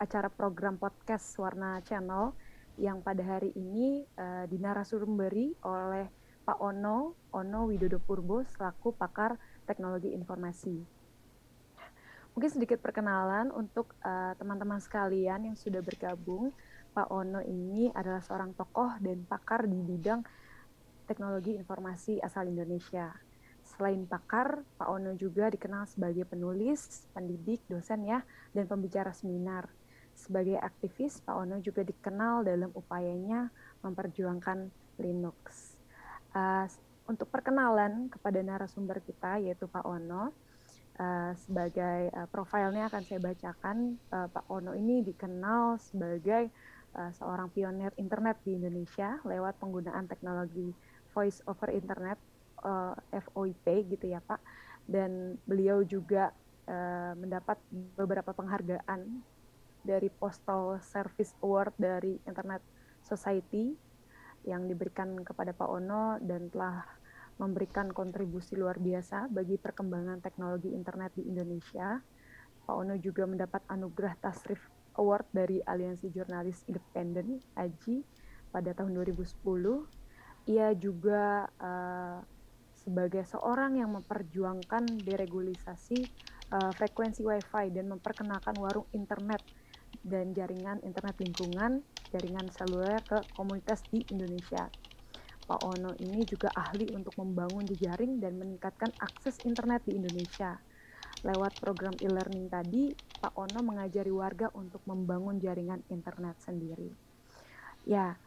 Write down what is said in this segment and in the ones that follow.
acara program podcast Warna Channel yang pada hari ini dinarasumbergi oleh Pak Ono Widodo Purbo selaku pakar teknologi informasi. Mungkin sedikit perkenalan untuk teman-teman sekalian yang sudah bergabung. Pak Ono ini adalah seorang tokoh dan pakar di bidang teknologi informasi asal Indonesia. Selain pakar, Pak Ono juga dikenal sebagai penulis, pendidik, dosen ya, dan pembicara seminar. Sebagai aktivis, Pak Ono juga dikenal dalam upayanya memperjuangkan Linux. Uh, untuk perkenalan kepada narasumber kita, yaitu Pak Ono, sebagai profilnya akan saya bacakan. Pak Ono ini dikenal sebagai seorang pionir internet di Indonesia lewat penggunaan teknologi voice over internet, VoIP gitu ya Pak. Dan beliau juga mendapat beberapa penghargaan dari Postal Service Award dari Internet Society yang diberikan kepada Pak Ono dan telah memberikan kontribusi luar biasa bagi perkembangan teknologi internet di Indonesia. Pak Ono juga mendapat anugerah Tasrif Award dari Aliansi Jurnalis Independen (AJI) pada tahun 2010. Ia juga sebagai seorang yang memperjuangkan deregulasi frekuensi Wi-Fi dan memperkenalkan warung internet dan jaringan internet lingkungan, jaringan seluler ke komunitas di Indonesia. Pak Ono ini juga ahli untuk membangun jejaring dan meningkatkan akses internet di Indonesia. Lewat program e-learning tadi, Pak Ono mengajari warga untuk membangun jaringan internet sendiri. Ya,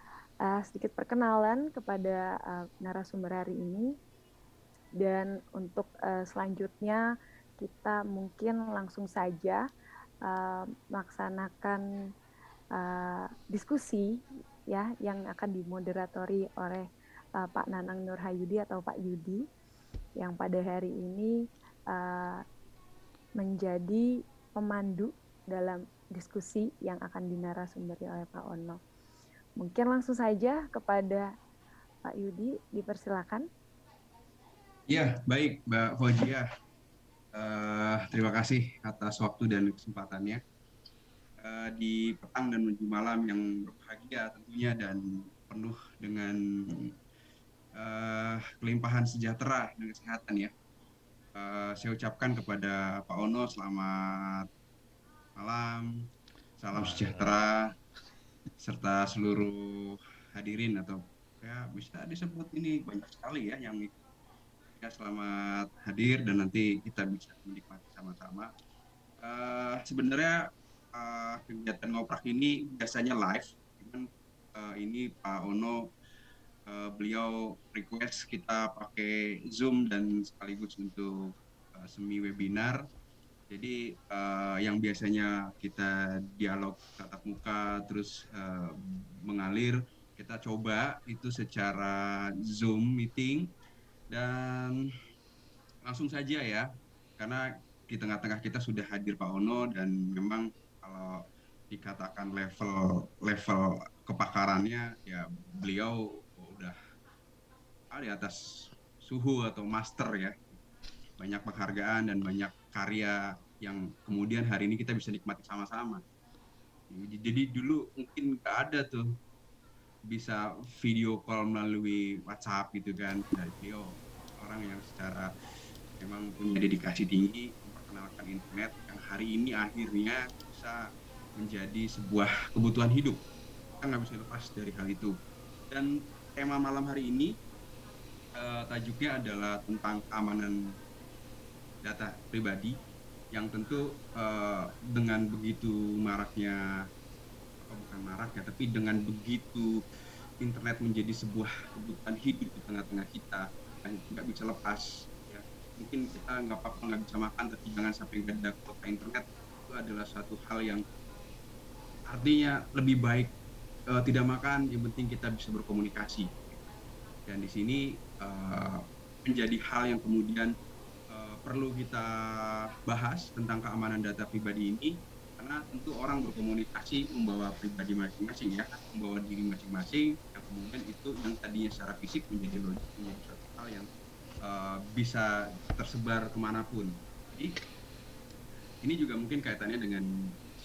sedikit perkenalan kepada narasumber hari ini. Dan untuk selanjutnya kita mungkin langsung saja melaksanakan diskusi ya yang akan dimoderatori oleh Pak Nanang Nurhayudi atau Pak Yudi yang pada hari ini menjadi pemandu dalam diskusi yang akan dinarasumberi oleh Pak Ono. Mungkin langsung saja kepada Pak Yudi, dipersilakan. Ya, baik Mbak Fauzia. Terima kasih atas waktu dan kesempatannya. Di petang dan menuju malam yang berbahagia tentunya dan penuh dengan kelimpahan sejahtera dan kesehatan ya. Saya ucapkan kepada Pak Ono selamat malam, salam sejahtera, serta seluruh hadirin atau ya bisa disebut ini banyak sekali ya yang ya, selamat hadir dan nanti kita bisa menikmati sama-sama. Sebenarnya kegiatan ngoprak ini biasanya live, cuman ini Pak Ono beliau request kita pakai Zoom dan sekaligus untuk semi webinar. Jadi yang biasanya kita dialog tatap muka terus mengalir, kita coba itu secara Zoom meeting dan langsung saja ya, karena di tengah-tengah kita sudah hadir Pak Ono dan memang kalau dikatakan level level kepakarannya ya beliau udah di atas suhu atau master ya. Banyak penghargaan dan banyak karya yang kemudian hari ini kita bisa nikmati sama-sama. Jadi dulu mungkin nggak ada tuh bisa video call melalui WhatsApp gitu kan. Dari beliau orang yang secara memang punya dedikasi tinggi memperkenalkan internet yang hari ini akhirnya bisa menjadi sebuah kebutuhan hidup. Kita nggak bisa lepas dari hal itu. Dan tema malam hari ini tajuknya adalah tentang keamanan data pribadi yang tentu dengan begitu maraknya, apa bukan marak ya, tapi dengan begitu internet menjadi sebuah kebutuhan hidup di tengah-tengah kita dan nggak bisa lepas ya. Mungkin kita nggak apa-apa nggak bisa makan tapi jangan sampai nggak ada kuota internet, itu adalah suatu hal yang artinya lebih baik tidak makan, yang penting kita bisa berkomunikasi. Dan di sini menjadi hal yang kemudian perlu kita bahas tentang keamanan data pribadi ini, karena tentu orang berkomunikasi membawa pribadi masing-masing ya, membawa diri masing-masing, yang kemudian itu yang tadinya secara fisik menjadi logik, menjadi suatu hal yang bisa tersebar kemanapun. Jadi ini juga mungkin kaitannya dengan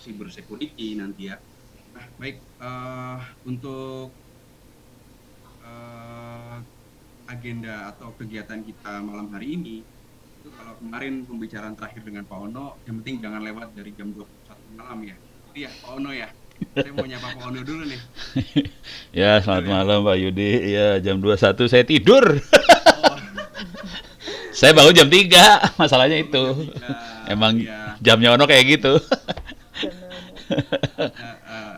cyber security nanti ya. Nah, baik, untuk eh, agenda atau kegiatan kita malam hari ini, itu kalau kemarin pembicaraan terakhir dengan Pak Ono, yang penting jangan lewat dari jam 21 malam ya. Itu ya, Pak Ono ya. Saya mau nyapa Pak Ono dulu nih. Ya, Betul selamat ya? malam Pak Yudi. Ya, jam 21 saya tidur. Oh, Saya bangun jam 3, masalahnya bangun itu. jam 3. Emang Ya, jamnya Ono kayak gitu. Benar-benar.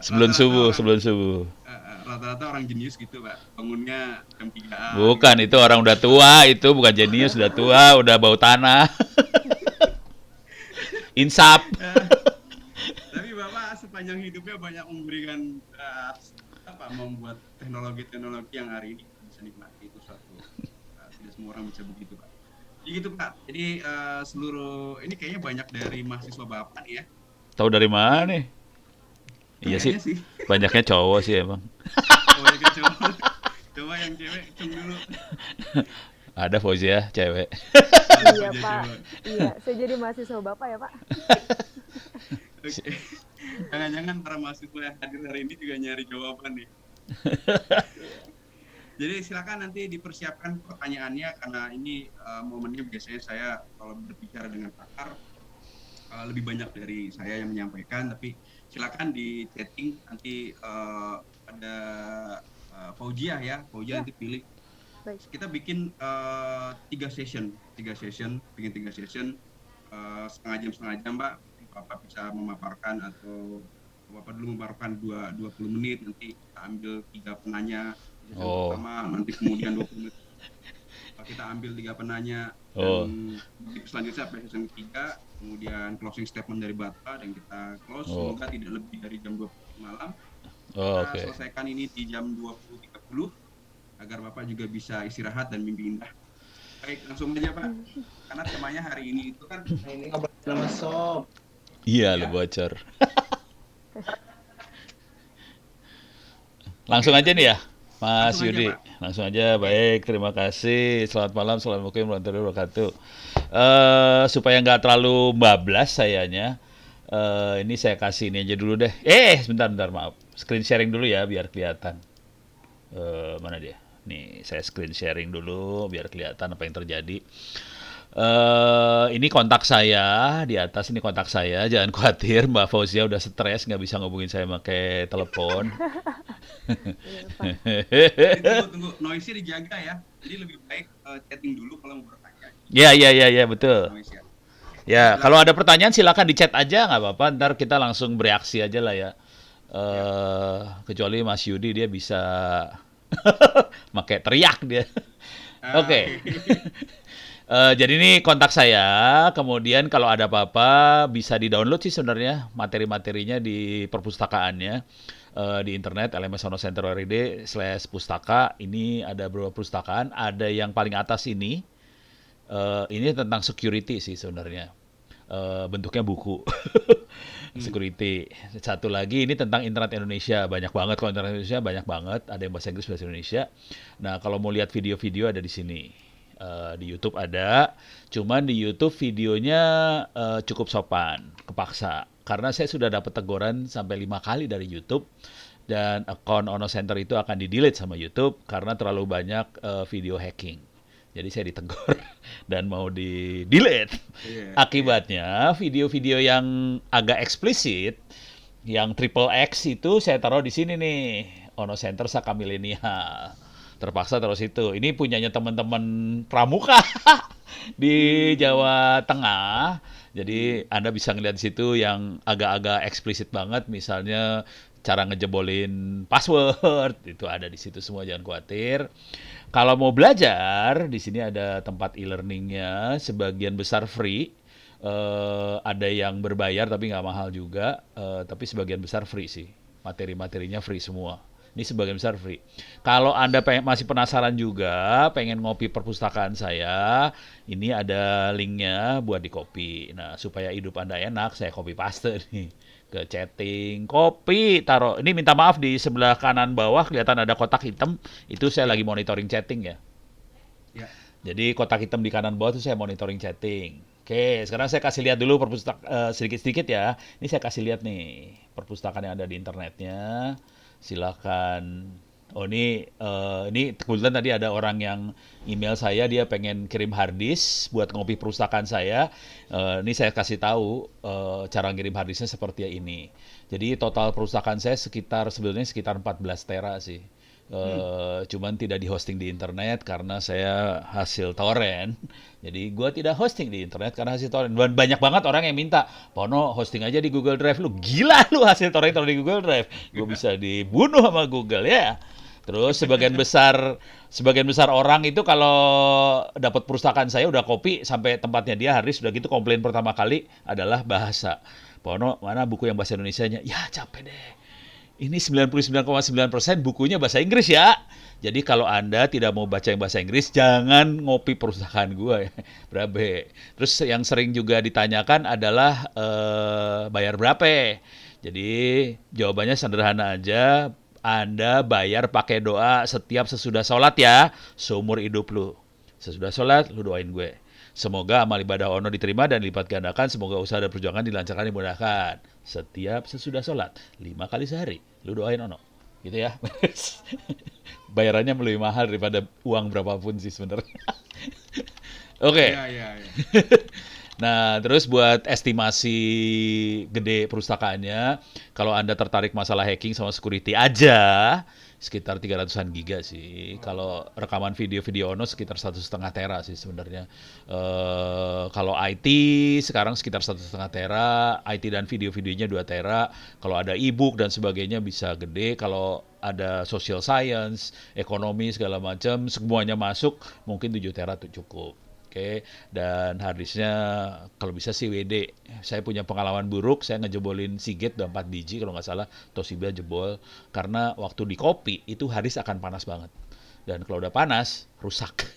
Sebelum rata-rata subuh, orang sebelum subuh. rata-rata orang jenius gitu, Pak. Bangunnya jam 3-an Bukan, gitu. itu orang udah tua, itu bukan jenius, udah tua, udah bau tanah. Insap. Tapi Bapak sepanjang hidupnya banyak memberikan membuat teknologi-teknologi yang hari ini bisa nikmati, itu suatu tidak semua orang bisa begitu, Pak. Jadi gitu, Pak. Jadi seluruh ini kayaknya banyak dari mahasiswa Bapak nih ya. Tahu dari mana Jadi nih? Iya sih, kayaknya sih. banyaknya cowok sih emang. Oh ya, coba coba yang cewek cung dulu. Ada Fauzia, cewek. Ada Iya aja Pak, coba. iya. Saya jadi mahasiswa Bapak ya Pak. Oke. Jangan-jangan para mahasiswa yang hadir hari ini juga nyari jawaban nih. Jadi silakan nanti dipersiapkan pertanyaannya, karena ini momennya biasanya saya kalau berbicara dengan pakar lebih banyak dari saya yang menyampaikan, tapi silakan di chatting nanti ada Fauzia ya, Fauzia Ya, nanti pilih. baik. Kita bikin 3 session, bikin 3 session setengah jam, Mbak. Bapak bisa memaparkan, atau Bapak dulu memaparkan 20 menit, nanti kita ambil 3 penanya di session Oh, pertama, nanti kemudian 20 menit kita ambil 3 penanya, dan oh, selanjutnya sampai session ketiga, kemudian closing statement dari Bapak, dan kita close. oh, Semoga tidak lebih dari jam 12 malam. oh, Kita oke. selesaikan ini di jam 20.30 agar Bapak juga bisa istirahat dan mimpi indah. Baik, langsung aja Pak. Karena temanya hari ini itu kan Nah, ini ngobrol sama Sob. Iya, lu ya, bocor. Langsung aja nih ya, Mas langsung aja Yudi. Pak. Langsung aja, Oke. baik. Terima kasih. Selamat malam, assalamualaikum warahmatullahi wabarakatuh. Supaya nggak terlalu bablas sayanya, ini saya kasih ini aja dulu deh. Sebentar, bentar, maaf. Screen sharing dulu ya, biar kelihatan. Mana dia? Nih, saya screen sharing dulu, biar kelihatan apa yang terjadi. Ini kontak saya di atas, ini kontak saya. Jangan khawatir, Mbak Fauzia udah stres nggak bisa ngubungin saya pakai telepon. Iya Pak. Jadi tunggu noise-nya dijaga ya. Jadi lebih baik chatting dulu kalau mau bertanya. Ya, ya, ya, ya, betul. Noise ya. Ya, kalau Silakan. ada pertanyaan silakan di chat aja, nggak apa-apa. Ntar kita langsung bereaksi aja lah ya. Ya. Kecuali Mas Yudi dia bisa pakai teriak dia. Oke. Oke. Jadi ini kontak saya, kemudian kalau ada apa-apa bisa di-download sih sebenarnya materi-materinya di perpustakaannya, di internet LMS Ono Center /pustaka. Ini ada beberapa perpustakaan, ada yang paling atas ini tentang security sih sebenarnya. Bentuknya buku. Security. Satu lagi ini tentang internet Indonesia. Banyak banget, kalau internet Indonesia banyak banget. Ada yang bahasa Inggris, bahasa Indonesia. Nah, kalau mau lihat video-video ada di sini. Di YouTube ada, cuman di YouTube videonya cukup sopan, kepaksa. Karena saya sudah dapat teguran sampai 5 kali dari YouTube, dan akun Ono Center itu akan di-delete sama YouTube karena terlalu banyak video hacking. Jadi saya ditegur dan mau di-delete. Iya, iya. Akibatnya video-video yang agak eksplisit, yang triple X itu saya taruh di sini nih, Ono Center Saka Milenial. Terpaksa terus itu. Ini punyanya teman-teman pramuka di Hmm. Jawa Tengah. Jadi Hmm. Anda bisa ngeliat di situ yang agak-agak eksplisit banget, misalnya cara ngejebolin password itu ada di situ semua, jangan khawatir. Kalau mau belajar, di sini ada tempat e-learningnya, sebagian besar free. Ada yang berbayar tapi nggak mahal juga, tapi sebagian besar free sih. Materi-materinya free semua. Ini sebagian besar free. Kalau Anda masih penasaran juga, pengen ngopi perpustakaan saya, ini ada linknya buat di copy. Nah, supaya hidup Anda enak, saya copy paste nih ke chatting, copy, taruh. Ini minta maaf di sebelah kanan bawah kelihatan ada kotak hitam, itu saya Ya, lagi monitoring chatting ya. ya. Jadi kotak hitam di kanan bawah itu saya monitoring chatting. Oke, sekarang saya kasih lihat dulu sedikit-sedikit ya. Ini saya kasih lihat nih perpustakaan yang ada di internetnya. Silakan. Oh ini kebetulan tadi ada orang yang email saya, dia pengen kirim hard disk buat ngopi perpustakaan saya. Ini saya kasih tahu cara ngirim hard disknya seperti ini. Jadi total perpustakaan saya sebenarnya sekitar 14 tera sih. Cuman tidak di hosting di internet karena saya hasil torrent. Jadi gua tidak hosting di internet karena hasil torrent. Dan banyak banget orang yang minta, Pono hosting aja di Google Drive. Lu gila lu, hasil torrent taruh di Google Drive. Gue bisa dibunuh sama Google ya. Terus sebagian besar orang itu kalau dapat perpustakaan saya udah copy sampai tempatnya dia hard disk, udah gitu komplain pertama kali adalah bahasa. Pono, mana buku yang bahasa Indonesianya? Ya capek deh. Ini 99,9% bukunya bahasa Inggris ya. Jadi kalau Anda tidak mau baca yang bahasa Inggris, jangan ngopi perpustakaan gua ya. Berabe. Terus yang sering juga ditanyakan adalah bayar berapa? Jadi jawabannya sederhana aja. Anda bayar pakai doa setiap sesudah sholat ya. Seumur hidup lu. Sesudah sholat, lu doain gue. Semoga amal ibadah Ono diterima dan dilipat gandakan. Semoga usaha dan perjuangan dilancarkan dan dimudahkan. Setiap sesudah sholat, 5 kali sehari. Lu doain Ono. Gitu ya. Bayarannya lebih mahal daripada uang berapapun sih sebenarnya. Oke. Iya. Nah, terus buat estimasi gede perpustakaannya, kalau Anda tertarik masalah hacking sama security aja, sekitar 300-an giga sih. Kalau rekaman video-video Ono sekitar 1,5 tera sih sebenarnya. Kalau IT sekarang sekitar 1,5 tera, IT dan video-videonya 2 tera. Kalau ada e-book dan sebagainya bisa gede. Kalau ada social science, ekonomi segala macam, semuanya masuk, mungkin 7 tera tuh cukup. Oke, dan harddisknya kalau bisa sih WD. Saya punya pengalaman buruk, saya ngejebolin Seagate udah 4 biji kalau nggak salah, Toshiba jebol. Karena waktu di copy, itu harddisk akan panas banget. Dan kalau udah panas, rusak.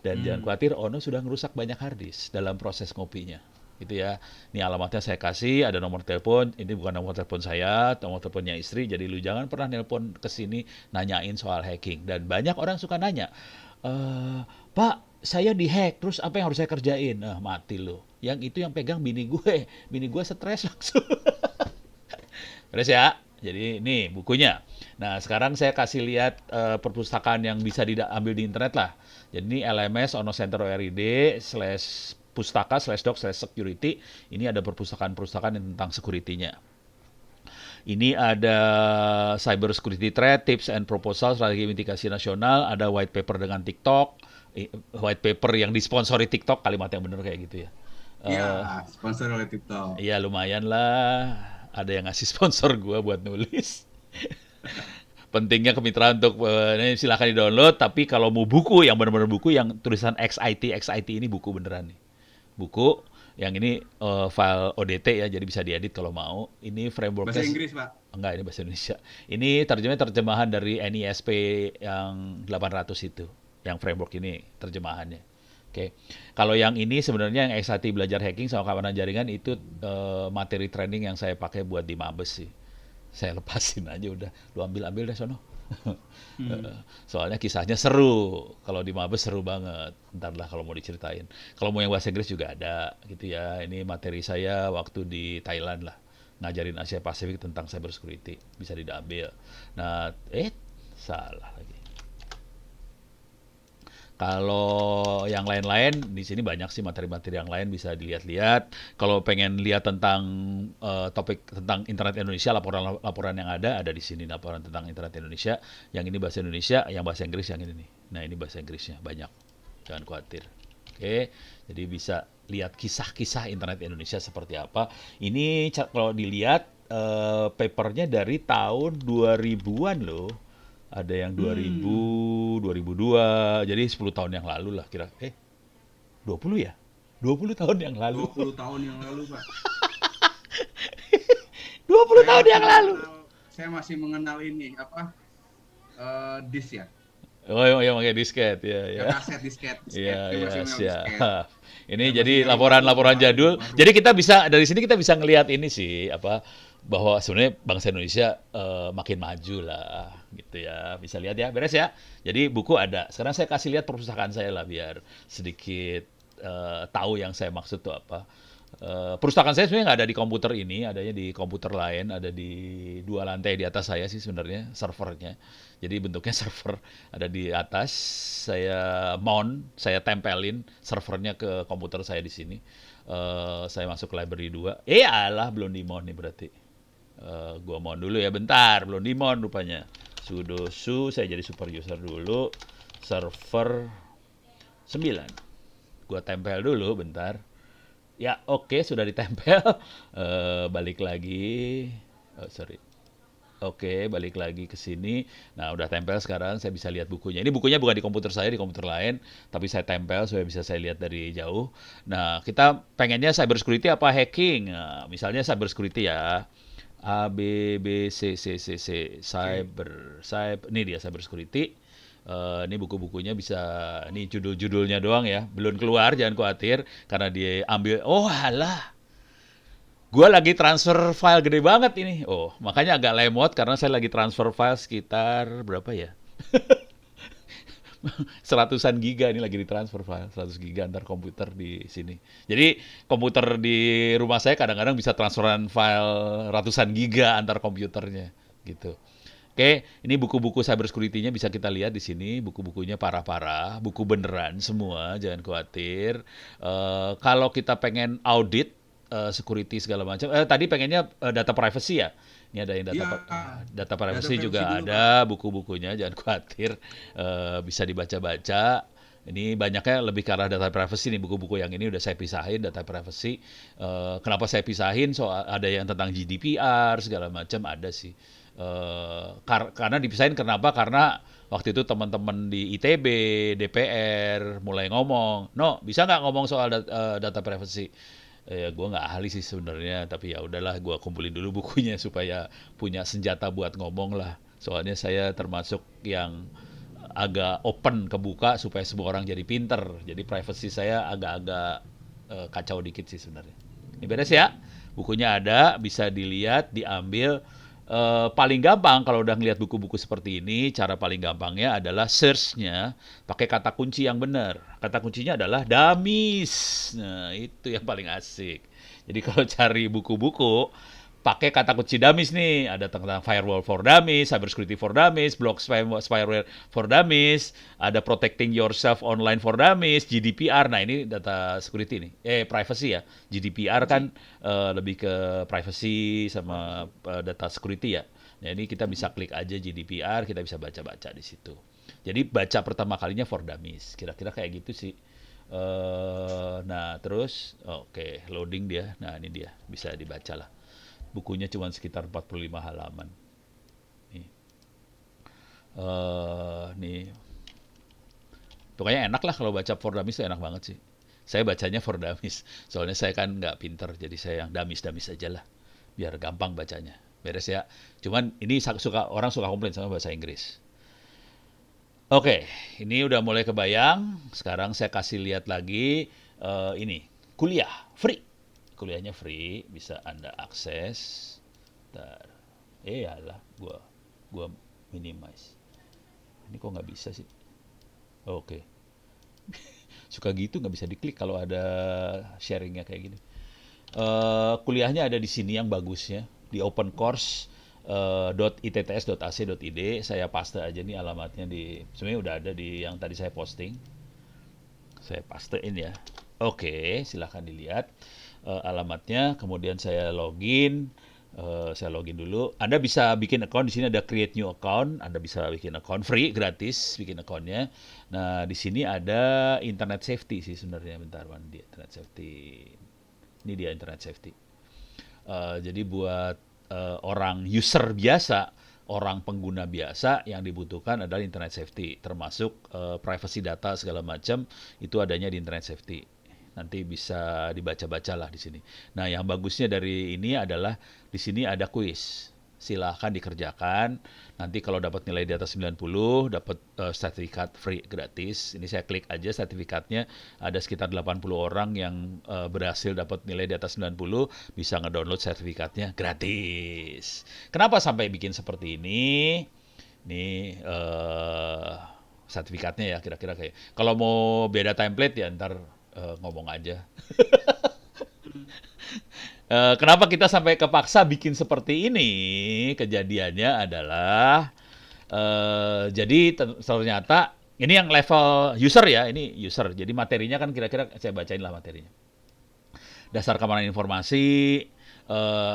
Dan jangan khawatir, Ono sudah ngerusak banyak harddisk dalam proses ngopinya. Gitu ya. Ini alamatnya saya kasih, ada nomor telepon. Ini bukan nomor telepon saya, nomor teleponnya istri. Jadi lu jangan pernah nelpon ke sini nanyain soal hacking. Dan banyak orang suka nanya, Pak, saya dihack, terus apa yang harus saya kerjain? Mati lo. Yang itu yang pegang bini gue. Bini gue stres langsung. Terus ya, jadi ini bukunya. Nah, sekarang saya kasih lihat perpustakaan yang bisa diambil di internet lah. Jadi ini LMS Ono Center ORID /pustaka/doc/security. Ini ada perpustakaan-perpustakaan yang tentang security-nya. Ini ada cyber security threat, tips and proposal, strategi mitigasi nasional, ada white paper dengan TikTok, white paper yang disponsori TikTok, kalimat yang benar kayak gitu ya. Iya, sponsor oleh TikTok. Iya lumayan lah, ada yang ngasih sponsor gua buat nulis. Pentingnya kemitraan untuk ini silahkan di-download, tapi kalau mau buku yang benar-benar buku yang tulisan XIT ini buku beneran nih. Buku yang ini file ODT ya, jadi bisa diedit kalau mau. Ini frameworknya Bahasa Inggris, Pak? Enggak, ini bahasa Indonesia. Ini terjemahan dari NISP yang 800 itu, yang framework ini terjemahannya. Oke. Kalau yang ini sebenarnya yang XIT belajar hacking sama keamanan jaringan itu materi training yang saya pakai buat di Mabes sih. Saya lepasin aja udah, lu ambil deh sono. Soalnya kisahnya seru. Kalau di Mabes seru banget. Ntar lah kalau mau diceritain. Kalau mau yang bahasa Inggris juga ada gitu ya. Ini materi saya waktu di Thailand lah. Ngajarin Asia Pasifik tentang cyber security. Bisa diambil. Nah, salah lagi. Kalau yang lain-lain, di sini banyak sih materi-materi yang lain bisa dilihat-lihat. Kalau pengen lihat tentang topik tentang internet Indonesia, laporan-laporan yang ada di sini, laporan tentang internet Indonesia. Yang ini bahasa Indonesia, yang bahasa Inggris yang ini nih. Nah, ini bahasa Inggrisnya banyak. Jangan khawatir. Oke, jadi bisa lihat kisah-kisah internet Indonesia seperti apa. Ini kalau dilihat papernya dari tahun 2000-an loh. Ada yang 2000, 2002, jadi 10 tahun yang lalu lah kira. 20 ya? 20 tahun yang lalu. 20 tahun yang lalu, Pak. 20 tahun yang lalu. Saya masih mengenal ini, disk ya? Oh, yang pakai disket, ya. Kaset disket. Iya, siap. Ini jadi laporan-laporan jadul. Jadi kita bisa dari sini kita bisa ngelihat ini sih bahwa sebenarnya bangsa Indonesia makin maju lah gitu ya. Bisa lihat ya, beres ya. Jadi buku ada. Sekarang saya kasih lihat perpustakaan saya lah biar sedikit tahu yang saya maksud tuh apa. Perpustakaan saya sebenarnya nggak ada di komputer ini, adanya di komputer lain, ada di 2 lantai di atas saya sih sebenarnya servernya. Jadi bentuknya server ada di atas, saya mount, saya tempelin servernya ke komputer saya di sini. Saya masuk ke library 2. Alah belum di mount nih berarti. Gua mount dulu ya bentar, belum di mount rupanya. Sudo su, saya jadi super user dulu. Server 9. Gua tempel dulu bentar. Ya, oke, sudah ditempel. Balik lagi. Oh, sorry. Oke, balik lagi ke sini. Nah, udah tempel sekarang, saya bisa lihat bukunya. Ini bukunya bukan di komputer saya, di komputer lain, tapi saya tempel supaya bisa saya lihat dari jauh. Nah, kita pengennya cyber security apa hacking? Nah, misalnya cyber security ya. A, B, B, C, C, C, C, cyber, ini dia cyber security. Ini buku-bukunya bisa, ini judul-judulnya doang ya, belum keluar, jangan khawatir, karena dia ambil, oh alah, gua lagi transfer file gede banget ini. Oh, makanya agak lemot, karena saya lagi transfer file sekitar, berapa ya? Seratusan giga ini lagi ditransfer file, 100 giga antar komputer di sini. Jadi komputer di rumah saya kadang-kadang bisa transferan file ratusan giga antar komputernya, gitu. Oke, ini buku-buku cyber security-nya bisa kita lihat di sini. Buku-bukunya parah-parah, buku beneran semua, jangan khawatir. Kalau kita pengen audit security segala macam, tadi pengennya data privacy ya. Ini ada yang Iya, data data privacy privacy juga dulu, Pak. ada buku-bukunya, jangan khawatir. Bisa dibaca-baca. Ini banyaknya lebih ke arah data privacy nih, buku-buku yang ini udah saya pisahin data privacy. Kenapa saya pisahin? Soal ada yang tentang GDPR segala macam ada sih. Karena dipisahin kenapa? Karena waktu itu teman-teman di ITB, DPR mulai ngomong, no bisa nggak ngomong soal data privacy? Ya gue nggak ahli sih sebenarnya, tapi ya udahlah gue kumpulin dulu bukunya supaya punya senjata buat ngomong lah. Soalnya saya termasuk yang agak open kebuka supaya semua orang jadi pinter. Jadi privacy saya agak-agak kacau dikit sih sebenarnya. Ini beres ya. Bukunya ada, bisa dilihat, diambil. Paling gampang kalau udah ngeliat buku-buku seperti ini, cara paling gampangnya adalah search-nya pakai kata kunci yang benar. Kata kuncinya adalah dummies. Nah, itu yang paling asik. Jadi kalau cari buku-buku, pakai kata kunci dummies nih. Ada tentang firewall for dummies, cyber security for dummies, block spyware for dummies, ada protecting yourself online for dummies, GDPR. Nah, ini data security nih. Privacy ya. GDPR kan lebih ke privacy sama data security ya. Nah, ini kita bisa klik aja GDPR, kita bisa baca-baca di situ. Jadi baca pertama kalinya for dummies. Kira-kira kayak gitu sih. Nah, terus oke, loading dia. Nah, ini dia, bisa dibaca lah. Bukunya cuma sekitar 45 halaman. Nih. Nih. Pokoknya enak lah kalau baca for dummies itu enak banget sih. Saya bacanya for dummies. Soalnya saya kan nggak pinter, jadi saya yang dummies aja lah. Biar gampang bacanya. Beres ya. Cuman ini orang suka komplain sama bahasa Inggris. Oke, ini udah mulai kebayang. Sekarang saya kasih lihat lagi ini kuliah free. Kuliahnya free, bisa Anda akses. Bentar. Alah, gua minimize. Ini kok nggak bisa sih? Oke. Suka gitu nggak bisa diklik kalau ada sharingnya kayak gini. Kuliahnya ada di sini yang bagusnya di opencourse.itts.ac.id. Saya paste aja nih alamatnya sebenarnya udah ada di yang tadi saya posting. Saya pastein ya. Oke, silahkan dilihat alamatnya. Kemudian saya login. Saya login dulu. Anda bisa bikin account di sini, ada create new account. Anda bisa bikin account free, gratis bikin accountnya. Nah, di sini ada internet safety sih sebenarnya. Bentar, mana dia internet safety? Ini dia internet safety. Jadi buat orang user biasa, orang pengguna biasa, yang dibutuhkan adalah internet safety, termasuk privacy data segala macam itu adanya di internet safety. Nanti bisa dibaca-baca lah di sini. Nah, yang bagusnya dari ini adalah di sini ada kuis. Silahkan dikerjakan. Nanti kalau dapat nilai di atas 90, dapat sertifikat free gratis. Ini saya klik aja sertifikatnya. Ada sekitar 80 orang yang berhasil dapat nilai di atas 90, bisa ngedownload sertifikatnya gratis. Kenapa sampai bikin seperti ini? Ini sertifikatnya ya kira-kira kayak. Kalau mau beda template ya ntar ngomong aja. Kenapa kita sampai kepaksa bikin seperti ini? Kejadiannya adalah jadi ternyata ini yang level user ya, ini user. Jadi materinya kan kira-kira saya bacain lah materinya. Dasar keamanan informasi,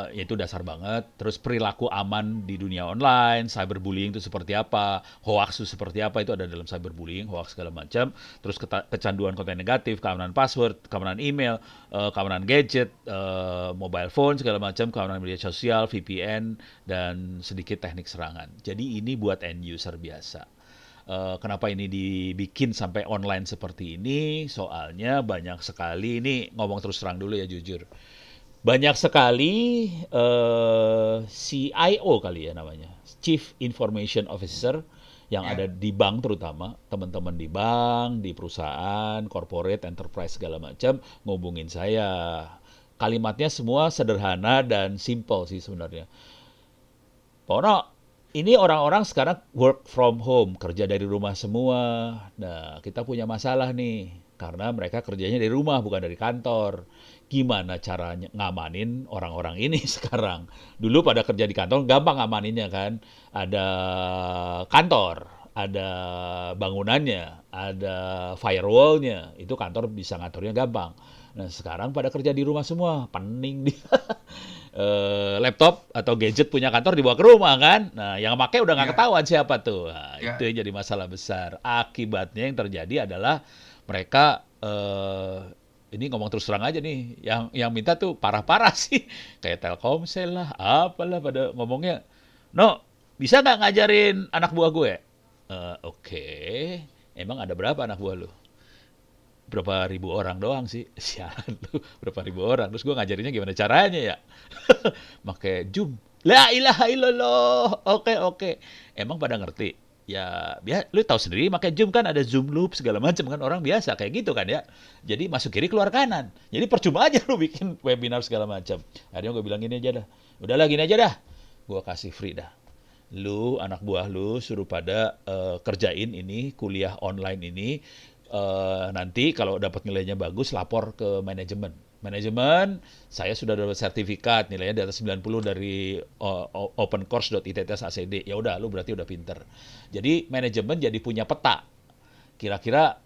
yaitu dasar banget. Terus perilaku aman di dunia online, cyberbullying itu seperti apa, hoax itu seperti apa, itu ada dalam cyberbullying, hoax segala macam. Terus kecanduan konten negatif, keamanan password, keamanan email, keamanan gadget, mobile phone segala macam, keamanan media sosial, VPN, dan sedikit teknik serangan. Jadi ini buat end user biasa. Kenapa ini dibikin sampai online seperti ini? Soalnya banyak sekali, ini ngomong terus terang dulu ya jujur. Banyak sekali CIO kali ya namanya, Chief Information Officer, yang ada di bank terutama, teman-teman di bank, di perusahaan, corporate, enterprise segala macam, ngubungin saya. Kalimatnya semua sederhana dan simple sih sebenarnya. Pak Ono, ini orang-orang sekarang work from home, kerja dari rumah semua. Nah, kita punya masalah nih, karena mereka kerjanya dari rumah, bukan dari kantor. Gimana caranya ngamanin orang-orang ini sekarang? Dulu pada kerja di kantor, gampang ngamaninnya kan. Ada kantor, ada bangunannya, ada firewall-nya. Itu kantor bisa ngaturnya gampang. Nah, sekarang pada kerja di rumah semua, pening dia. Laptop atau gadget punya kantor dibawa ke rumah kan. Nah, yang pakai udah nggak ketahuan siapa tuh. Nah, itu yang jadi masalah besar. Akibatnya yang terjadi adalah mereka ini ngomong terus terang aja nih, yang minta tuh parah-parah sih. Kayak Telkomsel lah, apalah pada ngomongnya. No, bisa nggak ngajarin anak buah gue? Oke. Emang ada berapa anak buah lu? Berapa ribu orang doang sih. Sialan lu, berapa ribu orang. Terus gue ngajarinnya gimana caranya ya? Pakai Zoom. La ilaha illallah. Oke. Emang pada ngerti? Ya, lu tahu sendiri pakai Zoom kan ada Zoom loop segala macam kan, orang biasa kayak gitu kan ya. Jadi masuk kiri keluar kanan. Jadi percuma aja lu bikin webinar segala macam. Akhirnya gue bilang gini aja dah. Udahlah gini aja dah. Gue kasih free dah. Lu anak buah lu suruh pada kerjain ini kuliah online ini. Nanti kalau dapat nilainya bagus lapor ke manajemen. Saya sudah dapat sertifikat nilainya di atas 90 dari opencourse.ittsh.acd. Ya udah, lu berarti udah pinter. Jadi manajemen jadi punya peta. Kira-kira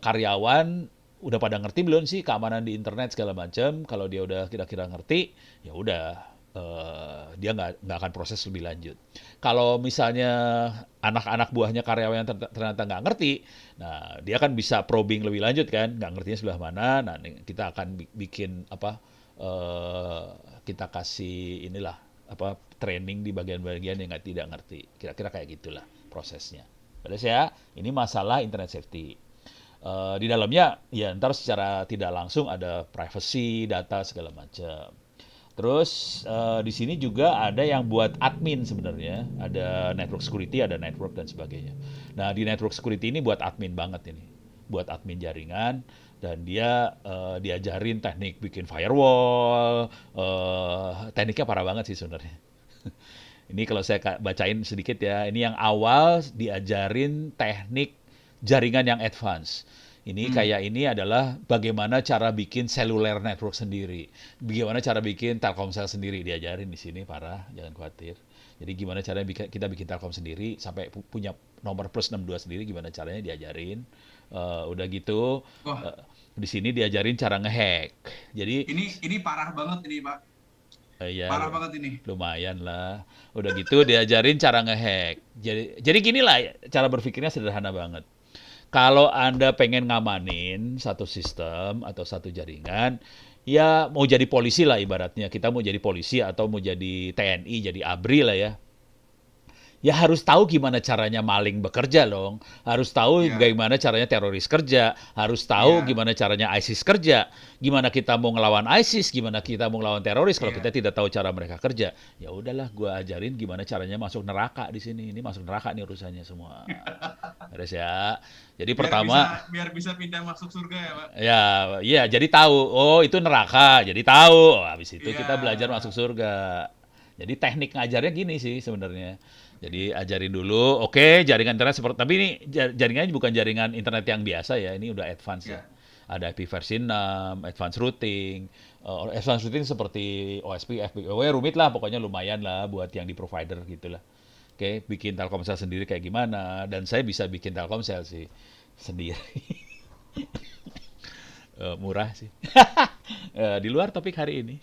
karyawan udah pada ngerti belum sih keamanan di internet segala macam. Kalau dia udah kira-kira ngerti, ya udah. Dia nggak akan proses lebih lanjut. Kalau misalnya anak-anak buahnya karyawan yang ternyata nggak ngerti, nah dia kan bisa probing lebih lanjut kan, nggak ngertinya sebelah mana. Nah kita akan bikin apa? Kita kasih inilah apa training di bagian-bagian yang tidak ngerti. Kira-kira kayak gitulah prosesnya. Beres ya. Ini masalah internet safety. Di dalamnya ya ntar secara tidak langsung ada privacy, data segala macam. Terus di sini juga ada yang buat admin sebenarnya, ada network security, ada network dan sebagainya. Nah di network security ini buat admin banget ini, buat admin jaringan dan dia diajarin teknik bikin firewall, tekniknya parah banget sih sebenarnya. Ini kalau saya bacain sedikit ya, ini yang awal diajarin teknik jaringan yang advance. Ini kayak ini adalah bagaimana cara bikin cellular network sendiri. Bagaimana cara bikin Telkomsel sendiri. Diajarin di sini, parah. Jangan khawatir. Jadi gimana caranya kita bikin Telkom sendiri, sampai punya nomor plus 62 sendiri, gimana caranya diajarin. Udah gitu, di sini diajarin cara ngehack. Jadi ini parah banget ini, Pak. Ya, parah banget ini. Lumayan lah. Udah gitu diajarin cara ngehack. Jadi gini lah, cara berpikirnya sederhana banget. Kalau Anda pengen ngamanin satu sistem atau satu jaringan, ya mau jadi polisi lah ibaratnya. Kita mau jadi polisi atau mau jadi TNI, jadi ABRI lah ya. Ya harus tahu gimana caranya maling bekerja dong. Harus tahu bagaimana caranya teroris kerja. Harus tahu gimana caranya ISIS kerja. Gimana kita mau ngelawan ISIS, gimana kita mau ngelawan teroris kalau kita tidak tahu cara mereka kerja. Ya udahlah, gue ajarin gimana caranya masuk neraka di sini. Ini masuk neraka nih urusannya semua. Beres ya. Jadi pertama biar bisa pindah masuk surga ya, Pak. Ya, jadi tahu. Oh, itu neraka. Jadi tahu. Habis itu kita belajar masuk surga. Jadi teknik ngajarnya gini sih sebenarnya. Jadi ajarin dulu, oke, jaringan internet seperti, tapi ini jaringannya bukan jaringan internet yang biasa ya, ini udah advance ya. Ada IP versi 6, advanced routing. Advanced routing seperti OSP, FPGA, rumit lah, pokoknya lumayan lah buat yang di provider gitulah. Oke, bikin Telkomsel sendiri kayak gimana, dan saya bisa bikin Telkomsel sih sendiri. Murah sih. Di luar topik hari ini.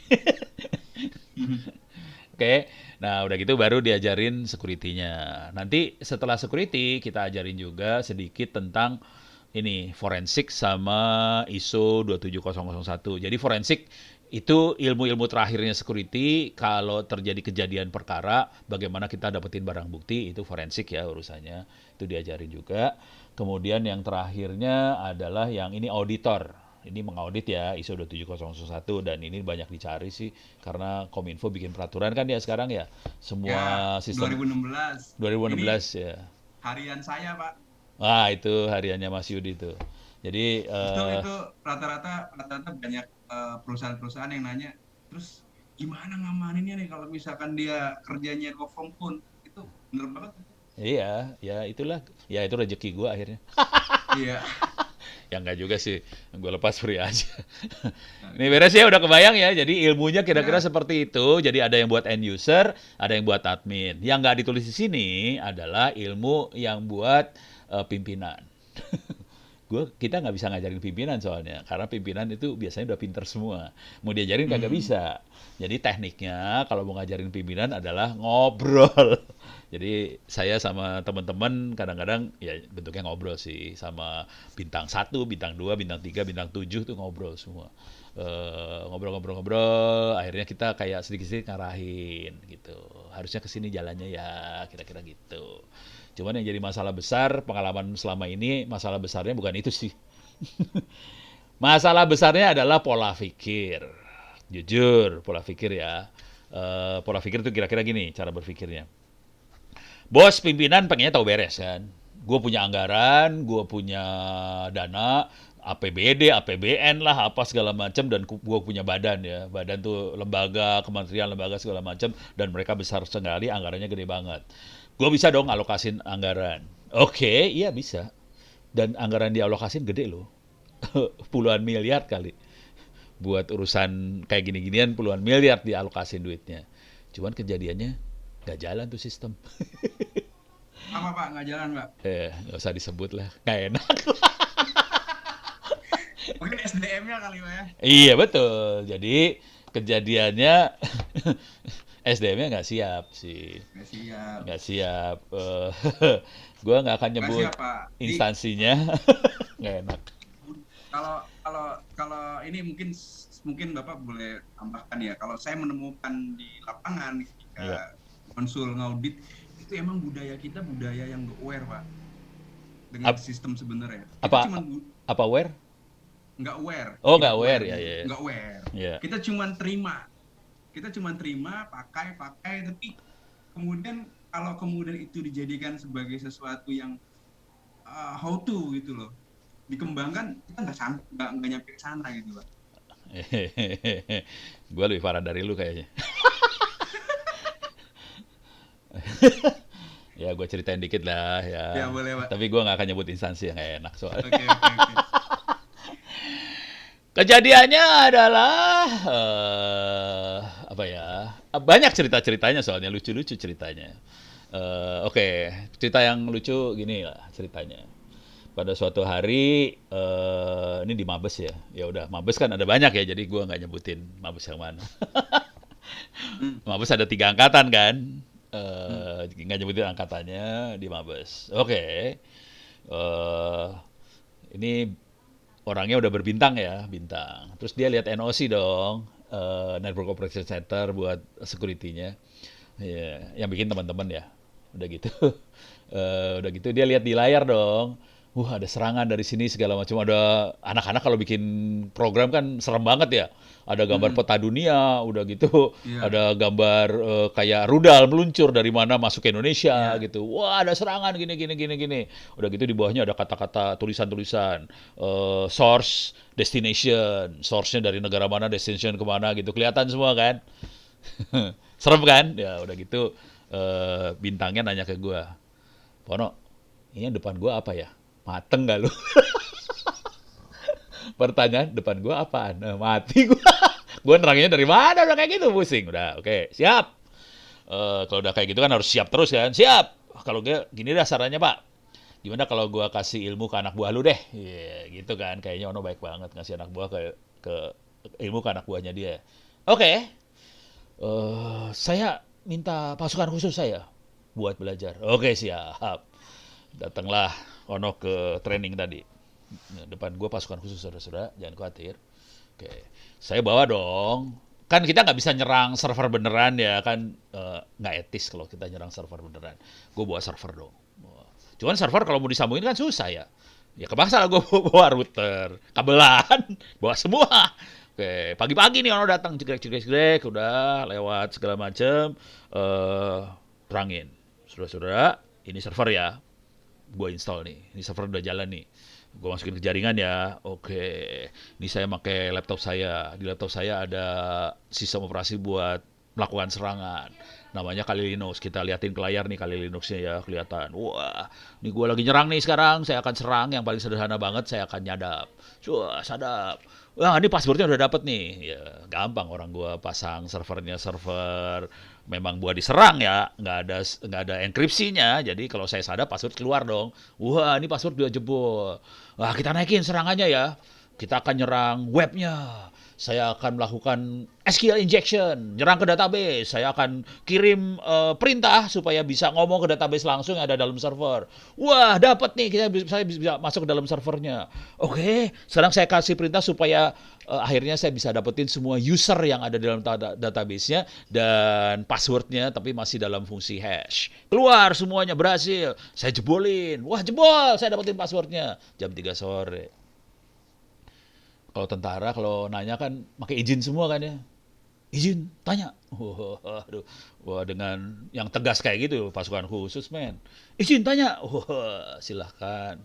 Oke, nah udah gitu baru diajarin security-nya. Nanti setelah security kita ajarin juga sedikit tentang ini forensik sama ISO 27001. Jadi forensik itu ilmu-ilmu terakhirnya security. Kalau terjadi kejadian perkara, bagaimana kita dapetin barang bukti, itu forensik ya urusannya. Itu diajarin juga. Kemudian yang terakhirnya adalah yang ini auditor. Ini mengaudit ya ISO 27001, dan ini banyak dicari sih karena Kominfo bikin peraturan kan ya sekarang ya. Semua Ya, sistem 2016. 2016 Ini ya. harian saya, Pak. Wah, itu hariannya Mas Yudi tuh. Jadi Itu rata-rata banyak perusahaan-perusahaan yang nanya, terus gimana ngamaninnya nih kalau misalkan dia kerjanya work from home? Itu bener banget. iya, ya itulah, ya itu rezeki gua akhirnya. Iya. Ya enggak juga sih, gue lepas free aja. Ini beres ya, udah kebayang ya. Jadi ilmunya kira-kira Ya. seperti itu. Jadi ada yang buat end user, ada yang buat admin. Yang nggak ditulis di sini adalah ilmu yang buat pimpinan. Kita nggak bisa ngajarin pimpinan soalnya, karena pimpinan itu biasanya udah pinter semua. Mau diajarin kagak bisa. Jadi tekniknya kalau mau ngajarin pimpinan adalah ngobrol. Jadi saya sama teman-teman kadang-kadang ya bentuknya ngobrol sih, sama bintang 1, bintang 2, bintang 3, bintang 7 tuh ngobrol semua. Ngobrol-ngobrol-ngobrol, akhirnya kita kayak sedikit-sedikit ngarahin gitu. Harusnya ke sini jalannya ya, kira-kira gitu. Cuman yang jadi masalah besar pengalaman selama ini, masalah besarnya bukan itu sih. Masalah besarnya adalah pola pikir. Jujur, pola pikir ya. Pola pikir itu kira-kira gini cara berpikirnya. Bos pimpinan pengennya tahu beres kan. Gue punya anggaran, gue punya dana, APBD, APBN lah, apa segala macam, dan gue punya badan ya. Badan tuh lembaga, kementerian, lembaga segala macam, dan mereka besar sekali, anggarannya gede banget. Gue bisa dong alokasin anggaran. Oke, iya bisa. Dan anggaran dialokasin gede loh. Puluhan miliar kali. Buat urusan kayak gini-ginian puluhan miliar dialokasin duitnya. Cuman kejadiannya nggak jalan tuh sistem. Apa, Pak? Nggak jalan, Pak? Nggak usah disebut lah. Nggak enak. Mungkin SDM-nya kali, Pak ya? Iya betul. Jadi kejadiannya SDM-nya nggak siap sih. Nggak siap. Nggak siap. Gue nggak akan Nggak nyebut siap, Pak. instansinya. Nggak enak. Kalau kalau kalau ini mungkin Bapak boleh tambahkan ya. Kalau saya menemukan di lapangan Iya. ketika konsul ngaudit, itu emang budaya kita budaya yang nggak aware, Pak, dengan Ap- sistem sebenarnya. Kita Apa cuma apa where? nggak aware. Oh, Tidak nggak aware, ya, ya. Nggak aware. Iya. Kita cuma terima, pakai, tapi kemudian kalau kemudian itu dijadikan sebagai sesuatu yang how to gitu loh, dikembangkan, kita nggak nyampe ke sana gitu, Pak. Gue lebih parah dari lu kayaknya. Ya gue ceritain dikit lah ya. Ya, boleh, Pak. Tapi gue nggak akan nyebut instansi yang nggak enak soalnya. Oke. Kejadiannya adalah apa ya? Banyak cerita-ceritanya soalnya lucu-lucu ceritanya. Oke, cerita yang lucu gini lah ceritanya. Pada suatu hari ini di Mabes ya. Ya udah, Mabes kan ada banyak ya, jadi gua nggak nyebutin Mabes yang mana. Mabes ada 3 angkatan kan. Nggak nyebutin angkatannya di Mabes. Oke. Ini orangnya udah berbintang ya, bintang. Terus dia lihat NOC dong, Network Operation Center buat security-nya. Ya, yang bikin teman-teman ya. Udah gitu. Udah gitu dia lihat di layar dong. Wah, ada serangan dari sini segala macam. Ada anak-anak kalau bikin program kan serem banget ya. Ada gambar peta dunia, udah gitu. Iya. Ada gambar kayak rudal meluncur dari mana masuk ke Indonesia Iya. gitu. Wah, ada serangan gini. Udah gitu di bawahnya ada kata-kata tulisan-tulisan source, destination, source-nya dari negara mana, destination kemana gitu. Kelihatan semua kan. Serem kan? Ya udah gitu bintangnya nanya ke gua, Pono, ini yang depan gua apa ya? Mateng gak lu? Pertanyaan depan gua apaan? Mati gua. Gua neranginnya dari mana udah kayak gitu pusing. Udah, oke, siap. Kalau udah kayak gitu kan harus siap terus kan. Siap. Kalau gini dah sarannya, Pak. Gimana kalau gua kasih ilmu ke anak buah lu deh? Iya, gitu kan. Kayaknya Ono baik banget ngasih anak buah ke ilmu ke anak buahnya dia. Oke. Saya minta pasukan khusus saya buat belajar. Oke, siap. Datanglah Ono ke training tadi. Nah, depan gue pasukan khusus, saudara-saudara, jangan khawatir. Oke, saya bawa dong. Kan kita nggak bisa nyerang server beneran ya, kan nggak etis kalau kita nyerang server beneran. Gue bawa server dong. Cuman server kalau mau disambungin kan susah ya. Ya kebaksa lah gue bawa router, kabelan, bawa semua. Oke, pagi-pagi nih orang datang jegrek, udah lewat segala macem, terangin. Saudara-saudara, ini server ya, gue install nih. Ini server udah jalan nih. Gue masukin ke jaringan ya. Oke, ini saya pakai laptop saya. Di laptop saya ada sistem operasi buat melakukan serangan. Namanya Kali Linux. Kita liatin ke layar nih Kali Linuxnya ya, kelihatan. Wah, ini gue lagi nyerang nih sekarang. Saya akan serang yang paling sederhana banget. Saya akan nyadap. Wah, sadap. Wah, ini passwordnya udah dapet nih. Ya, gampang orang gue pasang servernya server memang buat diserang ya, nggak ada enkripsinya. Jadi kalau saya sadap password keluar dong. Wah, ini password udah jebol. Wah, kita naikin serangannya ya. Kita akan nyerang webnya. Saya akan melakukan SQL injection, nyerang ke database. Saya akan kirim perintah supaya bisa ngomong ke database langsung yang ada dalam server. Wah, dapat nih, saya bisa masuk ke dalam servernya. Oke, sekarang saya kasih perintah supaya akhirnya saya bisa dapetin semua user yang ada di dalam database-nya dan passwordnya, tapi masih dalam fungsi hash. Keluar semuanya, berhasil. Saya jebolin. Wah, jebol, saya dapetin passwordnya. Jam 3 sore. Kalau tentara kalau nanya kan pakai izin semua kan ya. Izin, tanya. Waduh. Wah, dengan yang tegas kayak gitu pasukan khusus men. Izin tanya. Wah, silahkan.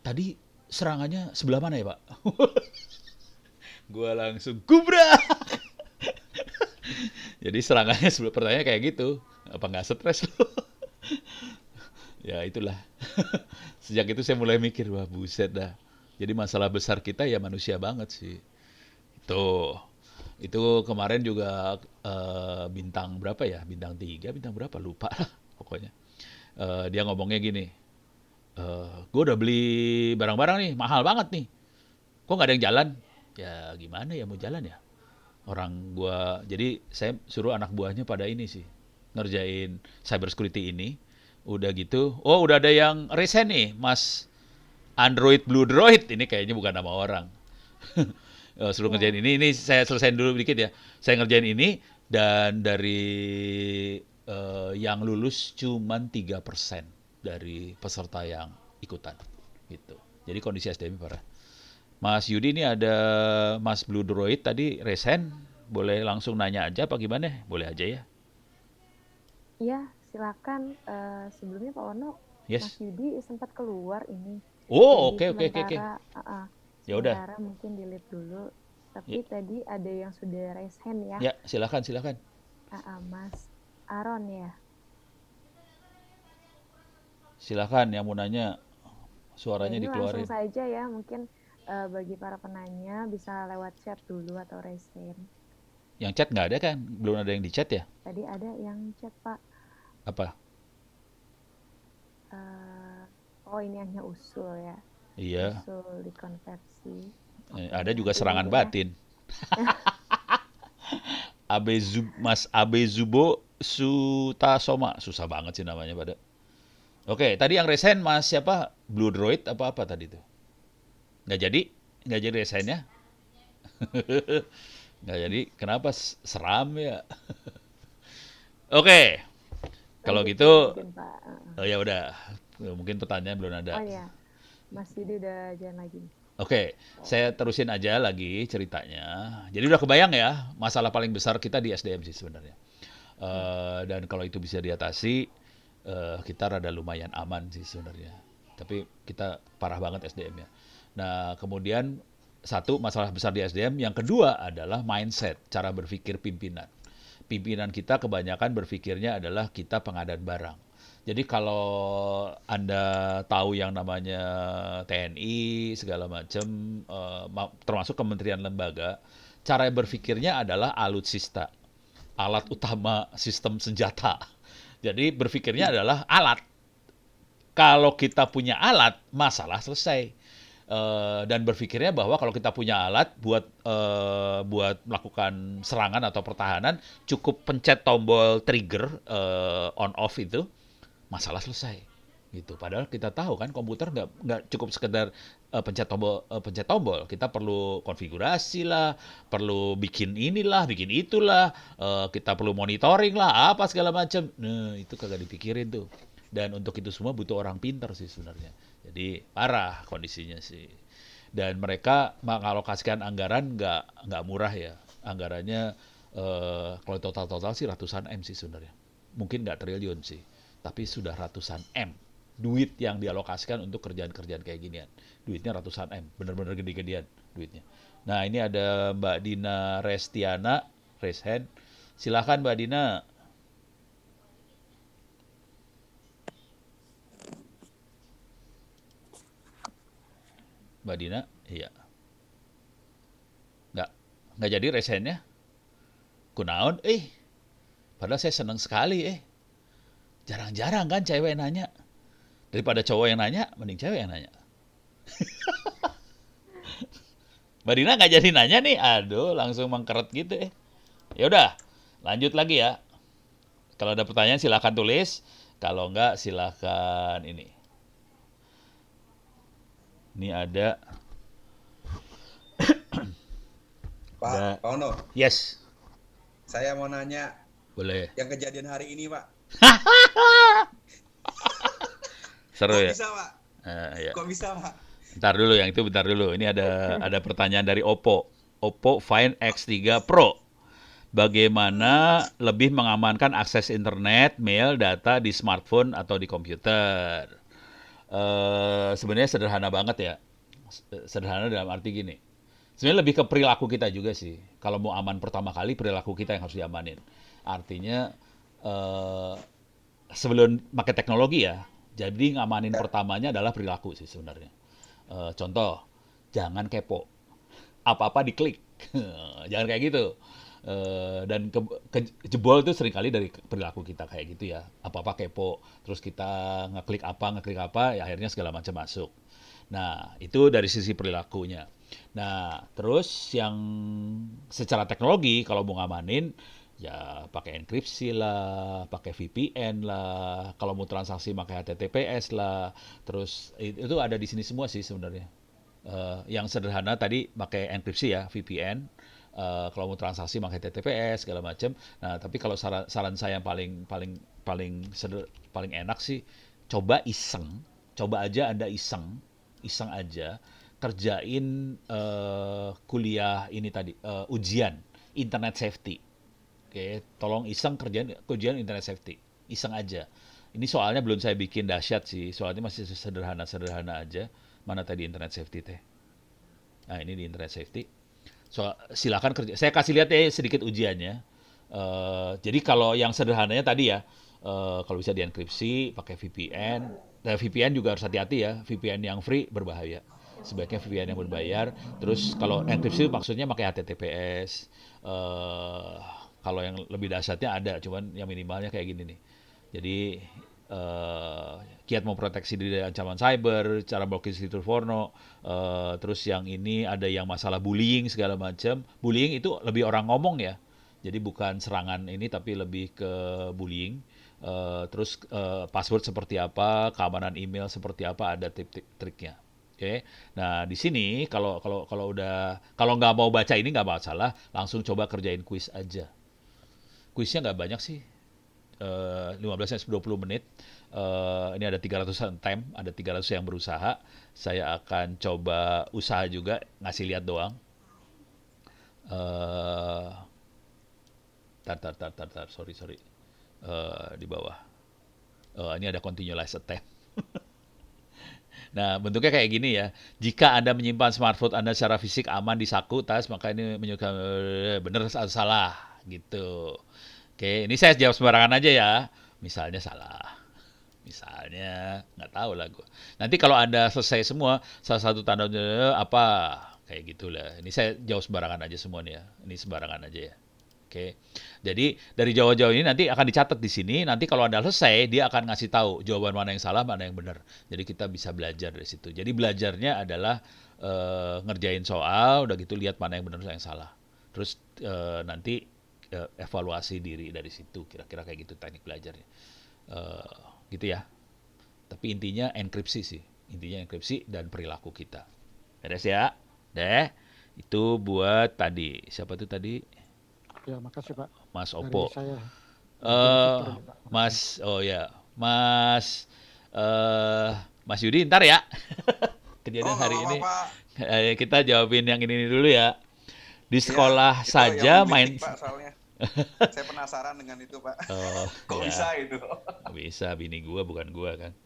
Tadi serangannya sebelah mana ya, Pak? Gua langsung gubrak. Jadi serangannya sebelum pertanyaan kayak gitu. Apa nggak stres lu? Ya itulah. Sejak itu saya mulai mikir, wah buset dah. Jadi masalah besar kita ya manusia banget sih. Itu kemarin juga bintang berapa ya? Bintang 3, bintang berapa? Lupa lah pokoknya. Dia ngomongnya gini, gue udah beli barang-barang nih, mahal banget nih. Kok nggak ada yang jalan? Ya gimana ya mau jalan ya? Orang gua, jadi saya suruh anak buahnya pada ini sih, ngerjain cyber security ini. Udah gitu, oh udah ada yang resign nih, Mas Android Blue Droid, ini kayaknya bukan nama orang. Suruh ngerjain ini saya selesaiin dulu dikit ya. Saya ngerjain ini dan dari yang lulus cuman 3% dari peserta yang ikutan gitu. Jadi kondisi SDM parah. Mas Yudi ini ada Mas Blue Droid tadi resign, boleh langsung nanya aja apa gimana? Boleh aja ya. Iya, silakan. Sebelumnya Pak Ono, Yes. Mas Yudi sempat keluar ini. Oh, Jadi oke. Ya udah. sementara mungkin delete dulu. Tapi Ya, tadi ada yang sudah raise hand ya. ya, silakan. Mas Aaron ya. Silakan yang mau nanya suaranya Ini langsung dikeluarin. saja ya, mungkin bagi para penanya bisa lewat chat dulu atau raise hand. Yang chat nggak ada kan? Belum ada yang di chat ya? Tadi ada yang chat Pak. Apa? Oh ini hanya usul ya. Iya. Usul dikonversi. Ada juga Nanti serangan mungkin ya. batin. Mas Abe Zubo Sutasoma. Susah banget sih namanya pada. Oke, tadi yang resign Mas siapa? Blue Droid apa tadi tuh? Nggak jadi? Nggak jadi resign-nya? Nggak jadi. Kenapa? Seram ya. Oke, kalau Lanjut gitu, mungkin Pak. ya udah. Mungkin pertanyaan belum ada. Oh ya, Mas Yudi udah jalan lagi. Oke, saya terusin aja lagi ceritanya. Jadi udah kebayang ya, masalah paling besar kita di SDM sih sebenarnya. Dan kalau itu bisa diatasi, kita rada lumayan aman sih sebenarnya. Tapi kita parah banget SDM-nya. Nah, kemudian satu masalah besar di SDM, yang kedua adalah mindset, cara berpikir pimpinan. Pimpinan kita kebanyakan berpikirnya adalah kita pengadaan barang. Jadi kalau Anda tahu yang namanya TNI segala macam, termasuk kementerian lembaga, cara berpikirnya adalah alutsista, alat utama sistem senjata. Jadi berpikirnya adalah alat. Kalau kita punya alat, masalah selesai. Dan berpikirnya bahwa kalau kita punya alat buat melakukan serangan atau pertahanan, cukup pencet tombol trigger on off itu, masalah selesai gitu. Padahal kita tahu kan komputer nggak cukup sekedar pencet tombol. Kita perlu konfigurasi lah, perlu bikin inilah, bikin itulah, kita perlu monitoring lah, apa segala macam. Nah itu kagak dipikirin tuh. Dan untuk itu semua butuh orang pintar sih sebenarnya. Jadi parah kondisinya sih. Dan mereka mengalokasikan anggaran nggak murah ya. Anggarannya kalau total sih ratusan M sih sebenarnya. Mungkin nggak triliun sih, tapi sudah ratusan M. Duit yang dialokasikan untuk kerjaan-kerjaan kayak ginian. Duitnya ratusan M, bener-bener gede-gedean duitnya. Nah ini ada Mbak Dina Restiana, raise hand. Silahkan Mbak Dina. Mbak Dina, iya. Nggak jadi raise hand-nya. Kunaon, padahal saya seneng sekali, Jarang-jarang kan cewek nanya. Daripada cowok yang nanya, mending cewek yang nanya. Mbak Dina nggak jadi nanya nih, aduh langsung mengkeret gitu Ya udah, lanjut lagi ya. Kalau ada pertanyaan silahkan tulis, kalau nggak silahkan ini. Ini ada. Pak Ono, Yes, saya mau nanya boleh. yang kejadian hari ini, Pak. Seru Kok ya. bisa, Pak? Ya. Kok bisa, Pak? Bentar dulu, yang itu bentar dulu. Ini ada pertanyaan dari Oppo. Oppo Find X3 Pro. Bagaimana lebih mengamankan akses internet, mail, data di smartphone atau di komputer? Sebenarnya sederhana banget ya. Sederhana dalam arti gini. Sebenarnya lebih ke perilaku kita juga sih. Kalau mau aman pertama kali, perilaku kita yang harus diamanin. Artinya sebelum pakai teknologi ya, jadi ngamanin pertamanya adalah perilaku sih sebenarnya. Contoh, jangan kepo. Apa-apa diklik. Jangan kayak gitu. Dan jebol itu seringkali dari perilaku kita kayak gitu ya. Apa-apa kepo. Terus kita ngeklik apa, ya akhirnya segala macam masuk. Nah, itu dari sisi perilakunya. Nah, terus yang secara teknologi, kalau mau ngamanin, ya pakai enkripsi lah, pakai VPN lah, kalau mau transaksi pakai HTTPS lah, terus itu ada di sini semua sih sebenarnya. Yang sederhana tadi pakai enkripsi ya, VPN. Kalau mau transaksi pakai HTTPS segala macam. Nah, tapi kalau saran saya yang paling enak sih, coba aja Anda iseng aja kerjain kuliah ini tadi, ujian internet safety. Oke, tolong iseng kerjain ujian internet safety. Iseng aja. Ini soalnya belum saya bikin dahsyat sih. Soalnya masih sederhana aja. Mana tadi internet safety teh? Nah, ini di internet safety. Silakan kerja. Saya kasih lihat sedikit ujiannya. Jadi kalau yang sederhananya tadi ya, kalau bisa dienkripsi pakai VPN. Nah, VPN juga harus hati-hati ya. VPN yang free berbahaya. Sebaiknya VPN yang berbayar. Terus kalau enkripsi maksudnya pakai HTTPS. Kalau yang lebih dahsyatnya ada, cuman yang minimalnya kayak gini nih. Jadi kiat memproteksi diri dari ancaman cyber, cara blokir situs porno, terus yang ini ada yang masalah bullying segala macam. Bullying itu lebih orang ngomong ya. Jadi bukan serangan ini tapi lebih ke bullying. Terus password seperti apa, keamanan email seperti apa, ada trik-triknya. Oke. Nah, di sini kalau nggak mau baca ini nggak masalah, langsung coba kerjain kuis aja. Kuisnya nggak banyak sih, 15-20 menit. Ini ada 300-an time, ada 300 yang berusaha. Saya akan coba usaha juga, ngasih lihat doang. Sorry. Di bawah. Ini ada continuous attempt. Nah, bentuknya kayak gini ya. Jika Anda menyimpan smartphone Anda secara fisik aman di saku, tas, maka ini menunjukkan benar atau salah gitu. Oke, ini saya jawab sembarangan aja ya. Misalnya salah. Misalnya, nggak tahu lah gue. Nanti kalau Anda selesai semua, salah satu tandanya apa? Kayak gitulah. Ini saya jauh sembarangan aja semua nih ya. Ini sembarangan aja ya. Oke. Jadi dari jauh-jauh ini nanti akan dicatat di sini. Nanti kalau Anda selesai, dia akan ngasih tahu jawaban mana yang salah, mana yang benar. Jadi kita bisa belajar dari situ. Jadi belajarnya adalah ngerjain soal, udah gitu lihat mana yang benar, yang salah. Terus nanti evaluasi diri dari situ. Kira-kira kayak gitu teknik belajarnya. Eh, gitu ya. Tapi intinya enkripsi sih. Intinya enkripsi dan perilaku kita. Beres ya? Deh. Itu buat tadi. Siapa tuh tadi? Ya, makasih Pak. Mas Dari Oppo. saya, Eh, Victor ya Pak. Makasih. Mas, oh ya, Mas Yudi, ntar ya. Kejadian nggak hari apa-apa, ini Pak. kita jawabin yang ini dulu ya. Di Iya, sekolah itu saja yang main. berisik, Pak, soalnya. Saya penasaran dengan itu, Pak. Oh, Kok ya, bisa itu? bisa. Bini gua bukan gua kan.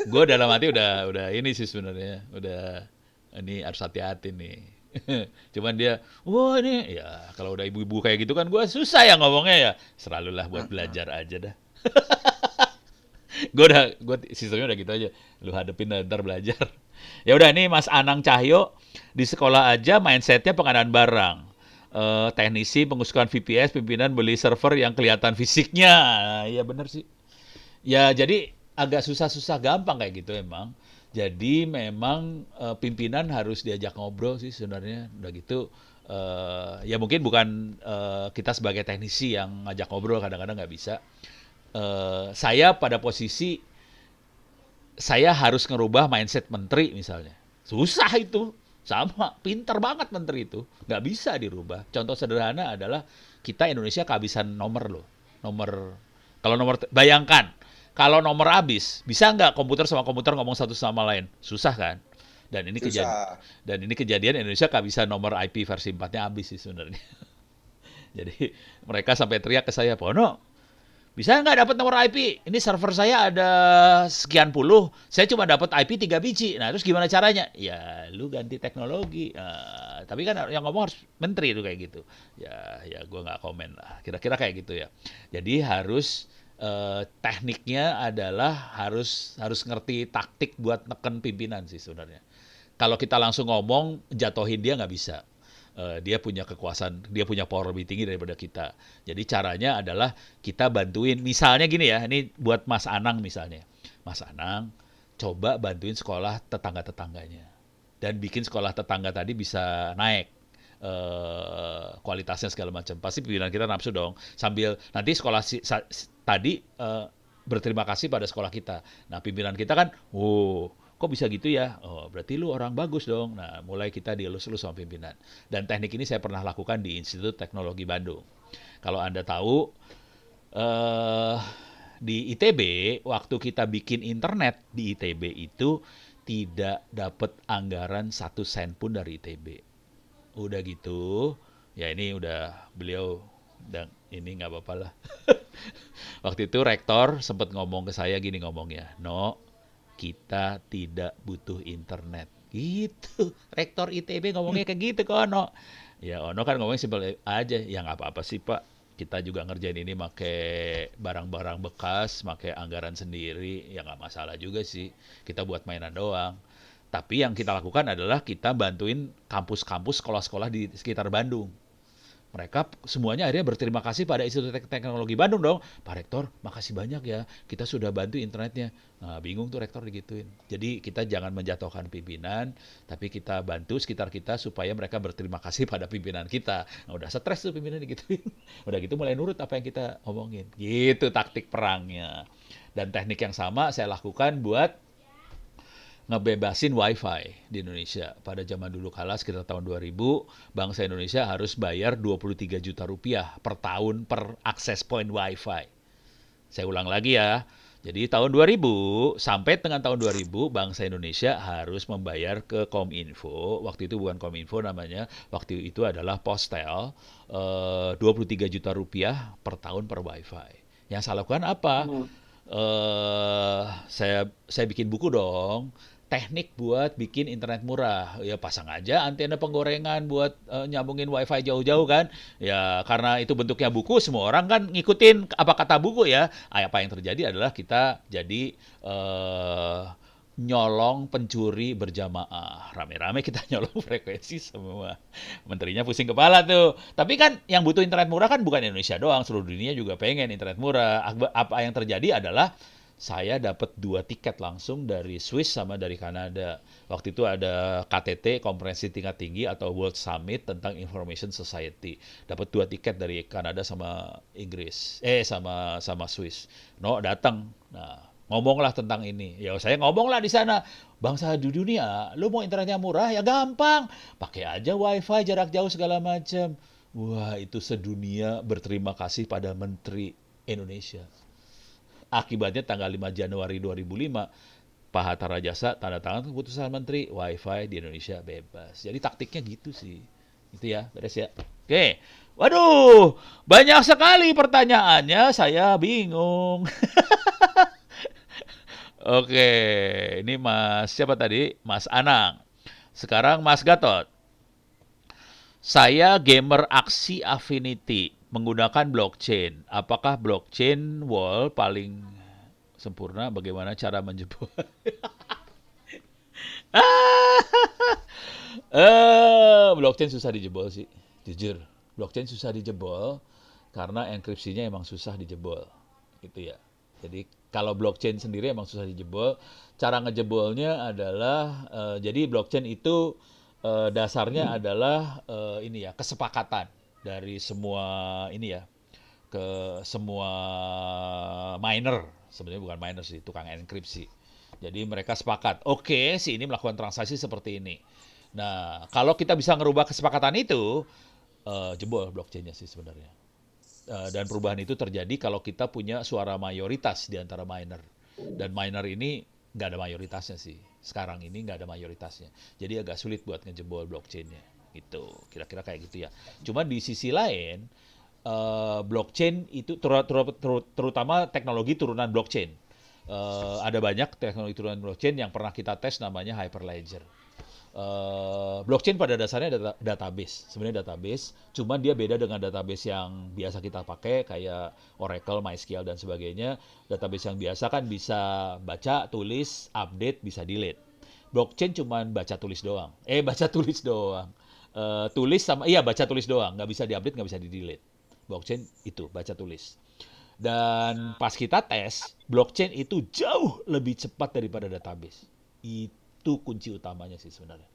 Gua dalam hati udah ini sih sebenarnya, udah ini harus hati-hati nih. Cuman dia, wah ini ya kalau udah ibu-ibu kayak gitu kan gua susah ya ngomongnya ya. Selalulah buat belajar aja dah. Gue sistemnya udah gitu aja. Lu hadepin ntar belajar. Ya udah nih Mas Anang Cahyo di sekolah aja mindsetnya pengadaan barang. Teknisi pengusukan VPS, pimpinan beli server yang kelihatan fisiknya. Iya bener sih. Ya jadi agak susah-susah gampang kayak gitu emang. Jadi memang pimpinan harus diajak ngobrol sih sebenarnya. Udah gitu ya mungkin bukan kita sebagai teknisi yang ngajak ngobrol kadang-kadang nggak bisa. Saya pada posisi saya harus ngerubah mindset menteri misalnya. Susah itu. Sama, pinter banget menteri itu. Nggak bisa dirubah. Contoh sederhana adalah kita Indonesia kehabisan nomor loh. Bayangkan, kalau nomor habis, bisa nggak komputer sama komputer ngomong satu sama lain? Susah kan? Susah. Dan ini kejadian Indonesia kehabisan nomor IP versi 4-nya habis sih sebenarnya. Jadi mereka sampai teriak ke saya, Pono, bisa nggak dapat nomor IP? Ini server saya ada sekian puluh, saya cuma dapat IP 3 biji. Nah, terus gimana caranya? Ya, lu ganti teknologi. Tapi kan yang ngomong harus menteri itu kayak gitu. Ya gue nggak komen lah. Kira-kira kayak gitu ya. Jadi harus tekniknya adalah harus ngerti taktik buat neken pimpinan sih sebenarnya. Kalau kita langsung ngomong, jatuhin dia nggak bisa. Dia punya kekuasaan, dia punya power lebih tinggi daripada kita. Jadi caranya adalah kita bantuin. Misalnya gini ya, ini buat Mas Anang misalnya. Mas Anang, coba bantuin sekolah tetangga-tetangganya. Dan bikin sekolah tetangga tadi bisa naik kualitasnya segala macam. Pasti pimpinan kita nafsu dong. Sambil nanti sekolah tadi berterima kasih pada sekolah kita. Nah pimpinan kita kan, kok bisa gitu ya? Oh, berarti lu orang bagus dong. Nah, mulai kita dielus-elus sama pimpinan. Dan teknik ini saya pernah lakukan di Institut Teknologi Bandung. Kalau Anda tahu, di ITB, waktu kita bikin internet di ITB itu tidak dapat anggaran 1 sen pun dari ITB. Udah gitu, ya ini udah beliau, dan ini nggak apa-apa lah. Waktu itu rektor sempat ngomong ke saya gini ngomongnya, No, kita tidak butuh internet. Gitu. Rektor ITB ngomongnya kayak gitu ke Ono. Ya Ono kan ngomongnya simpel aja. Ya nggak apa-apa sih Pak. Kita juga ngerjain ini pakai barang-barang bekas, pakai anggaran sendiri. Ya nggak masalah juga sih. Kita buat mainan doang. Tapi yang kita lakukan adalah kita bantuin kampus-kampus, sekolah-sekolah di sekitar Bandung. Mereka semuanya akhirnya berterima kasih pada Institut Teknologi Bandung dong. Pak Rektor, makasih banyak ya. Kita sudah bantu internetnya. Nah, bingung tuh Rektor digituin. Jadi kita jangan menjatuhkan pimpinan, tapi kita bantu sekitar kita supaya mereka berterima kasih pada pimpinan kita. Nah, udah stres tuh pimpinan digituin. Udah gitu mulai nurut apa yang kita omongin. Gitu taktik perangnya. Dan teknik yang sama saya lakukan buat ngebebasin wifi di Indonesia. Pada zaman dulu kala sekitar tahun 2000, bangsa Indonesia harus bayar 23 juta rupiah per tahun per akses point wifi. Saya ulang lagi ya. Jadi tahun 2000 sampai dengan tahun 2000 bangsa Indonesia harus membayar ke Kominfo. Waktu itu bukan Kominfo namanya, waktu itu adalah Postel, 23 juta rupiah per tahun per wifi. Yang saya lakukan apa? Saya bikin buku dong. teknik buat bikin internet murah. Ya pasang aja antena penggorengan buat nyambungin wifi jauh-jauh kan. Ya karena itu bentuknya buku, semua orang kan ngikutin apa kata buku ya. Apa yang terjadi adalah kita jadi nyolong pencuri berjamaah. Rame-rame kita nyolong frekuensi semua. Menterinya pusing kepala tuh. Tapi kan yang butuh internet murah kan bukan Indonesia doang, seluruh dunia juga pengen internet murah. Apa yang terjadi adalah saya dapat 2 tiket langsung dari Swiss sama dari Kanada. Waktu itu ada KTT, Konferensi Tingkat Tinggi atau World Summit tentang Information Society. Dapat 2 tiket dari Kanada sama Inggris. Sama Swiss. No, datang. Nah, ngomonglah tentang ini. Ya saya ngomonglah di sana. Bangsa di dunia, lu mau internetnya murah ya gampang. Pakai aja wifi jarak jauh segala macam. Wah, itu sedunia berterima kasih pada Menteri Indonesia. Akibatnya tanggal 5 Januari 2005, Pak Hatta Rajasa tanda tangan keputusan Menteri, Wi-Fi di Indonesia bebas. Jadi taktiknya gitu sih. Itu ya, beres ya. Oke. Waduh, banyak sekali pertanyaannya, saya bingung. Oke, ini Mas siapa tadi? Mas Anang. Sekarang Mas Gatot. Saya gamer aksi Affinity menggunakan blockchain. Apakah blockchain wall paling sempurna? Bagaimana cara menjebol? Blockchain susah dijebol sih, jujur. Blockchain susah dijebol karena enkripsinya emang susah dijebol, gitu ya. Jadi kalau blockchain sendiri emang susah dijebol. Cara ngejebolnya adalah jadi blockchain itu dasarnya adalah ini ya kesepakatan dari semua ini ya ke semua miner, sebenarnya bukan miner sih, tukang enkripsi. Jadi mereka sepakat, oke, si ini melakukan transaksi seperti ini. Nah, kalau kita bisa ngerubah kesepakatan itu, jebol blockchainnya sih sebenarnya. Dan perubahan itu terjadi kalau kita punya suara mayoritas di antara miner. Dan miner ini nggak ada mayoritasnya sih. Sekarang ini nggak ada mayoritasnya. Jadi agak sulit buat ngejebol blockchainnya. Gitu, kira-kira kayak gitu ya. Cuma di sisi lain, blockchain itu terutama teknologi turunan blockchain. Ada banyak teknologi turunan blockchain yang pernah kita tes namanya Hyperledger. Blockchain pada dasarnya database, sebenarnya database, cuma dia beda dengan database yang biasa kita pakai kayak Oracle, MySQL dan sebagainya. Database yang biasa kan bisa baca, tulis, update, bisa delete. Blockchain cuma baca tulis doang. Baca tulis doang, nggak bisa diupdate, nggak bisa di delete. Blockchain itu baca tulis. Dan pas kita tes, blockchain itu jauh lebih cepat daripada database. Itu kunci utamanya sih sebenarnya.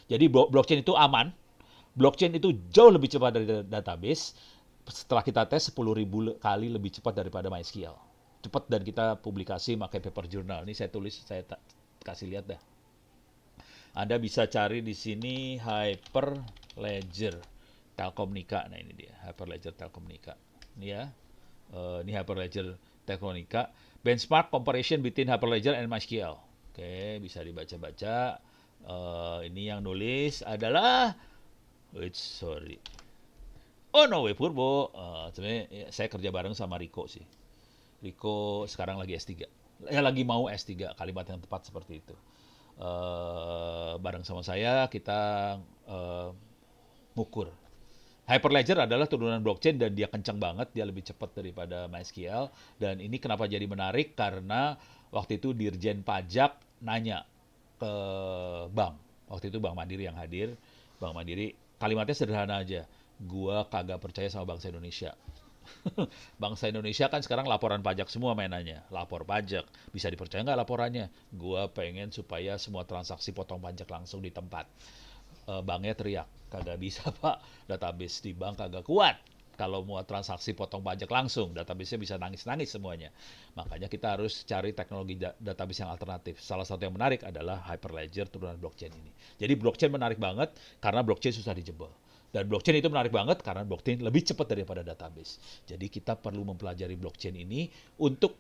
Jadi blockchain itu aman, blockchain itu jauh lebih cepat dari database. Setelah kita tes 10.000 kali lebih cepat daripada MySQL. Cepat, dan kita publikasi pakai paper journal. Ini saya tulis, saya kasih lihat dah. Anda bisa cari di sini Hyperledger Telkomnika. Nah ini dia, Hyperledger Telkomnika. Ini ya. Ini Hyperledger Telkomnika. Benchmark comparison between Hyperledger and MySQL. Oke, bisa dibaca-baca. Ini yang nulis adalah Ono Purbo. Sebenarnya saya kerja bareng sama Riko sih. Riko sekarang lagi S3. Ya lagi mau S3, kalimat yang tepat seperti itu. Bareng sama saya kita ngukur. Hyperledger adalah turunan blockchain dan dia kencang banget, dia lebih cepat daripada MySQL. Dan ini kenapa jadi menarik, karena waktu itu Dirjen Pajak nanya ke bank. Waktu itu Bank Mandiri yang hadir. Bank Mandiri, kalimatnya sederhana aja. Gua kagak percaya sama bangsa Indonesia. Bangsa Indonesia kan sekarang laporan pajak semua mainannya. Lapor pajak. Bisa dipercaya nggak laporannya? Gua pengen supaya semua transaksi potong pajak langsung di tempat. Banknya teriak, kagak bisa pak, database di bank kagak kuat. Kalau mau transaksi potong pajak langsung, database-nya bisa nangis-nangis semuanya. Makanya kita harus cari teknologi database yang alternatif. Salah satu yang menarik adalah Hyperledger turunan blockchain ini. Jadi blockchain menarik banget karena blockchain susah dijebol. Dan blockchain itu menarik banget karena blockchain lebih cepat daripada database. Jadi kita perlu mempelajari blockchain ini untuk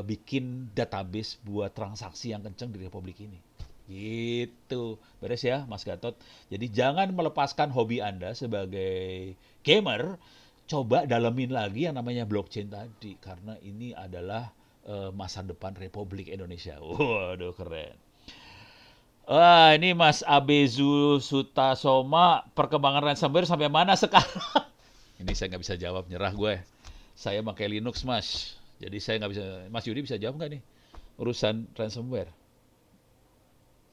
bikin database buat transaksi yang kencang di Republik ini. Gitu. Beres ya Mas Gatot. Jadi jangan melepaskan hobi Anda sebagai gamer. Coba dalemin lagi yang namanya blockchain tadi. Karena ini adalah masa depan Republik Indonesia. Waduh, keren. Wah, ini Mas Abezu Sutasoma, perkembangan ransomware sampai mana sekarang? Ini saya nggak bisa jawab, nyerah gue. Saya pakai Linux, Mas. Jadi saya nggak bisa. Mas Yudi bisa jawab nggak nih? Urusan ransomware.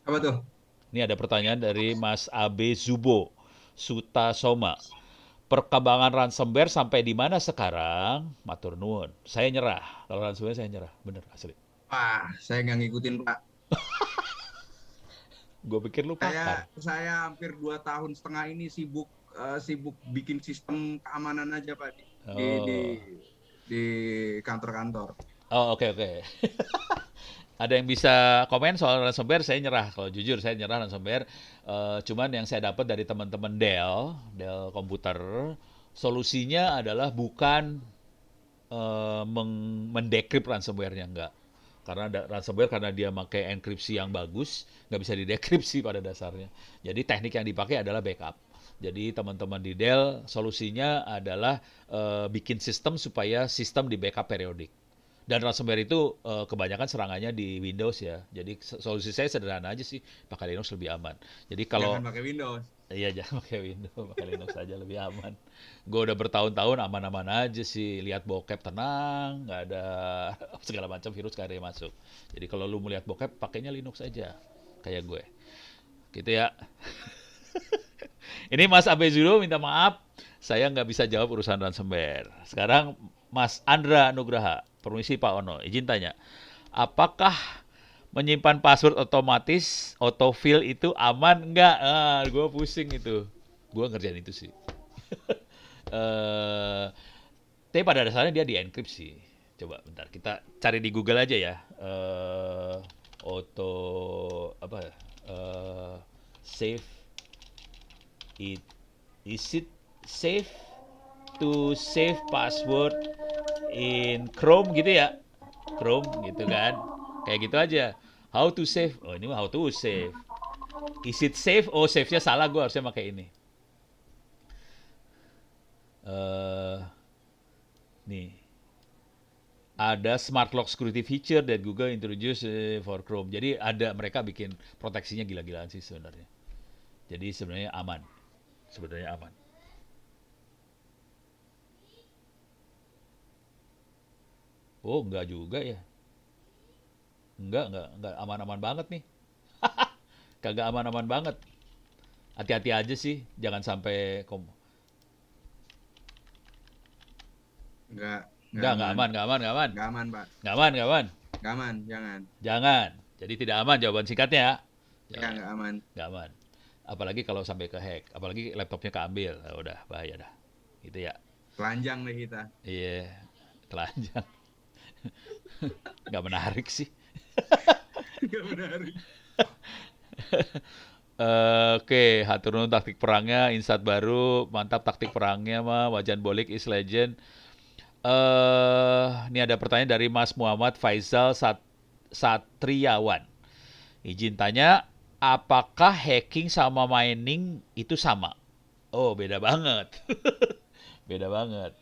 Apa tuh? Ini ada pertanyaan dari Mas Abezubo Sutasoma. Perkembangan ransomware sampai di mana sekarang? Matur nuwun. Saya nyerah. Kalau ransomware saya nyerah. Bener, asli. Wah, saya nggak ngikutin Pak. Gue pikir lu pakar. Saya hampir 2 tahun setengah ini sibuk bikin sistem keamanan aja Pak di Oh, di kantor-kantor. oh oke oke. Ada yang bisa komen soal ransomware? Saya nyerah. Kalau jujur saya nyerah ransomware. Cuman yang saya dapat dari teman-teman Dell komputer, solusinya adalah bukan mendekrip ransomware-nya, enggak. Karena ransomware karena dia pakai enkripsi yang bagus, nggak bisa didekripsi pada dasarnya. Jadi teknik yang dipakai adalah backup. Jadi teman-teman di Dell solusinya adalah bikin sistem supaya sistem di backup periodik. Dan ransomware itu kebanyakan serangannya di Windows ya. Jadi solusi saya sederhana aja sih, pakai Linux lebih aman. Jadi Jangan kalau pakai Windows. iya jangan pakai Windows, pakai Linux aja lebih aman. Gue udah bertahun-tahun aman-aman aja sih, lihat bokep tenang, nggak ada segala macam virus nggak ada yang masuk. Jadi kalau lu melihat bokep, pakainya Linux aja, kayak gue. Gitu ya. Ini Mas Abezulo minta maaf, saya nggak bisa jawab urusan ransomware. Sekarang Mas Andra Nugraha, permisi Pak Ono, izin tanya, apakah menyimpan password otomatis autofill itu aman nggak? Ah, gue pusing itu. Gue ngerjain itu sih. eh tapi pada dasarnya dia dienkripsi. Coba bentar, kita cari di Google aja ya. Auto apa? Ya? Save it. Is it safe to save password in Chrome gitu ya? Chrome gitu kan? Kayak gitu aja. How to save? Oh ini mah how to save. Is it safe? Oh save-nya salah, gue harusnya pakai ini. eh nih ada smart lock security feature that Google introduce for Chrome. Jadi ada mereka bikin proteksinya gila-gilaan sih sebenarnya. Jadi sebenarnya aman. Sebenarnya aman. Oh, enggak juga ya. Enggak aman-aman banget nih. Kagak aman-aman banget. Hati-hati aja sih, jangan sampai Nggak, nggak enggak aman. aman, enggak aman, enggak aman. Nggak aman, Pak. Enggak aman, enggak aman. Nggak aman, jangan. Jangan. Jadi tidak aman jawaban singkatnya ya. Ya, Jangan. nggak aman. Nggak aman. Apalagi kalau sampai ke hack, apalagi laptopnya keambil, nah, udah bahaya dah. Gitu ya. Telanjang deh kita. Iya, telanjang. Nggak menarik sih. Nggak menarik. Oke, hatur nuhun taktik perangnya, insight baru, mantap taktik perangnya mah, wajan bolik is legend. Ini ada pertanyaan dari Mas Muhammad Faisal Satriawan. Izin tanya, apakah hacking sama mining itu sama? Oh, beda banget. Beda banget.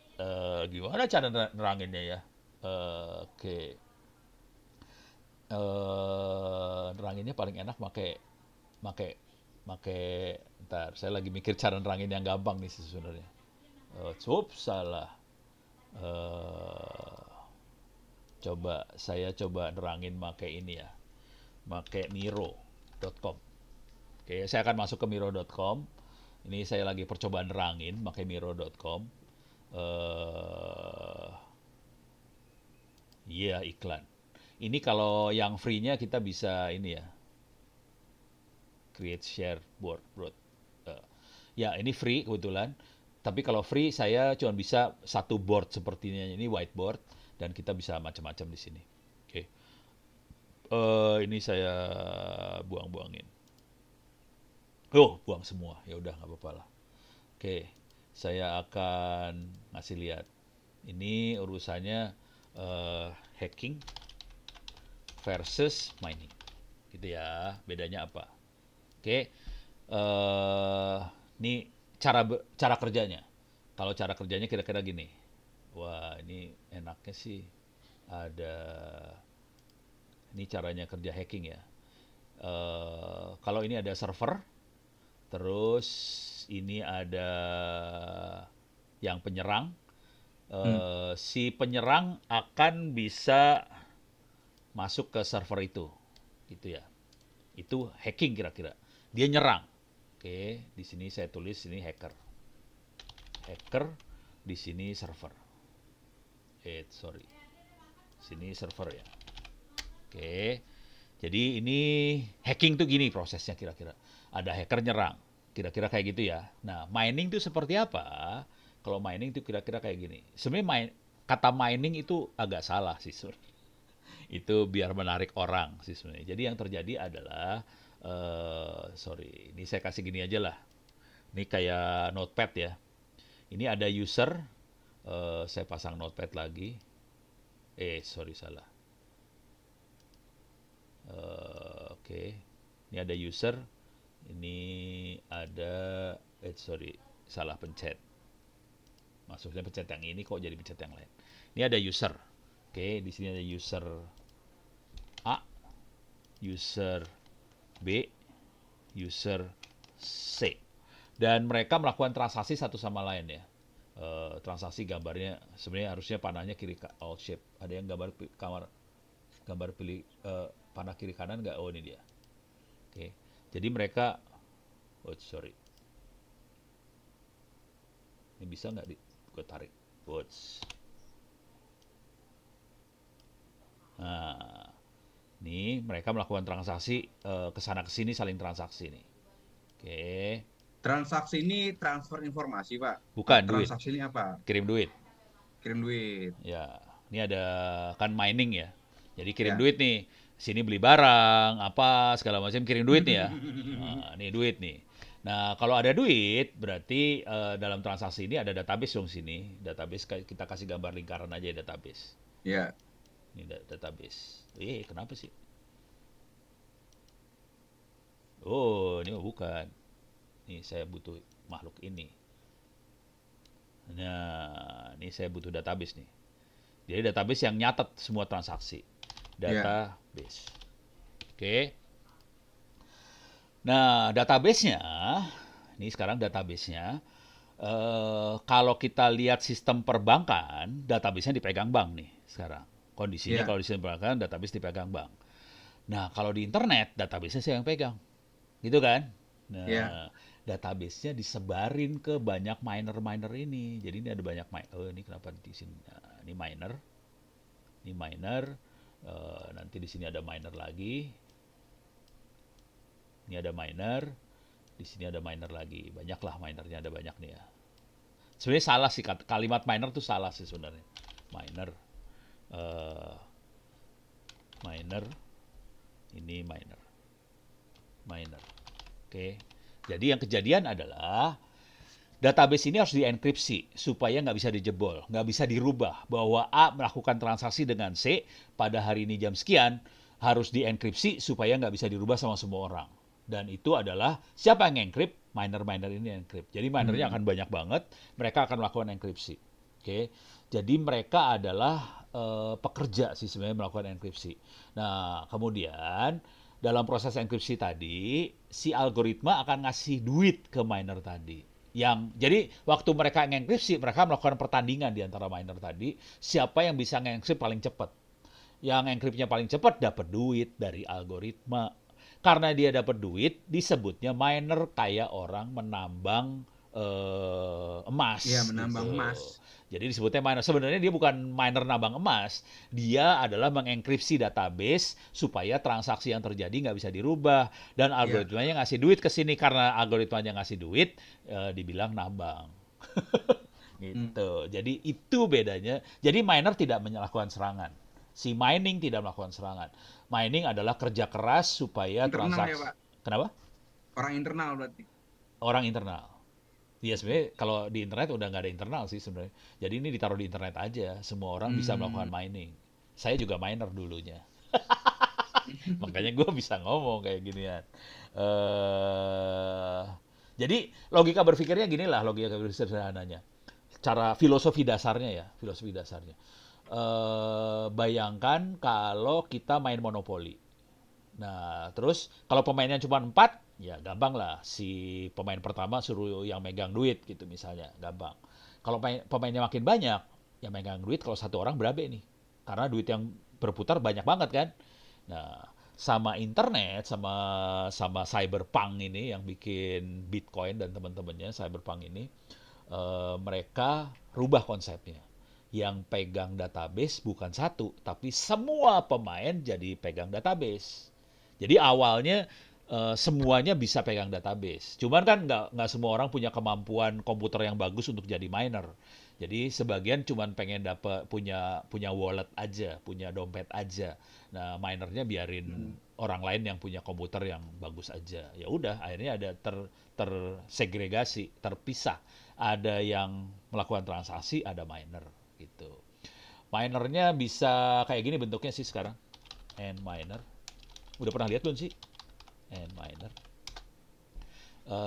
Gimana cara neranginnya ya? Oke. Neranginnya paling enak make make ntar saya lagi mikir cara nerangin yang gampang nih sebenarnya. Salah. Eh, saya coba nerangin make ini ya. Make miro.com. Oke, saya akan masuk ke miro.com. Ini saya lagi percobaan nerangin pakai miro.com. Eh iya iklan. Ini kalau yang free-nya kita bisa ini ya, create share board. Eh, ya ini free kebetulan. Tapi kalau free saya cuma bisa satu board sepertinya ini whiteboard dan kita bisa macam-macam di sini. Oke. Ini saya buang-buangin. Oh, buang semua. Ya udah nggak apa-apa lah. Oke, saya akan ngasih lihat. Ini urusannya hacking versus mining. Gitu ya. Bedanya apa? Oke. Ini cara kerjanya. Kalau cara kerjanya kira-kira gini. Wah, ini enaknya sih ada ini caranya kerja hacking ya. Kalau ini ada server, terus ini ada yang penyerang. Si penyerang akan bisa masuk ke server itu, gitu ya. Itu hacking kira-kira. Dia nyerang. Oke, di sini saya tulis ini hacker. Hacker, di sini server. Sorry. Sini server ya. Oke. Jadi ini hacking tuh gini prosesnya kira-kira. Ada hacker nyerang. Kira-kira kayak gitu ya. Nah, mining itu seperti apa? Kalau mining itu kira-kira kayak gini. Sebenarnya kata mining itu agak salah sih sebenarnya. Itu biar menarik orang sih sebenarnya. Jadi yang terjadi adalah sorry, ini saya kasih gini aja lah. Ini kayak notepad ya. Ini ada user, saya pasang notepad lagi. Sorry salah. Oke. Ini ada user, ini ada sorry, salah pencet. Maksudnya pencet yang ini kok jadi pencet yang lain. Ini ada user. Oke, di sini ada user A, user B, user C. Dan mereka melakukan transaksi satu sama lain ya. Transaksi gambarnya sebenarnya harusnya panahnya kiri all shape. Ada yang gambar pilih panah kiri kanan nggak? Oh ini dia. Oke. Jadi mereka sorry. Ini bisa nggak gue tarik? Nah, ini mereka melakukan transaksi ke sana ke sini saling transaksi nih. Oke. Transaksi ini transfer informasi, Pak. Bukan duit. Transaksi ini apa? Kirim duit. Kirim duit. Ya, ini ada kan mining ya. Jadi kirim Ya. duit nih. Sini beli barang, apa segala macam kirim duit nih ya. Nah, ini duit nih. Nah, kalau ada duit berarti dalam transaksi ini ada database dong sini. Database kita kasih gambar lingkaran aja ya, database. Ya. Ini database. Kenapa sih? Oh, ini mah bukan. Nih saya butuh makhluk ini. Nah, ini saya butuh database nih. Jadi database yang nyatet semua transaksi. Database. Oke. Nah, database-nya, ini sekarang database-nya, kalau kita lihat sistem perbankan, database-nya dipegang bank nih sekarang. Kondisinya kalau di sistem perbankan, database dipegang bank. Nah, kalau di internet, database-nya saya yang pegang. Gitu kan? Nah, database-nya disebarin ke banyak miner-miner ini. Jadi ini ada banyak ini kenapa di sini? Nah, ini miner. Ini miner. Nanti di sini ada miner lagi. Ini ada miner. Di sini ada miner lagi. Banyaklah minernya, ada banyak nih ya. Sebenarnya salah sih kalimat miner tuh salah sih sebenarnya. Miner. Miner. Ini miner. Miner. Oke. Jadi yang kejadian adalah database ini harus dienkripsi supaya nggak bisa dijebol, nggak bisa dirubah. Bahwa A melakukan transaksi dengan C pada hari ini jam sekian harus dienkripsi supaya nggak bisa dirubah sama semua orang. Dan itu adalah siapa yang encrypt? Miner-miner ini encrypt. Jadi minernya akan banyak banget, mereka akan melakukan enkripsi. Oke. Jadi mereka adalah pekerja sih sebenarnya melakukan enkripsi. Nah, kemudian dalam proses enkripsi tadi, si algoritma akan ngasih duit ke miner tadi. Jadi waktu mereka mengenkripsi, mereka melakukan pertandingan di antara miner tadi, siapa yang bisa mengenkripsi paling cepat. Yang enkripsinya paling cepat dapat duit dari algoritma. Karena dia dapat duit, disebutnya miner kayak orang menambang emas. Iya, menambang gitu. emas. Jadi disebutnya miner. Sebenarnya dia bukan miner nambang emas. Dia adalah mengenkripsi database supaya transaksi yang terjadi nggak bisa dirubah. Dan algoritmanya ngasih duit ke sini. Karena algoritmanya ngasih duit, dibilang nambang. Gitu. Jadi itu bedanya. Jadi miner tidak melakukan serangan. Si mining tidak melakukan serangan. Mining adalah kerja keras supaya Internal transaksi. ya, Pak? Kenapa? Orang internal berarti. Orang internal. Ya sebenarnya kalau di internet udah nggak ada internal sih sebenarnya. Jadi ini ditaruh di internet aja. Semua orang bisa melakukan mining. Saya juga miner dulunya. Makanya gue bisa ngomong kayak ginian. Jadi logika berpikirnya gini lah, logika berpikir sederhananya. Cara filosofi dasarnya ya, filosofi dasarnya. Bayangkan kalau kita main monopoli. Nah, terus kalau pemainnya cuma 4, ya gampang lah. Si pemain pertama suruh yang megang duit gitu misalnya, gampang. Kalau pemainnya makin banyak, yang megang duit kalau satu orang berabe nih. Karena duit yang berputar banyak banget kan. Nah, sama internet, sama sama Cyberpunk ini yang bikin Bitcoin dan teman-temannya Cyberpunk ini, mereka rubah konsepnya. Yang pegang database bukan satu, tapi semua pemain jadi pegang database. Jadi awalnya semuanya bisa pegang database. Cuman kan nggak semua orang punya kemampuan komputer yang bagus untuk jadi miner. Jadi sebagian cuman pengen dapat punya punya wallet aja, punya dompet aja. Nah, minernya biarin orang lain yang punya komputer yang bagus aja. Ya udah, akhirnya ada tersegregasi, terpisah. Ada yang melakukan transaksi, ada miner gitu. Minernya bisa kayak gini bentuknya sih sekarang. And miner. Udah pernah lihat belum sih? And miner.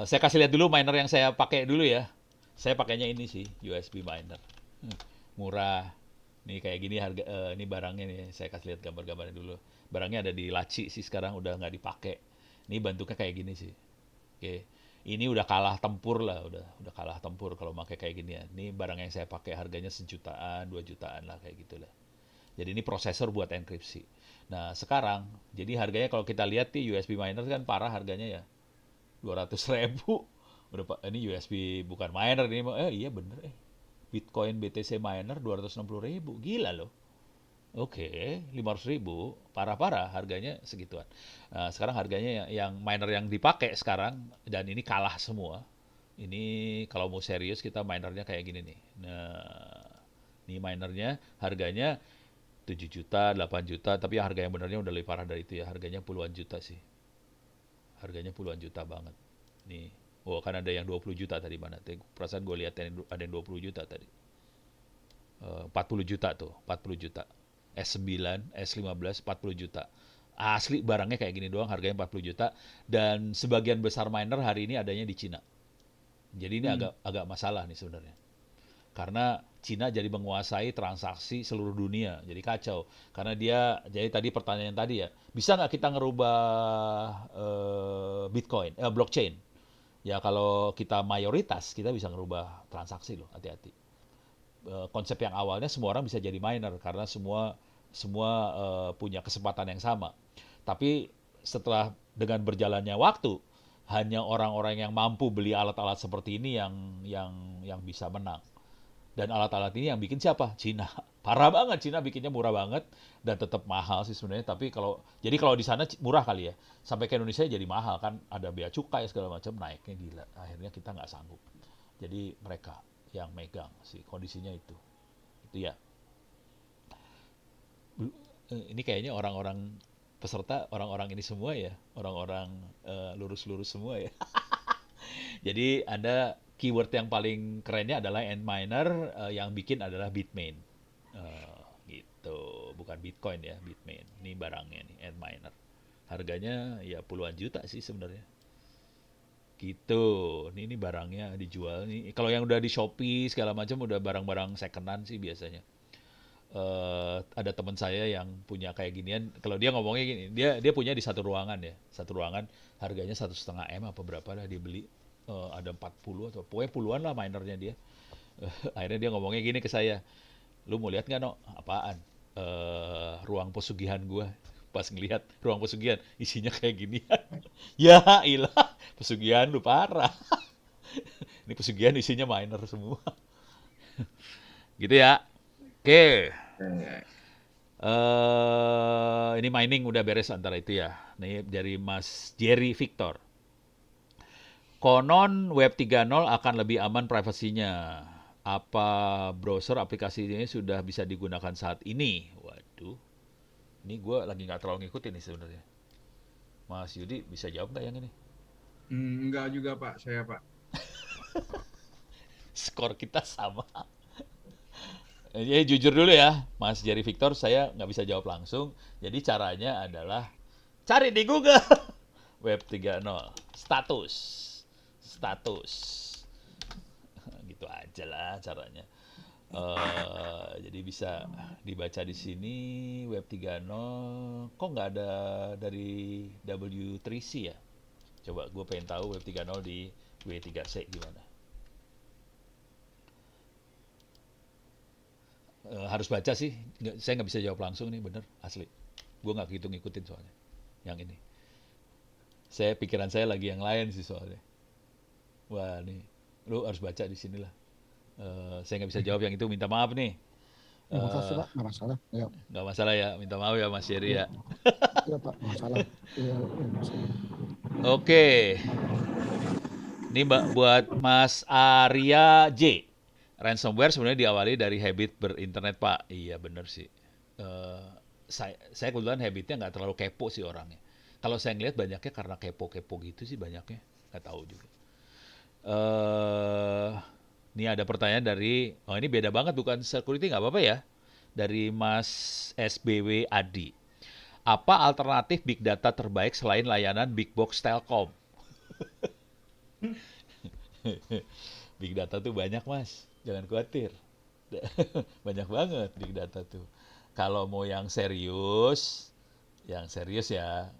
Saya kasih lihat dulu miner yang saya pakai dulu ya. Saya pakainya ini sih, USB miner. Murah. Nih kayak gini harga, ini barangnya nih. Saya kasih lihat gambar-gambarnya dulu. Barangnya ada di laci sih sekarang, udah nggak dipakai. Ini bentuknya kayak gini sih. Oke. Ini udah kalah tempur lah, udah kalah tempur kalau pakai kayak gini ya. Ini barang yang saya pakai harganya 1 jutaan, 2 jutaan lah kayak gitulah. Jadi ini prosesor buat enkripsi. Nah, sekarang jadi harganya kalau kita lihat nih USB miner kan parah harganya ya. 200.000. Udah Pak, ini USB bukan miner ini. Iya bener Bitcoin BTC miner 260.000. Gila loh. Oke, 500.000. Parah-parah harganya segituan. Nah, sekarang harganya yang miner yang dipakai sekarang dan ini kalah semua. Ini kalau mau serius kita minernya kayak gini nih. Nah, ini minernya harganya 7 juta, 8 juta, tapi harga yang benarnya udah lebih parah dari itu ya. Harganya puluhan juta sih. Harganya puluhan juta banget. Nih, oh kan ada yang 20 juta tadi mana? Perasaan gue lihat ada yang 20 juta tadi. 40 juta tuh, 40 juta. S9, S15, 40 juta. Asli barangnya kayak gini doang, harganya 40 juta. Dan sebagian besar miner hari ini adanya di Cina. Jadi ini agak masalah nih sebenarnya. Karena Cina jadi menguasai transaksi seluruh dunia, jadi kacau. Karena jadi tadi pertanyaan tadi ya, bisa nggak kita ngerubah Bitcoin, blockchain? Ya kalau kita mayoritas, kita bisa ngerubah transaksi loh, hati-hati. Konsep yang awalnya semua orang bisa jadi miner karena semua semua punya kesempatan yang sama. Tapi setelah dengan berjalannya waktu, hanya orang-orang yang mampu beli alat-alat seperti ini yang bisa menang. Dan alat-alat ini yang bikin siapa? Cina. Parah banget, Cina bikinnya murah banget dan tetap mahal sih sebenarnya. Tapi jadi kalau di sana murah kali ya, sampai ke Indonesia jadi mahal kan, ada bea cukai segala macam, naiknya gila. Akhirnya kita nggak sanggup. Jadi mereka yang megang sih kondisinya itu ya. Ini kayaknya orang-orang peserta orang-orang ini semua ya, orang-orang lurus-lurus semua ya. Jadi Anda keyword yang paling kerennya adalah Antminer, yang bikin adalah Bitmain. Gitu, bukan Bitcoin ya, Bitmain. Ini barangnya nih, Antminer. Harganya ya puluhan juta sih sebenarnya. Gitu. Ini barangnya dijual nih. Kalau yang udah di Shopee segala macam udah barang-barang secondan sih biasanya. Ada teman saya yang punya kayak ginian. Kalau dia ngomongnya gini, dia punya di satu ruangan ya, satu ruangan harganya 1,5 M apa berapa lah dia beli. Ada 40 atau pokoknya puluhan lah minernya dia. Akhirnya dia ngomongnya gini ke saya, lu mau lihat nggak no? Apaan? Ruang pesugihan gua. Pas ngelihat ruang pesugihan isinya kayak ginian. Ya ilah, pesugihan lu parah. Ini pesugihan isinya miner semua. Gitu ya. Oke. Ini mining udah beres antara itu ya. Nih dari Mas Jerry Victor. Konon Web 3.0 akan lebih aman privasinya. Apa browser aplikasi ini sudah bisa digunakan saat ini? Waduh, ini gue lagi nggak terlalu ngikutin nih sebenarnya. Mas Yudi bisa jawab nggak yang ini? Enggak juga Pak, saya Pak. Skor kita sama. Jadi jujur dulu ya, Mas Jerry Victor, saya nggak bisa jawab langsung. Jadi caranya adalah cari di Google. Web 3.0, status. Gitu aja lah caranya. Jadi bisa dibaca di sini Web 3.0. Kok nggak ada dari W3C ya? Coba gue pengen tahu Web 3.0 di W3C gimana. Harus baca sih. Saya nggak bisa jawab langsung nih, bener asli. Gue nggak gitu ngikutin soalnya. Yang ini. Pikiran saya lagi yang lain sih soalnya. Wah nih, lu harus baca di sini lah. Saya nggak bisa jawab yang itu, minta maaf nih. Ya, makasih Eh, Pak, nggak masalah. Ya, nggak masalah ya, minta maaf ya Mas Yeri ya, ya. ya Pak, nggak masalah. Ya, ya, masalah. Oke, ini buat Mas Arya J. Ransomware sebenarnya diawali dari habit berinternet Pak. Iya bener sih. Eh, saya kebetulan habitnya nggak terlalu kepo sih orangnya. Kalau saya ngeliat banyaknya karena kepo-kepo gitu sih banyaknya. Nggak tahu juga. Ini ada pertanyaan dari, oh ini beda banget bukan security nggak apa-apa ya. Dari Mas SBW Adi. Apa alternatif big data terbaik selain layanan big box Telkom? Big data tuh banyak Mas, jangan khawatir. Banyak banget big data tuh. Kalau mau yang serius ya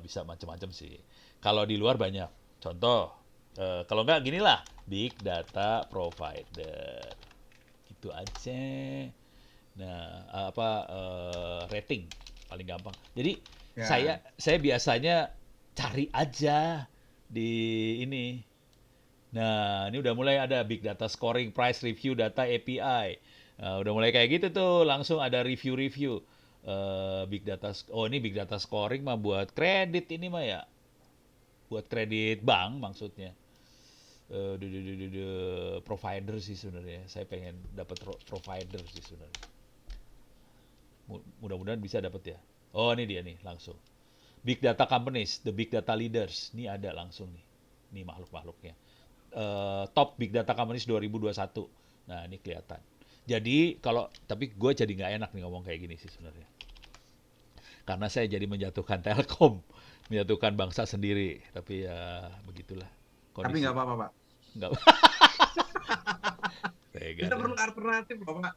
bisa macam-macam sih. Kalau di luar banyak. Contoh, kalau nggak gini lah, big data provider. Gitu aja. Nah, rating paling gampang. Jadi Ya. saya biasanya cari aja di ini. Nah, ini udah mulai ada big data scoring, price review, data API. Nah, udah mulai kayak gitu tuh, langsung ada review-review. Ini big data scoring mah buat kredit ini mah ya, buat kredit bank maksudnya. Provider sih sebenarnya. Saya pengen dapat provider sih sebenarnya. Mudah-mudahan bisa dapat ya. Oh, ini dia nih langsung. Big data companies, the big data leaders. Ini ada langsung nih. Ini makhluk-makhluknya. Top big data companies 2021. Nah, ini kelihatan. Jadi tapi gue jadi nggak enak nih ngomong kayak gini sih sebenarnya. Karena saya jadi menjatuhkan Telkom, menjatuhkan bangsa sendiri. Tapi ya begitulah Tapi kondisi. nggak apa-apa, Pak. Nggak. Tega Kita deh. perlu alternatif, Pak.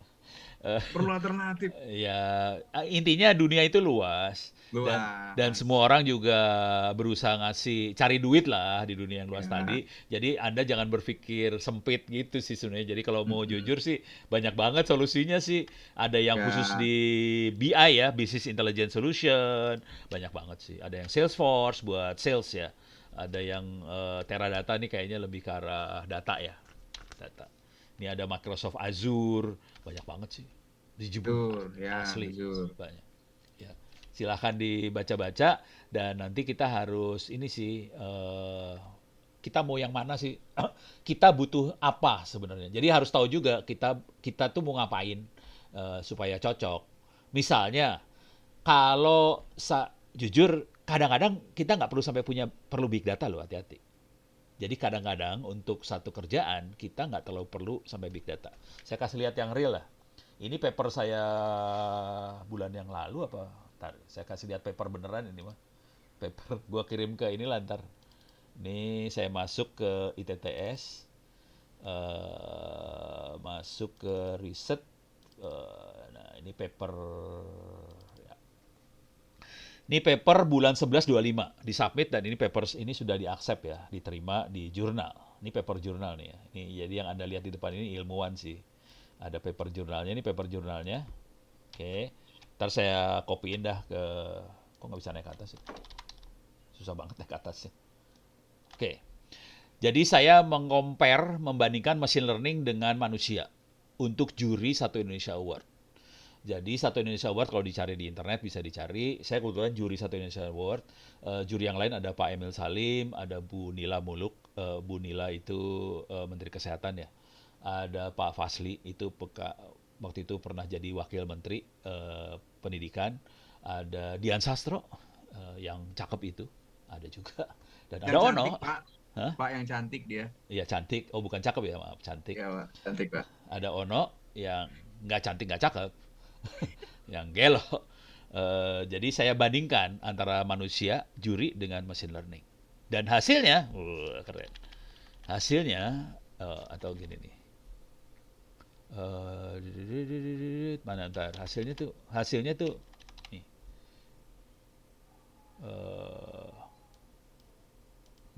Eh, Perlu alternatif. Ya, intinya dunia itu luas dan Luas. semua orang juga berusaha cari duit lah di dunia yang luas Ya. tadi. Jadi Anda jangan berpikir sempit gitu sih sebenarnya. Jadi kalau mau Mm-mm. jujur sih banyak banget solusinya sih. Ada yang khusus Ya. di BI ya, Business Intelligence Solution, banyak banget sih. Ada yang Salesforce buat sales ya. Ada yang Teradata nih kayaknya lebih ke arah data ya, data. Ini ada Microsoft Azure, banyak banget sih. Betul, ya, Asli betul. banyak. Ya, silahkan dibaca-baca dan nanti kita harus ini sih kita mau yang mana sih? Kita butuh apa sebenarnya? Jadi harus tahu juga kita tuh mau ngapain supaya cocok. Misalnya kalau jujur kadang-kadang kita nggak perlu sampai perlu big data loh, hati-hati. Jadi kadang-kadang untuk satu kerjaan kita nggak terlalu perlu sampai big data. Saya kasih lihat yang real lah. Ini paper saya bulan yang lalu apa? Ntar, saya kasih lihat paper beneran ini mah. Paper gua kirim ke ini lantar. Ini saya masuk ke ITTS, masuk ke riset. Nah, ini paper ya. Ini paper bulan 11/25 disubmit dan ini paper ini sudah diaccept ya, diterima di jurnal. Ini paper jurnal nih ya. Ini jadi yang Anda lihat di depan ini ilmuwan sih. Ada paper jurnalnya, ini paper jurnalnya. Oke. Ntar saya copyin dah ke, kok nggak bisa naik ke atas sih? Susah banget naik ke atasnya. Oke. Jadi saya membandingkan machine learning dengan manusia untuk juri Satu Indonesia Award. Jadi Satu Indonesia Award kalau dicari di internet bisa dicari. Saya kebetulan juri Satu Indonesia Award. Juri yang lain ada Pak Emil Salim, ada Bu Nila Muluk. Bu Nila itu Menteri Kesehatan ya. Ada Pak Fasli itu waktu itu pernah jadi Wakil Menteri Pendidikan. Ada Dian Sastro yang cakep itu. Ada juga. Dan Yang ada cantik, Ono. Pak. Hah? Pak yang cantik dia. Iya cantik. Oh bukan cakep ya, maaf cantik. Ya, Pak. Cantik, Pak. Ada Ono yang nggak cantik nggak cakep, yang gelo. Jadi saya bandingkan antara manusia juri dengan machine learning. Dan hasilnya, keren. Hasilnya atau gini nih. Mana ntar hasilnya tuh nih. Eh,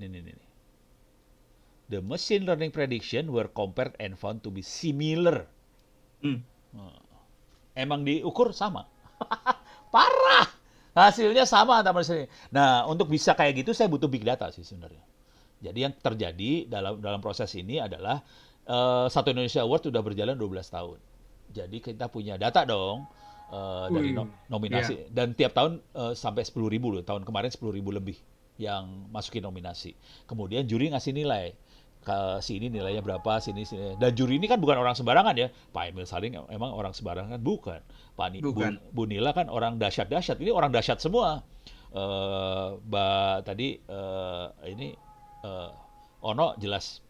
nih. The machine learning prediction were compared and found to be similar. Hmm. Emang diukur sama. Parah. Hasilnya sama antara sini. Nah, untuk bisa kayak gitu saya butuh big data sih sebenarnya. Jadi yang terjadi dalam proses ini adalah Satu Indonesia Award sudah berjalan 12 tahun. Jadi kita punya data dong dari Wih, nominasi dan tiap tahun sampai 10.000 loh. Tahun kemarin 10.000 lebih yang masukin nominasi. Kemudian juri ngasih nilai. Si ini nilainya berapa, sini. Dan juri ini kan bukan orang sembarangan ya. Pak Emil Saling emang orang sembarangan? Bukan. bukan. Bu Nila kan orang dahsyat-dahsyat. Ini orang dahsyat semua. Mbak tadi ini Ono jelas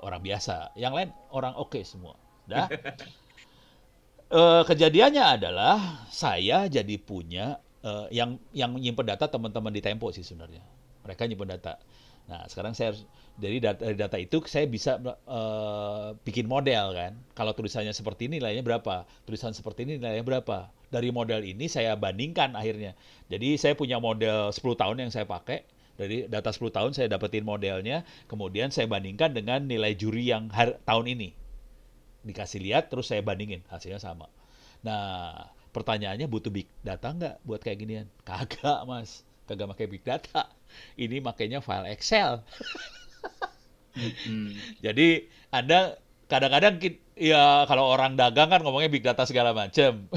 orang biasa. Yang lain orang oke semua. Dah. Kejadiannya adalah saya jadi punya yang nyimpen data teman-teman di Tempo sih sebenarnya. Mereka nyimpen data. Nah, sekarang saya harus dari data itu saya bisa bikin model kan. Kalau tulisannya seperti ini nilainya berapa? Tulisan seperti ini nilainya berapa? Dari model ini saya bandingkan akhirnya. Jadi saya punya model 10 tahun yang saya pakai. Dari data 10 tahun saya dapetin modelnya, kemudian saya bandingkan dengan nilai juri yang tahun ini. Dikasih lihat, terus saya bandingin, hasilnya sama. Nah, pertanyaannya butuh big data nggak buat kayak ginian? Kagak, Mas. Kagak pakai big data. Ini makanya file Excel. Hmm. Jadi Anda kadang-kadang ya kalau orang dagang kan ngomongnya big data segala macam.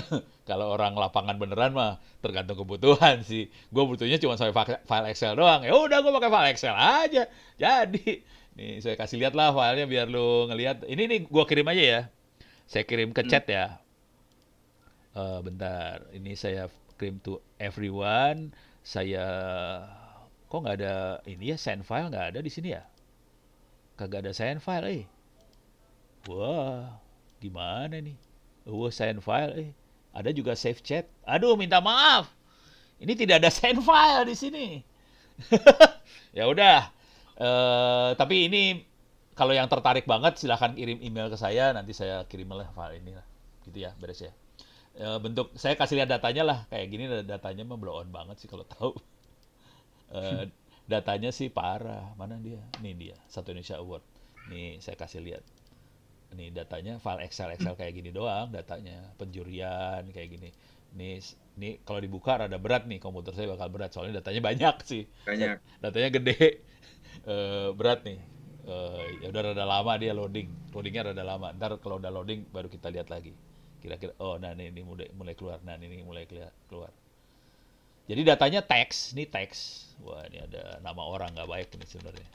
Kalau orang lapangan beneran mah tergantung kebutuhan sih. Gue butuhnya cuma sampai file Excel doang. Ya udah gue pakai file Excel aja. Jadi nih saya kasih lihat lah filenya biar lu ngelihat. Ini nih gue kirim aja ya. Saya kirim ke chat ya. Bentar, ini saya kirim to everyone. Saya kok nggak ada ini ya, send file nggak ada di sini ya? Kagak ada send file. Wah, gimana nih? Wah, send file. Ada juga save chat. Aduh, minta maaf. Ini tidak ada send file di sini. Ya udah. Tapi ini kalau yang tertarik banget silahkan kirim email ke saya. Nanti saya kirim lah file ini lah. Gitu ya, beres ya. Bentuk saya kasih lihat datanya lah. Kayak gini datanya mah blow on banget sih kalau tahu. Datanya sih parah. Mana dia? Nih dia, Satu Indonesia Award. Nih saya kasih lihat. Nih datanya file Excel kayak gini doang datanya, penjurian kayak gini. Nih kalau dibuka rada berat nih, komputer saya bakal berat soalnya datanya banyak sih. Banyak. Datanya gede. Berat nih. Ya udah rada lama dia loadingnya rada lama. Ntar kalau udah loading baru kita lihat lagi. Kira-kira nah ini mulai keluar. Nah ini mulai keluar. Jadi datanya teks, ini teks. Wah ini ada nama orang nggak baik nih sebenarnya.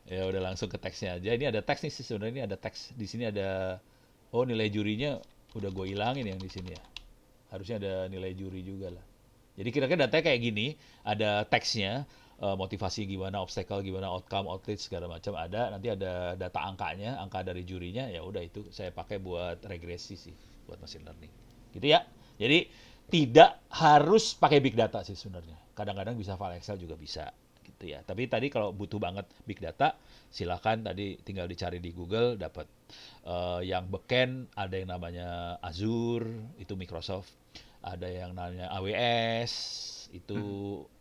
Ya udah langsung ke teksnya aja. Ini ada teks nih sih sebenarnya, ini ada teks. Di sini ada nilai jurinya udah gue ilangin yang di sini ya. Harusnya ada nilai juri juga lah. Jadi kira-kira datanya kayak gini, ada teksnya, motivasi gimana, obstacle gimana, outcome, outreach segala macam ada. Nanti ada data angkanya, angka dari jurinya. Ya udah itu saya pakai buat regresi sih, buat machine learning. Gitu ya. Jadi tidak harus pakai big data sih sebenarnya. Kadang-kadang bisa file Excel juga bisa gitu ya. Tapi tadi kalau butuh banget big data, silakan tadi tinggal dicari di Google dapat. Yang backend ada yang namanya Azure, itu Microsoft. Ada yang namanya AWS, itu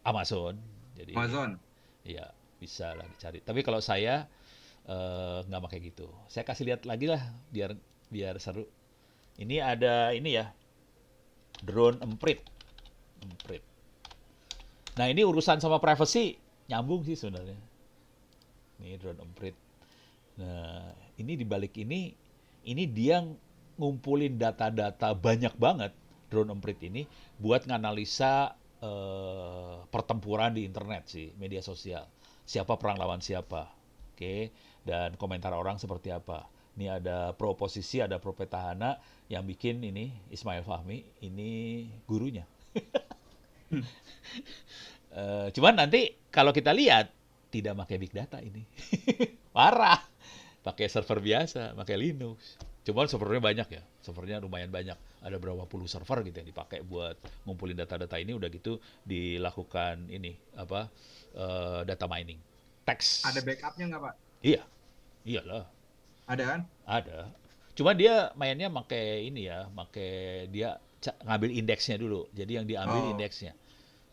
Amazon. Jadi Amazon. ya bisa lah dicari. Tapi kalau saya nggak pakai gitu. Saya kasih lihat lagi lah biar seru. Ini ada ini ya, drone emprit. Nah ini urusan sama privacy nyambung sih sebenarnya. Ini drone emprit. Nah ini dibalik ini dia ngumpulin data-data banyak banget drone emprit ini buat nganalisa pertempuran di internet sih, media sosial. Siapa perang lawan siapa, oke? Dan komentar orang seperti apa. Ini ada pro oposisi, ada pro petahana yang bikin ini Ismail Fahmi, ini gurunya. Cuman nanti kalau kita lihat tidak pakai big data ini. Parah. Pakai server biasa, pakai Linux. Cuman servernya banyak ya. Servernya lumayan banyak. Ada berapa puluh server gitu yang dipakai buat ngumpulin data-data ini, udah gitu dilakukan ini data mining. Teks. Ada backupnya nggak, Pak? Iya. Iyalah. Ada kan? Ada. Cuma dia mainnya make ini ya, dia ngambil indeksnya dulu. Jadi yang diambil Oh. indeksnya.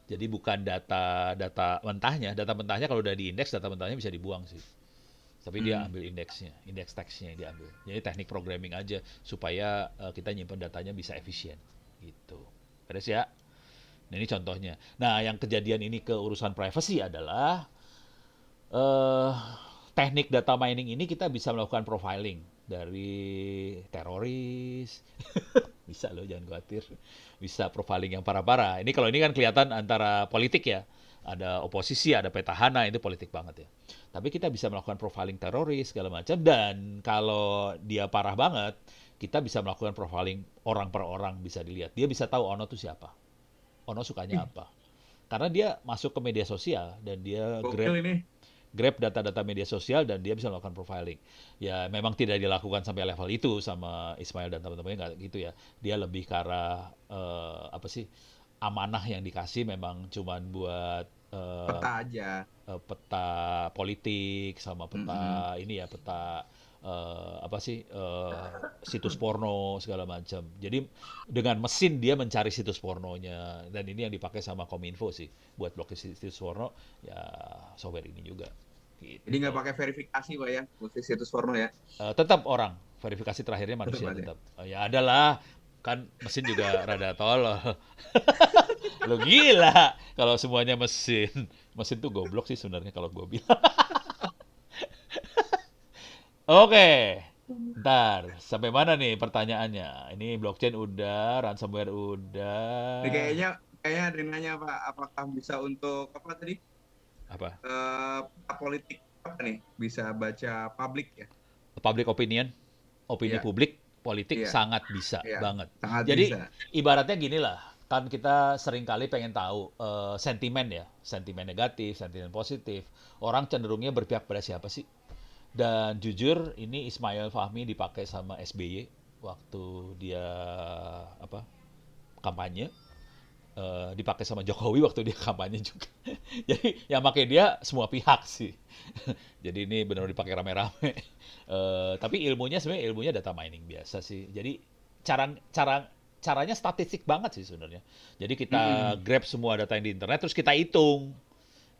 Jadi bukan data mentahnya. Data mentahnya kalau udah diindeks, data mentahnya bisa dibuang sih. Tapi dia ambil indeksnya, indeks teksnya yang diambil. Jadi teknik programming aja supaya kita nyimpen datanya bisa efisien gitu. Beres ya? Nah, ini contohnya. Nah, yang kejadian ini ke urusan privacy adalah eh teknik data mining ini kita bisa melakukan profiling dari teroris. Bisa loh, jangan khawatir. Bisa profiling yang parah-parah. Ini kalau ini kan kelihatan antara politik ya. Ada oposisi, ada petahana, itu politik banget ya. Tapi kita bisa melakukan profiling teroris, segala macam. Dan kalau dia parah banget, kita bisa melakukan profiling orang per orang, bisa dilihat. Dia bisa tahu Ono tuh siapa. Ono sukanya apa. Karena dia masuk ke media sosial, dan dia Gokil ini. grab data-data media sosial, dan dia bisa melakukan profiling. Ya memang tidak dilakukan sampai level itu sama Ismail dan teman-temannya, nggak gitu ya. Dia lebih ke arah amanah yang dikasih memang cuman buat Peta aja. peta politik sama peta ini ya, peta situs porno segala macam. Jadi dengan mesin dia mencari situs pornonya, dan ini yang dipakai sama Kominfo sih buat blokir situs porno ya, software ini juga. Gitu. Jadi nggak pakai verifikasi Pak ya, khusus situs porno ya. Tetap orang, verifikasi terakhirnya manusia Tetap ada. tetap. Ya adalah, kan mesin juga rada tolol. Lo gila kalau semuanya mesin. Mesin tuh goblok sih sebenarnya kalau gue bilang. Oke. Ntar, sampai mana nih pertanyaannya? Ini blockchain udah, ransomware udah. Ini kayaknya ada yang nanya Pak, apakah bisa untuk apa tadi? Apa? Politik apa nih? Bisa baca publik ya? Public opinion, opini Iya. publik, politik Iya. sangat bisa Iya. banget. Sangat Jadi bisa. ibaratnya gini lah, kan kita seringkali pengen tahu sentimen ya, sentimen negatif, sentimen positif. Orang cenderungnya berpihak pada siapa sih? Dan jujur, ini Ismail Fahmi dipakai sama SBY waktu dia kampanye. Dipakai sama Jokowi waktu dia kampanye juga. Jadi yang pakai dia semua pihak sih. Jadi ini benar dipakai rame-rame. Tapi sebenarnya ilmunya data mining biasa sih. Jadi caranya statistik banget sih sebenarnya. Jadi kita grab semua data yang di internet, terus kita hitung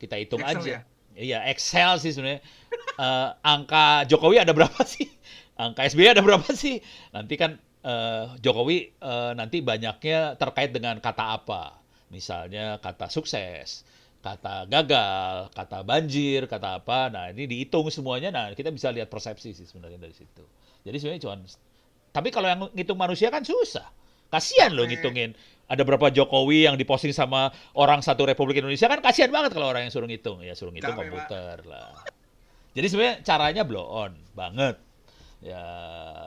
Excel aja. ya? Iya, Excel sih sebenarnya. Angka Jokowi ada berapa sih? Angka SBY ada berapa sih? Nanti kan Jokowi nanti banyaknya terkait dengan kata apa. Misalnya kata sukses, kata gagal, kata banjir, kata apa. Nah, ini dihitung semuanya. Nah, kita bisa lihat persepsi sih sebenarnya dari situ. Jadi sebenarnya cuma, tapi kalau yang ngitung manusia kan susah. Kasihan loh ngitungin. Ada berapa Jokowi yang diposting sama orang satu Republik Indonesia, kan kasihan banget kalau orang yang suruh ngitung. Ya suruh ngitung Capek, komputer lah. Jadi sebenarnya caranya blow on banget. Ya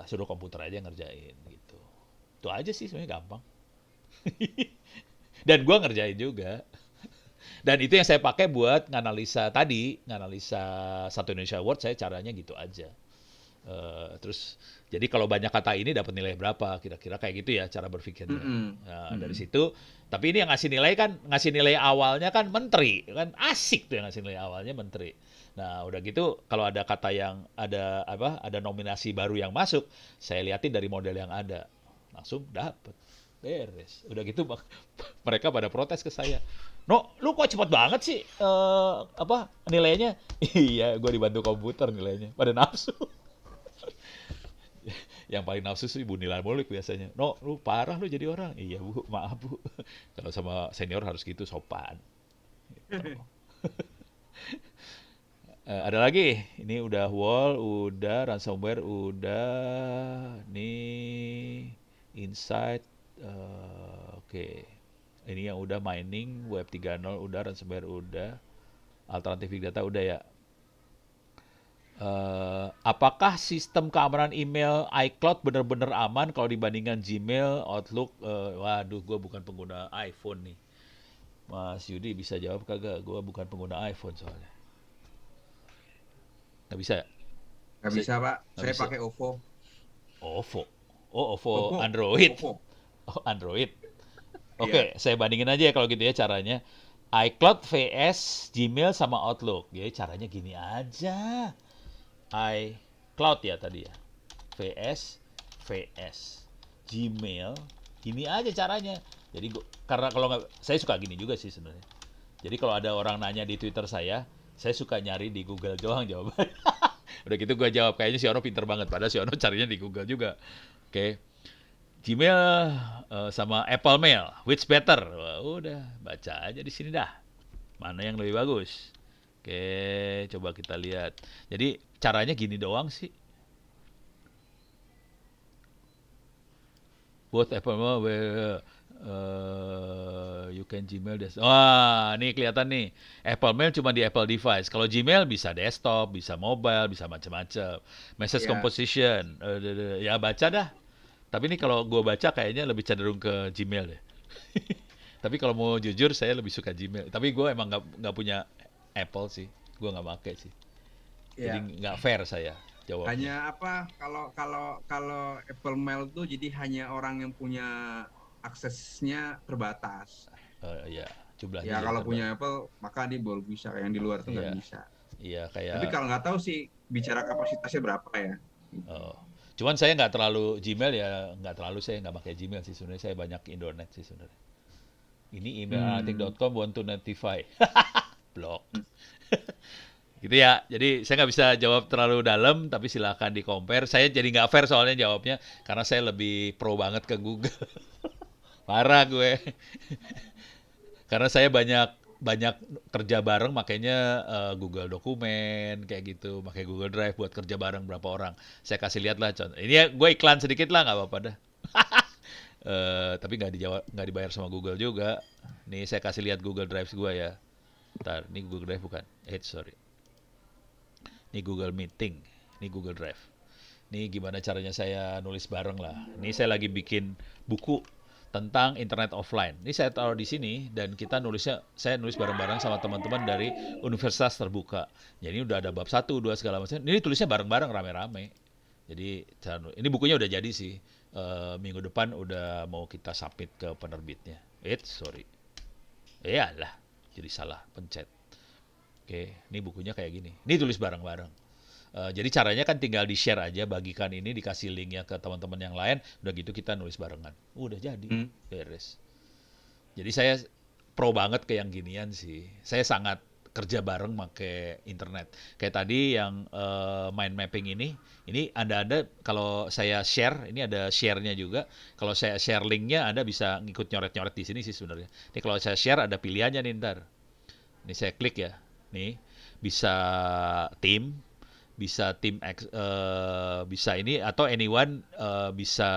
suruh komputer aja ngerjain gitu. Itu aja sih sebenarnya gampang. Dan gua ngerjain juga. Dan itu yang saya pakai buat nganalisa Satu Indonesia Award, saya caranya gitu aja. Terus jadi kalau banyak kata ini dapat nilai berapa, kira-kira kayak gitu ya cara berpikirnya. Nah, dari situ, tapi ini yang ngasih nilai awalnya kan menteri, kan asik tuh yang ngasih nilai awalnya menteri. Nah, udah gitu kalau ada kata yang ada nominasi baru yang masuk, saya liatin dari model yang ada. Langsung dapet. Beres. Udah gitu mereka pada protes ke saya. No, lu kok cepet banget sih nilainya? Iya, gue dibantu komputer nilainya. Pada nafsu. Yang paling nafsu sih Bu Nila Molik biasanya. No, lu parah lu jadi orang. Iya Bu, maaf Bu. Kalau sama senior harus gitu, sopan. Gitu. Ada lagi? Ini udah wall, udah ransomware, udah nih insight. Oke. Ini yang udah mining, web 3.0 udah, ransomware udah, alternatif big data udah ya. Apakah sistem keamanan email iCloud benar-benar aman kalau dibandingkan Gmail, Outlook? Waduh, gue bukan pengguna iPhone nih. Mas Yudi bisa jawab kagak? Gue bukan pengguna iPhone soalnya. Nggak bisa ya? Nggak bisa Pak, Nggak saya bisa. pakai OVO. OVO. Oh, OVO OVO. Android. OVO. Oh, Android. Oke, saya bandingin aja ya kalau gitu ya caranya. iCloud vs Gmail sama Outlook. Jadi caranya gini aja. iCloud ya tadi ya. vs VS Gmail, ini aja caranya. Jadi karena kalau nggak, saya suka gini juga sih sebenarnya. Jadi kalau ada orang nanya di Twitter saya suka nyari di Google doang jawaban. Udah gitu gue jawab, kayaknya si Ono pinter banget, padahal si Ono carinya di Google juga. Oke. Gmail sama Apple Mail, which better? Wah, udah baca aja di sini dah. Mana yang lebih bagus? Oke, coba kita lihat. Jadi caranya gini doang sih. Both Apple Mail, you can Gmail desktop. Wah, nih kelihatan nih. Apple Mail cuma di Apple device. Kalau Gmail bisa desktop, bisa mobile, bisa macam-macam. Message Ya. composition, ya baca dah. Tapi ini kalau gue baca kayaknya lebih cenderung ke Gmail deh. Tapi kalau mau jujur saya lebih suka Gmail. Tapi gue emang nggak punya Apple sih. Gue nggak pakai sih. Ya. Jadi nggak fair saya jawabnya. Hanya apa? Kalau Apple Mail tuh jadi hanya orang yang punya aksesnya terbatas. Ya, jumlahnya Ya jadi kalau terbatas. punya Apple maka dia baru bisa, yang di luar tuh nggak Iya. bisa. Iya Tapi kayak. kalau nggak tahu sih bicara kapasitasnya berapa ya. Oh. Cuman saya nggak terlalu Gmail ya, nggak terlalu, saya nggak pakai Gmail sih sebenarnya, saya banyak Indonet sih sebenarnya. Ini emailanalytic.com want to notify. Blok. Gitu ya. Jadi saya nggak bisa jawab terlalu dalam, tapi silakan di compare. Saya jadi nggak fair soalnya jawabnya, karena saya lebih pro banget ke Google. Parah gue. Karena saya banyak kerja bareng, makanya Google Dokumen kayak gitu, pakai Google Drive buat kerja bareng berapa orang. Saya kasih lihat lah contoh. Ini ya, gue iklan sedikit lah, nggak apa-apa dah. Tapi nggak dibayar sama Google juga. Nih saya kasih lihat Google Drive gue ya. Ntar, ini Google Drive bukan. Sorry. Ini Google Meeting. Ini Google Drive. Ini gimana caranya saya nulis bareng lah. Ini saya lagi bikin buku tentang internet offline. Ini saya taruh di sini dan saya nulis bareng-bareng sama teman-teman dari Universitas Terbuka. Jadi udah ada bab 1, 2 segala macam. Ini tulisnya bareng-bareng rame-rame. Jadi ini bukunya udah jadi sih. Minggu depan udah mau kita submit ke penerbitnya. Sorry. Iyalah, jadi salah pencet. Oke, ini bukunya kayak gini. Ini tulis bareng-bareng. Jadi caranya kan tinggal di-share aja, bagikan ini, dikasih linknya ke teman-teman yang lain, udah gitu kita nulis barengan. Udah jadi, beres. Jadi saya pro banget ke yang ginian sih. Saya sangat kerja bareng pakai internet. Kayak tadi yang mind mapping ini Anda kalau saya share, ini ada share-nya juga. Kalau saya share linknya, Anda bisa ngikut nyoret-nyoret di sini sih sebenarnya. Ini kalau saya share ada pilihannya nih ntar. Ini saya klik ya. Nih, bisa tim, bisa bisa ini, atau anyone bisa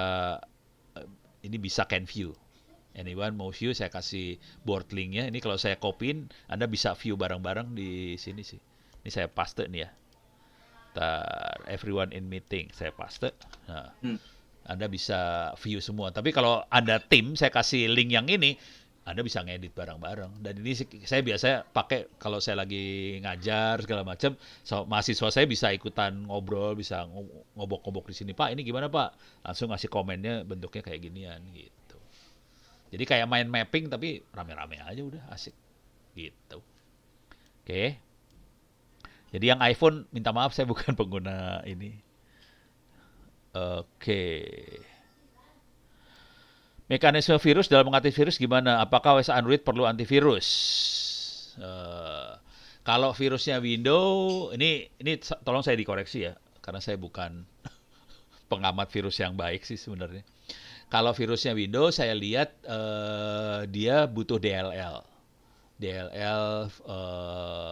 ini bisa can view. Anyone mau view, saya kasih board linknya. Ini kalau saya copyin, Anda bisa view bareng-bareng di sini sih. Ini saya paste nih ya. Everyone in meeting, saya paste. Nah, Anda bisa view semua. Tapi kalau Anda tim, saya kasih link yang ini, Anda bisa ngedit bareng-bareng. Dan ini saya biasanya pakai kalau saya lagi ngajar segala macam. Mahasiswa saya bisa ikutan ngobrol, bisa ngobok-ngobok di sini. Pak, ini gimana Pak? Langsung ngasih komennya bentuknya kayak ginian gitu. Jadi kayak main mapping tapi rame-rame aja udah asik gitu. Oke. Jadi yang iPhone minta maaf saya bukan pengguna ini. Oke. Mekanisme virus dalam mengantivirus gimana? Apakah OS Android perlu antivirus? Kalau virusnya Windows, ini tolong saya dikoreksi ya, karena saya bukan pengamat virus yang baik sih sebenarnya. Kalau virusnya Windows, saya lihat dia butuh DLL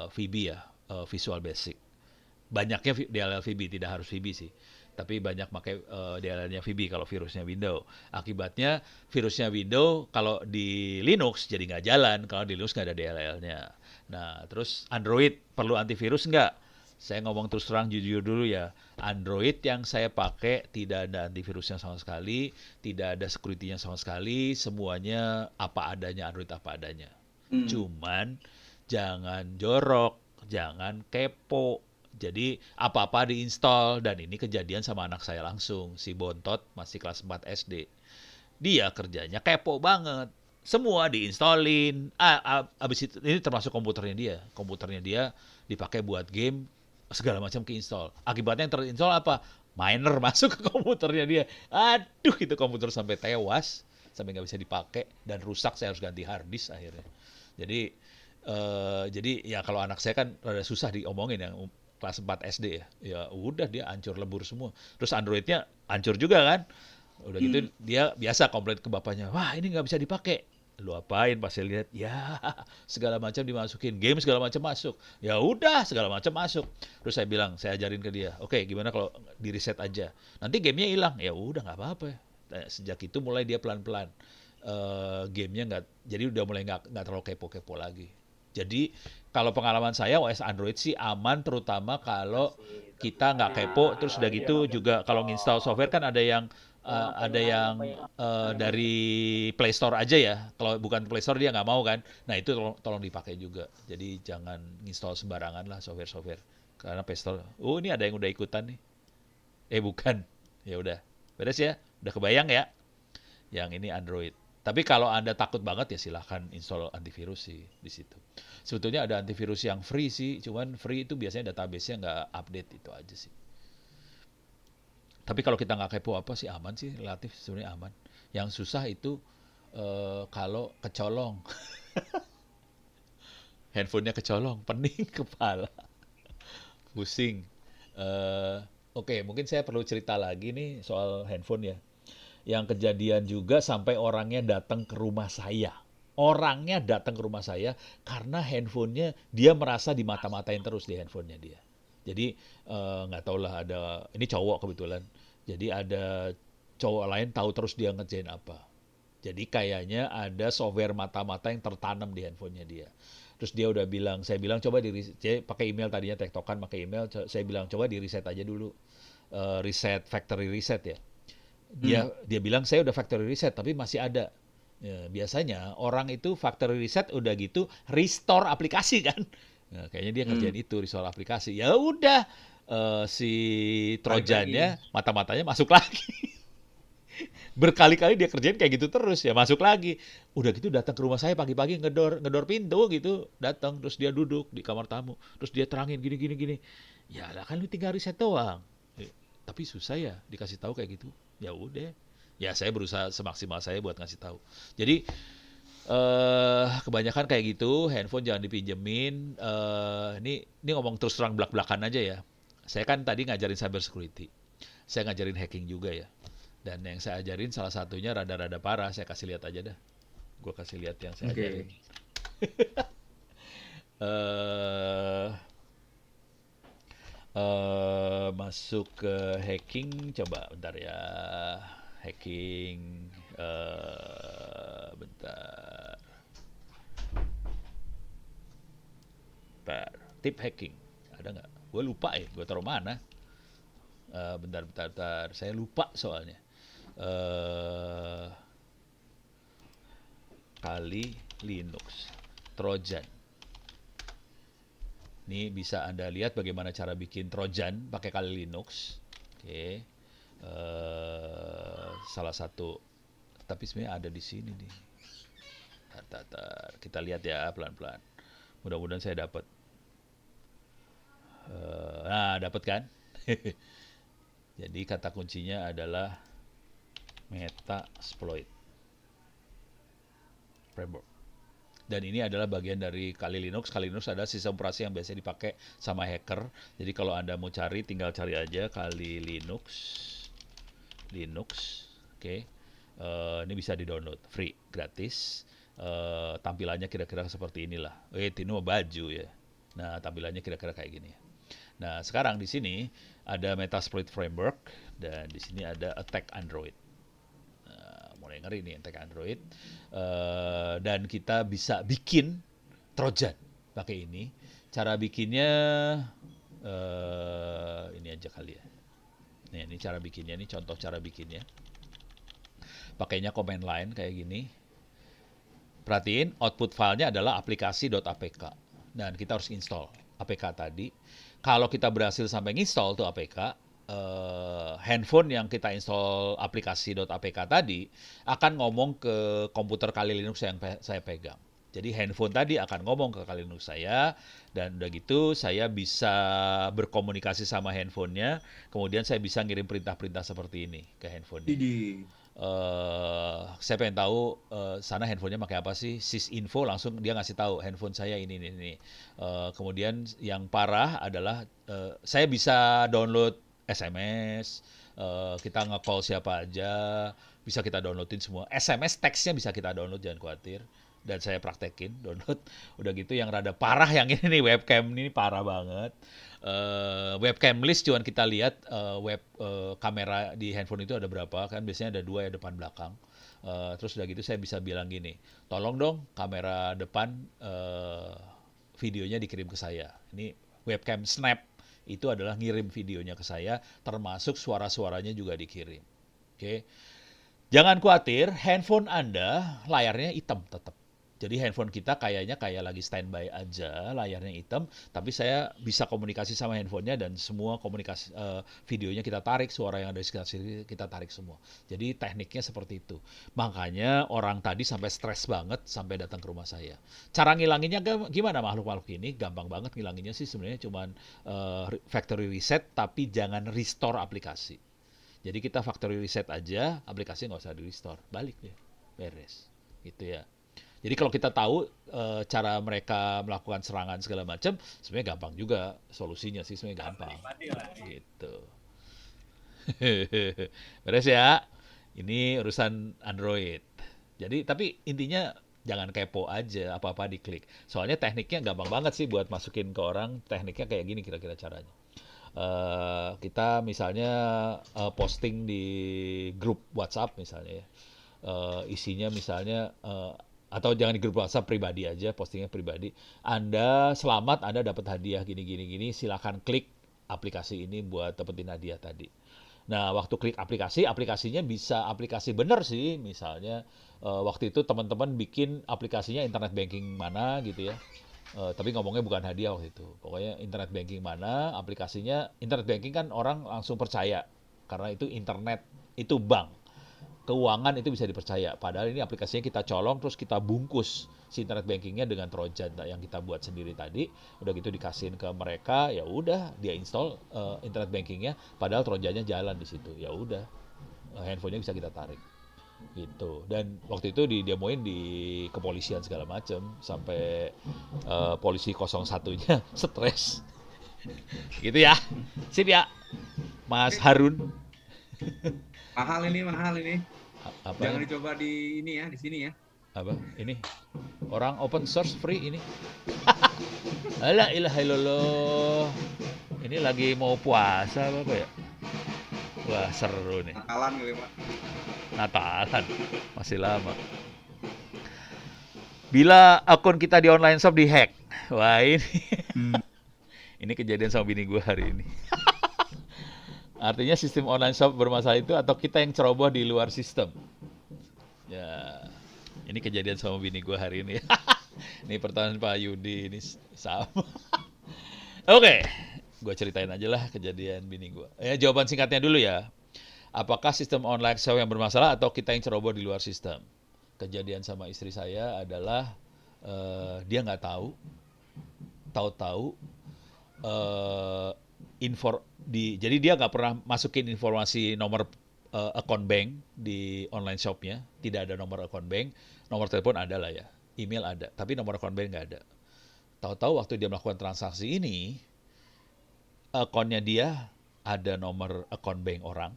VB ya, Visual Basic. Banyaknya DLL VB, tidak harus VB sih. Tapi banyak pakai DLL-nya VB kalau virusnya Windows. Akibatnya virusnya Windows kalau di Linux jadi nggak jalan, kalau di Linux nggak ada DLL-nya. Nah, terus Android perlu antivirus nggak? Saya ngomong terus terang jujur dulu ya. Android yang saya pakai tidak ada antivirusnya sama sekali, tidak ada security-nya sama sekali, semuanya apa adanya, Android apa adanya. Cuman jangan jorok, jangan kepo. Jadi apa-apa diinstal, dan ini kejadian sama anak saya langsung, si Bontot masih kelas 4 SD. Dia kerjanya kepo banget. Semua diinstalin. Abis itu ini termasuk komputernya dia. Komputernya dia dipakai buat game, segala macam keinstall. Akibatnya yang terinstall apa? miner masuk ke komputernya dia. Aduh, itu komputer sampai tewas, sampai nggak bisa dipakai dan rusak. Saya harus ganti hard disk akhirnya. Jadi ya kalau anak saya kan rada susah diomongin yang kelas 4 SD ya. Ya udah dia hancur lebur semua. Terus Androidnya hancur juga kan. Udah gitu dia biasa komplain ke bapaknya, wah ini nggak bisa dipakai. Lu apain? Pas saya lihat, ya segala macam dimasukin, game segala macam masuk. Ya udah segala macam masuk. Terus saya bilang, saya ajarin ke dia, oke gimana kalau di reset aja, nanti gamenya hilang. Ya udah nggak apa-apa. Sejak itu mulai dia pelan-pelan gamenya nggak, jadi udah mulai nggak terlalu kepo-kepo lagi. Jadi kalau pengalaman saya OS Android sih aman, terutama kalau kita nggak kepo. Terus udah gitu juga kalau nginstal software kan ada yang dari Play Store aja ya. Kalau bukan Play Store dia nggak mau kan. Nah itu tolong dipakai juga. Jadi jangan install sembarangan lah software-software. Karena Play Store, oh ini ada yang udah ikutan nih. Bukan. Ya udah. Beres ya. Udah kebayang ya. Yang ini Android. Tapi kalau Anda takut banget ya silahkan install antivirus sih di situ. Sebetulnya ada antivirus yang free sih. Cuman free itu biasanya database-nya nggak update, itu aja sih. Tapi kalau kita nggak kepo apa sih aman sih, relatif sebenarnya aman. Yang susah itu kalau kecolong. Handphonenya kecolong, pening kepala, pusing. Oke, mungkin saya perlu cerita lagi nih soal handphone ya. Yang kejadian juga sampai orangnya datang ke rumah saya. Orangnya datang ke rumah saya karena handphonenya dia merasa dimata-matain terus di handphonenya dia. Jadi nggak tahu lah, ada ini cowok kebetulan. Jadi ada cowok lain tahu terus dia ngerjain apa. Jadi kayaknya ada software mata-mata yang tertanam di handphonenya dia. Terus dia udah bilang, saya bilang coba pakai email tadinya tektokan pakai email. Saya bilang coba di reset aja dulu, reset factory reset ya. Dia bilang saya udah factory reset tapi masih ada. Ya, biasanya orang itu factory reset udah gitu restore aplikasi kan. Nah, kayaknya dia ngerjain itu restore aplikasi. Ya udah si trojannya mata-matanya masuk lagi. Berkali-kali dia kerjain kayak gitu terus ya, masuk lagi. Udah gitu datang ke rumah saya pagi-pagi ngedor pintu gitu, datang terus dia duduk di kamar tamu. Terus dia terangin gini. Ya lah kan lu tinggal reset doang. Tapi susah ya dikasih tahu kayak gitu. Ya udah, ya saya berusaha semaksimal saya buat ngasih tahu. Jadi kebanyakan kayak gitu, handphone jangan dipinjemin. Ini ngomong terus terang belak-belakan aja ya. Saya kan tadi ngajarin cyber security, saya ngajarin hacking juga ya. Dan yang saya ajarin salah satunya rada-rada parah. Saya kasih lihat aja dah. Gue kasih lihat yang saya ajarin. Masuk ke hacking, coba bentar ya. Hacking, bentar. Tip hacking, ada nggak? Gue lupa ya, gue taruh mana? Bentar. Saya lupa soalnya. Kali Linux, Trojan. Ini bisa Anda lihat bagaimana cara bikin Trojan pakai Kali Linux. Oke. Salah satu, tapi sebenarnya ada di sini nih. Kita lihat ya pelan-pelan. Mudah-mudahan saya dapat. Nah, dapat kan? Jadi kata kuncinya adalah Metasploit framework. Dan ini adalah bagian dari Kali Linux. Kali Linux adalah sistem operasi yang biasa dipakai sama hacker. Jadi kalau Anda mau cari, tinggal cari aja Kali Linux. Oke. Ini bisa di-download, free, gratis. Tampilannya kira-kira seperti inilah. Ini mau baju ya. Nah, tampilannya kira-kira kayak gini. Nah, sekarang di sini ada Metasploit framework dan di sini ada attack Android. Mulai ngeri nih attack Android. Dan kita bisa bikin Trojan pakai ini. Cara bikinnya ini aja kali ya. Nih, ini cara bikinnya, ini contoh cara bikinnya. Pakainya command line kayak gini. Perhatiin output filenya adalah aplikasi.apk. Dan kita harus install APK tadi. Kalau kita berhasil sampai install tuh APK, handphone yang kita install aplikasi.apk tadi akan ngomong ke komputer Kali Linux yang saya pegang. Jadi handphone tadi akan ngomong ke Kali Linux saya, dan udah gitu saya bisa berkomunikasi sama handphonenya, kemudian saya bisa ngirim perintah-perintah seperti ini ke handphonenya. Idi. Saya pengen tahu sana handphonenya pakai apa sih, sysinfo langsung dia ngasih tahu handphone saya ini. Kemudian yang parah adalah saya bisa download SMS, kita nge-call siapa aja, bisa kita downloadin semua. SMS teksnya bisa kita download, jangan khawatir. Dan saya praktekin download. Udah gitu yang rada parah yang ini nih, webcam ini parah banget. Webcam list cuman kita lihat kamera di handphone itu ada berapa, kan biasanya ada 2 ya, depan belakang. Terus udah gitu saya bisa bilang gini, tolong dong kamera depan videonya dikirim ke saya. Ini webcam snap itu adalah ngirim videonya ke saya, termasuk suara-suaranya juga dikirim. Oke. Jangan khawatir, handphone Anda layarnya hitam tetap. Jadi handphone kita kayaknya kayak lagi standby aja, layarnya hitam, tapi saya bisa komunikasi sama handphonenya dan semua komunikasi videonya kita tarik, suara yang ada di sekitar sini kita tarik semua. Jadi tekniknya seperti itu. Makanya orang tadi sampai stres banget sampai datang ke rumah saya. Cara ngilanginnya gimana makhluk-makhluk ini? Gampang banget ngilanginnya sih sebenarnya, cuman factory reset, tapi jangan restore aplikasi. Jadi kita factory reset aja, aplikasi nggak usah di-restore, balik deh, beres, gitu ya. Jadi kalau kita tahu cara mereka melakukan serangan segala macam, sebenarnya gampang juga solusinya sih, sebenarnya gampang, gitu. Beres ya, ini urusan Android. Jadi tapi intinya jangan kepo aja, apa-apa diklik. Soalnya tekniknya gampang banget sih buat masukin ke orang, tekniknya kayak gini kira-kira caranya. Kita misalnya posting di grup WhatsApp misalnya ya, isinya misalnya atau jangan di grup WhatsApp pribadi aja, postingnya pribadi. Anda selamat, Anda dapat hadiah gini, silakan klik aplikasi ini buat dapetin hadiah tadi. Nah, waktu klik aplikasinya bisa aplikasi bener sih, misalnya waktu itu teman-teman bikin aplikasinya internet banking mana gitu ya. Tapi ngomongnya bukan hadiah waktu itu. Pokoknya internet banking mana, aplikasinya internet banking kan orang langsung percaya karena itu internet, itu bank. Keuangan itu bisa dipercaya. Padahal ini aplikasinya kita colong terus kita bungkus si internet bankingnya dengan Trojan yang kita buat sendiri tadi. Udah gitu dikasihin ke mereka, ya udah dia install internet bankingnya. Padahal Trojannya jalan di situ. Ya udah handphonenya bisa kita tarik. Gitu. Dan waktu itu didemoin di kepolisian segala macam sampai polisi 01-nya stres. Gitu ya. Sip ya. Mas Harun. Mahal ini. Apa Jangan dicoba di ini ya, di sini ya. apa ini orang open source free ini. Ala ilaha illallah, ini lagi mau puasa apa ya, wah seru nih, Nakalan kali Pak. Natalan masih lama. Bila akun kita di online shop dihack, wah ini kejadian sama bini gue hari ini. Artinya sistem online shop bermasalah itu atau kita yang ceroboh di luar sistem. Ya, ini kejadian sama bini gue hari ini. Ini pertanyaan Pak Yudi ini sama. Oke, gue ceritain aja lah kejadian bini gue. Jawaban singkatnya dulu ya. Apakah sistem online shop yang bermasalah atau kita yang ceroboh di luar sistem? Kejadian sama istri saya adalah dia nggak tahu jadi dia nggak pernah masukin informasi nomor account bank di online shopnya, tidak ada nomor account bank, nomor telepon ada lah ya, email ada, tapi nomor account bank nggak ada. Tahu-tahu waktu dia melakukan transaksi ini, akunnya dia ada nomor account bank orang,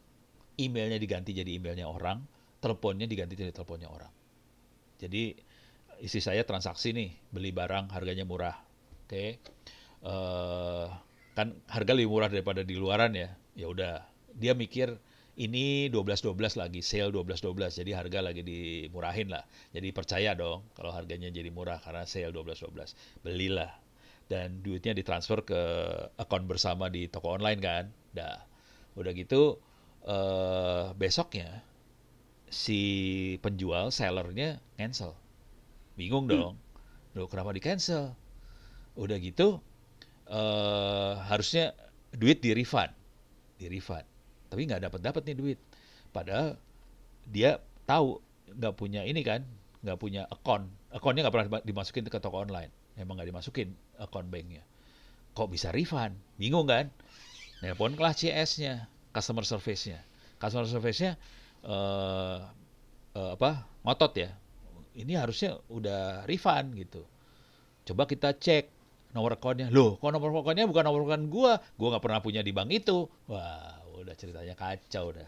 emailnya diganti jadi emailnya orang, teleponnya diganti jadi teleponnya orang. Jadi istri saya transaksi nih, beli barang harganya murah, oke. Kan harga lebih murah daripada di luaran ya. Ya udah, dia mikir ini 12-12 lagi, sale 12-12, jadi harga lagi dimurahin lah. Jadi percaya dong kalau harganya jadi murah karena sale 12-12. Belilah. Dan duitnya ditransfer ke akun bersama di toko online kan. Udah gitu besoknya si penjual, sellernya cancel. Bingung dong. Loh, kenapa di-cancel? Udah gitu harusnya duit di-refund. Tapi nggak dapat nih duit. Padahal dia tahu nggak punya ini kan, nggak punya account. Accountnya nggak pernah dimasukin ke toko online. Emang nggak dimasukin account banknya. Kok bisa refund? Bingung kan? Nelpon kelas CS-nya, customer service-nya. Customer service-nya eh, ngotot ya. Ini harusnya udah refund gitu. Coba kita cek nomor akunnya. Loh, kok nomor akunnya bukan nomor akun gua? Gua nggak pernah punya di bank itu. Wah, udah ceritanya kacau dah.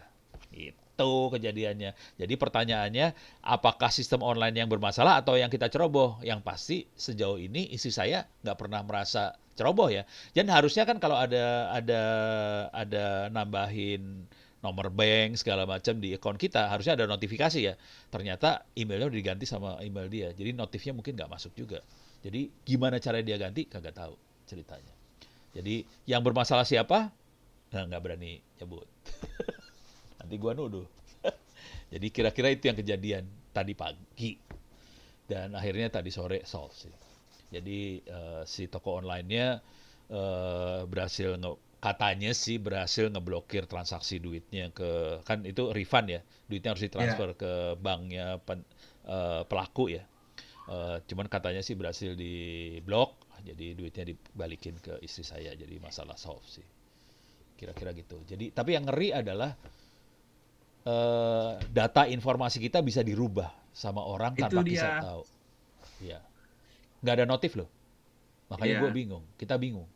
Itu kejadiannya. Jadi pertanyaannya, apakah sistem online yang bermasalah atau yang kita ceroboh? Yang pasti sejauh ini istri saya nggak pernah merasa ceroboh ya. Dan harusnya kan kalau ada nambahin nomor bank segala macam di akun kita, harusnya ada notifikasi ya. Ternyata emailnya udah diganti sama email dia. Jadi notifnya mungkin nggak masuk juga. Jadi gimana cara dia ganti kagak tahu ceritanya. Jadi yang bermasalah siapa? Nah, nggak berani nyebut. Nanti gua nuduh. Jadi kira-kira itu yang kejadian tadi pagi. Dan akhirnya tadi sore solve sih. Jadi si toko online-nya katanya sih berhasil ngeblokir transaksi duitnya ke, kan itu refund ya, duitnya harus ditransfer ke banknya pelaku ya. Cuman katanya sih berhasil diblok, jadi duitnya dibalikin ke istri saya, jadi masalah solve sih. Kira-kira gitu. Jadi tapi yang ngeri adalah data informasi kita bisa dirubah sama orang tanpa Itu kita dia. tahu. Ya, nggak ada notif loh. Makanya gue Iya. bingung, kita bingung.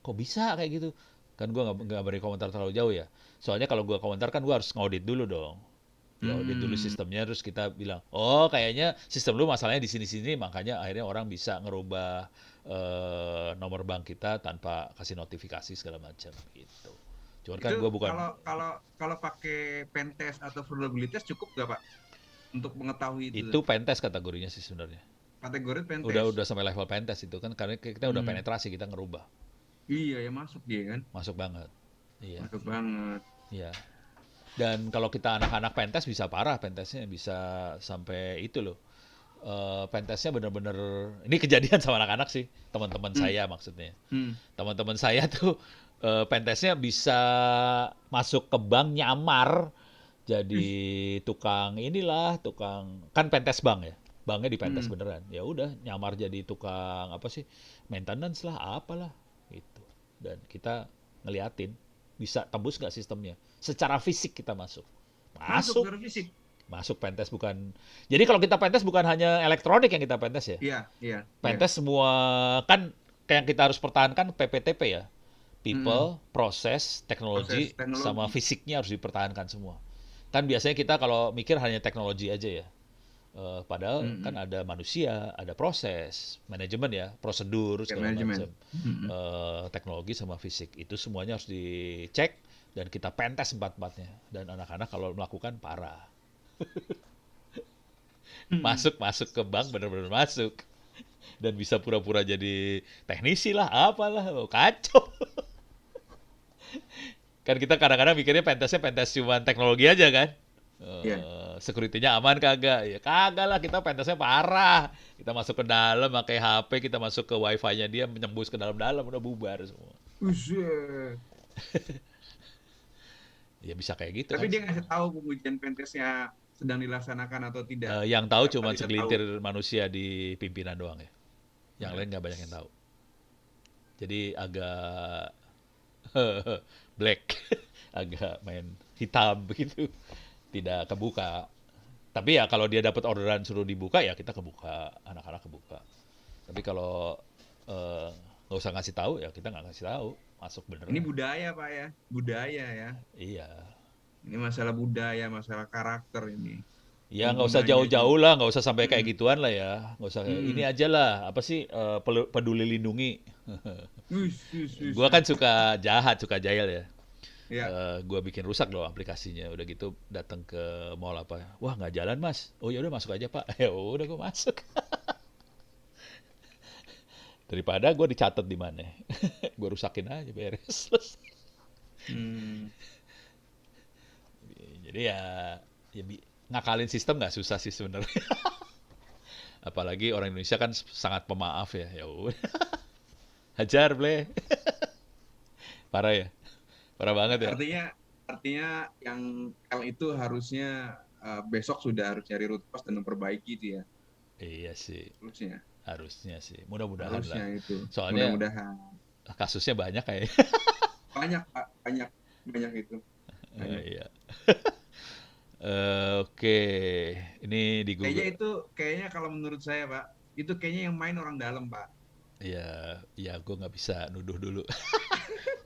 Kok bisa kayak gitu? Kan gue nggak beri komentar terlalu jauh ya. Soalnya kalau gue komentar kan gue harus ngaudit dulu dong. Diaudit dulu sistemnya, terus kita bilang, oh kayaknya sistem lu masalahnya di sini-sini, makanya akhirnya orang bisa ngerubah nomor bank kita tanpa kasih notifikasi segala macam gitu. Cuman kan Itu gue bukan, kalau pakai pentest atau vulnerabilities cukup nggak Pak untuk mengetahui itu? itu pentest kategorinya sih sebenarnya. Kategori pentest. Udah sampai level pentest itu kan, karena kita udah Hmm. penetrasi, kita ngerubah. Iya ya masuk dia kan. Masuk banget. Iya, Masuk banget. iya. Dan kalau kita anak-anak pentest bisa parah, pentestnya bisa sampai itu loh. Pentestnya bener-bener, ini kejadian sama anak-anak sih, teman-teman Hmm. saya maksudnya. Hmm. Teman-teman saya tuh pentestnya bisa masuk ke bank nyamar jadi tukang inilah, tukang kan pentest bank ya. Banknya di pentest Hmm. beneran. Ya udah nyamar jadi tukang apa sih? Maintenance lah, apalah gitu. Dan kita ngeliatin bisa tembus nggak sistemnya. Secara fisik kita masuk. Masuk Masuk, secara fisik. masuk pentest bukan. Jadi kalau kita pentest bukan hanya elektronik yang kita pentest ya. Iya, iya, iya. Pentest semua kan kayak yang kita harus pertahankan PPTP ya. People, proses, teknologi, Proses teknologi. sama fisiknya harus dipertahankan semua. Kan biasanya kita kalau mikir hanya teknologi aja ya. Padahal kan ada manusia, ada proses, manajemen ya, prosedur Kayak segala manajemen. macam. Teknologi sama fisik itu semuanya harus dicek dan kita pentes empat-empatnya. Dan anak-anak kalau melakukan parah. Masuk ke bank bener-bener masuk. Dan bisa pura-pura jadi teknisi lah, apalah, oh, kacau. Kan kita kadang-kadang mikirnya pentesnya pentes cuma teknologi aja kan. Iya. Security-nya aman kagak? Ya kagak lah, kita pentesnya parah. Kita masuk ke dalam pakai HP, kita masuk ke wifi-nya dia, menembus ke dalam-dalam, udah bubar semua. Buset. Ya bisa kayak gitu Tapi kan. dia ngasih tahu pengujian pentestnya sedang dilaksanakan atau tidak. Yang tahu Siapa cuma tidak segelintir manusia di pimpinan doang ya. Yang lain nggak banyak yang tahu. Jadi agak black, agak main hitam begitu, tidak kebuka. Tapi ya kalau dia dapat orderan suruh dibuka ya kita kebuka, anak-anak kebuka. Tapi kalau nggak usah ngasih tahu ya kita nggak ngasih tahu, masuk Ini beneran. budaya Pak ya, budaya ya. Iya. Ini masalah budaya, masalah karakter ini. Ya nggak usah Penggunanya jauh-jauh juga. lah, nggak usah sampai kayak Hmm. gituan lah ya. Nggak usah ini Hmm. aja lah, apa sih peduli lindungi. Wis. Gua kan suka jahat, suka jahil ya. Ya. Gua bikin rusak loh aplikasinya. Udah gitu datang ke mall apa. Wah nggak jalan mas. Oh ya udah masuk aja pak. Ya udah gua masuk. Daripada gua dicatat di mana. Gua rusakin aja beres. Hmm. Jadi ya ngakalin sistem nggak susah sih sebenarnya. Apalagi orang Indonesia kan sangat pemaaf ya. Ya udah. Hajar ble. Parah ya. Parah banget ya. Artinya yang L itu harusnya besok sudah harus cari root cause dan memperbaiki itu ya. Iya sih, harusnya. harusnya sih. Mudah-mudahan lah. Harusnya itu. Soalnya Mudah-mudahan. kasusnya banyak kayak. Banyak, Pak. Banyak itu. Banyak. Iya. Oke, ini di Kayaknya Google. itu, kayaknya kalau menurut saya, Pak, itu kayaknya yang main orang dalam, Pak. Ya, ya gue nggak bisa nuduh dulu.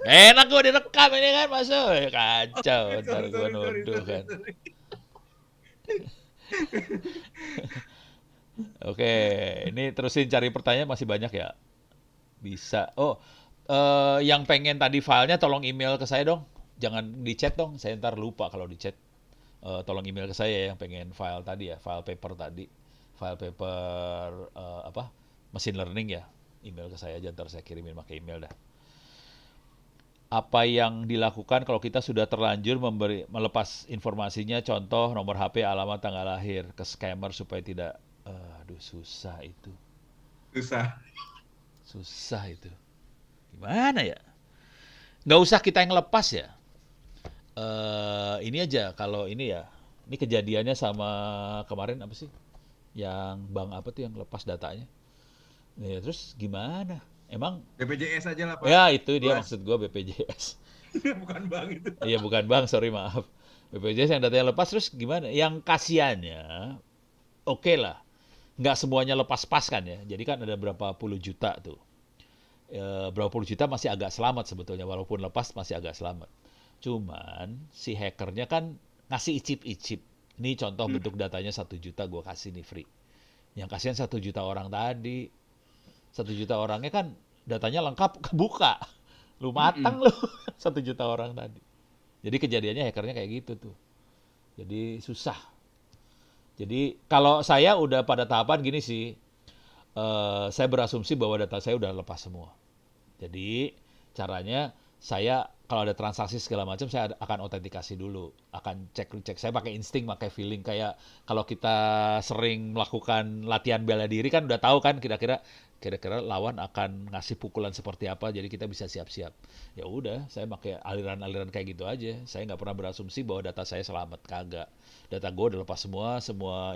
Enak gue direkam ini kan masuk. Kacau, Oke, ntar gue sorry, nuduh kan. sorry. Oke, ini terusin cari pertanyaan masih banyak ya. Bisa. Oh, yang pengen tadi filenya tolong email ke saya dong. Jangan di chat dong, saya ntar lupa kalau di chat. Tolong email ke saya yang pengen file tadi ya, file paper tadi. File paper apa? Machine learning ya. Email ke saya aja, ntar saya kirimin pakai email dah. Apa yang dilakukan kalau kita sudah terlanjur melepas informasinya, contoh nomor HP, alamat, tanggal lahir ke scammer supaya tidak, aduh susah itu, Susah. susah itu. Gimana ya? Nggak usah kita yang lepas ya. Ini aja kalau ini ya, ini kejadiannya sama kemarin apa sih? Yang bank apa tuh yang lepas datanya? Ya, terus gimana? Emang BPJS aja lah, Pak. ya itu dia Luas. maksud gua BPJS. Bukan bank itu. Iya bukan bank, sorry maaf. BPJS yang datanya lepas terus gimana? Yang kasihannya, oke lah, nggak semuanya lepas pas kan ya. Jadi kan ada berapa puluh juta tuh. Berapa puluh juta masih agak selamat sebetulnya, walaupun lepas masih agak selamat. Cuman si hackernya kan ngasih icip-icip. Ini contoh bentuk datanya 1 juta gue kasih nih free. Yang kasihan 1 juta orang tadi. 1 juta orangnya kan datanya lengkap kebuka. Lu matang lu 1 juta orang tadi. Jadi kejadiannya hackernya kayak gitu tuh. Jadi susah. Jadi kalau saya udah pada tahapan gini sih, saya berasumsi bahwa data saya udah lepas semua. Jadi caranya saya kalau ada transaksi segala macam saya akan autentikasi dulu, akan cek. Saya pakai insting, pakai feeling kayak kalau kita sering melakukan latihan bela diri kan udah tahu kan kira-kira lawan akan ngasih pukulan seperti apa, jadi kita bisa siap-siap. Ya udah, saya pakai aliran-aliran kayak gitu aja. Saya nggak pernah berasumsi bahwa data saya selamat, kagak. Data gue udah lepas semua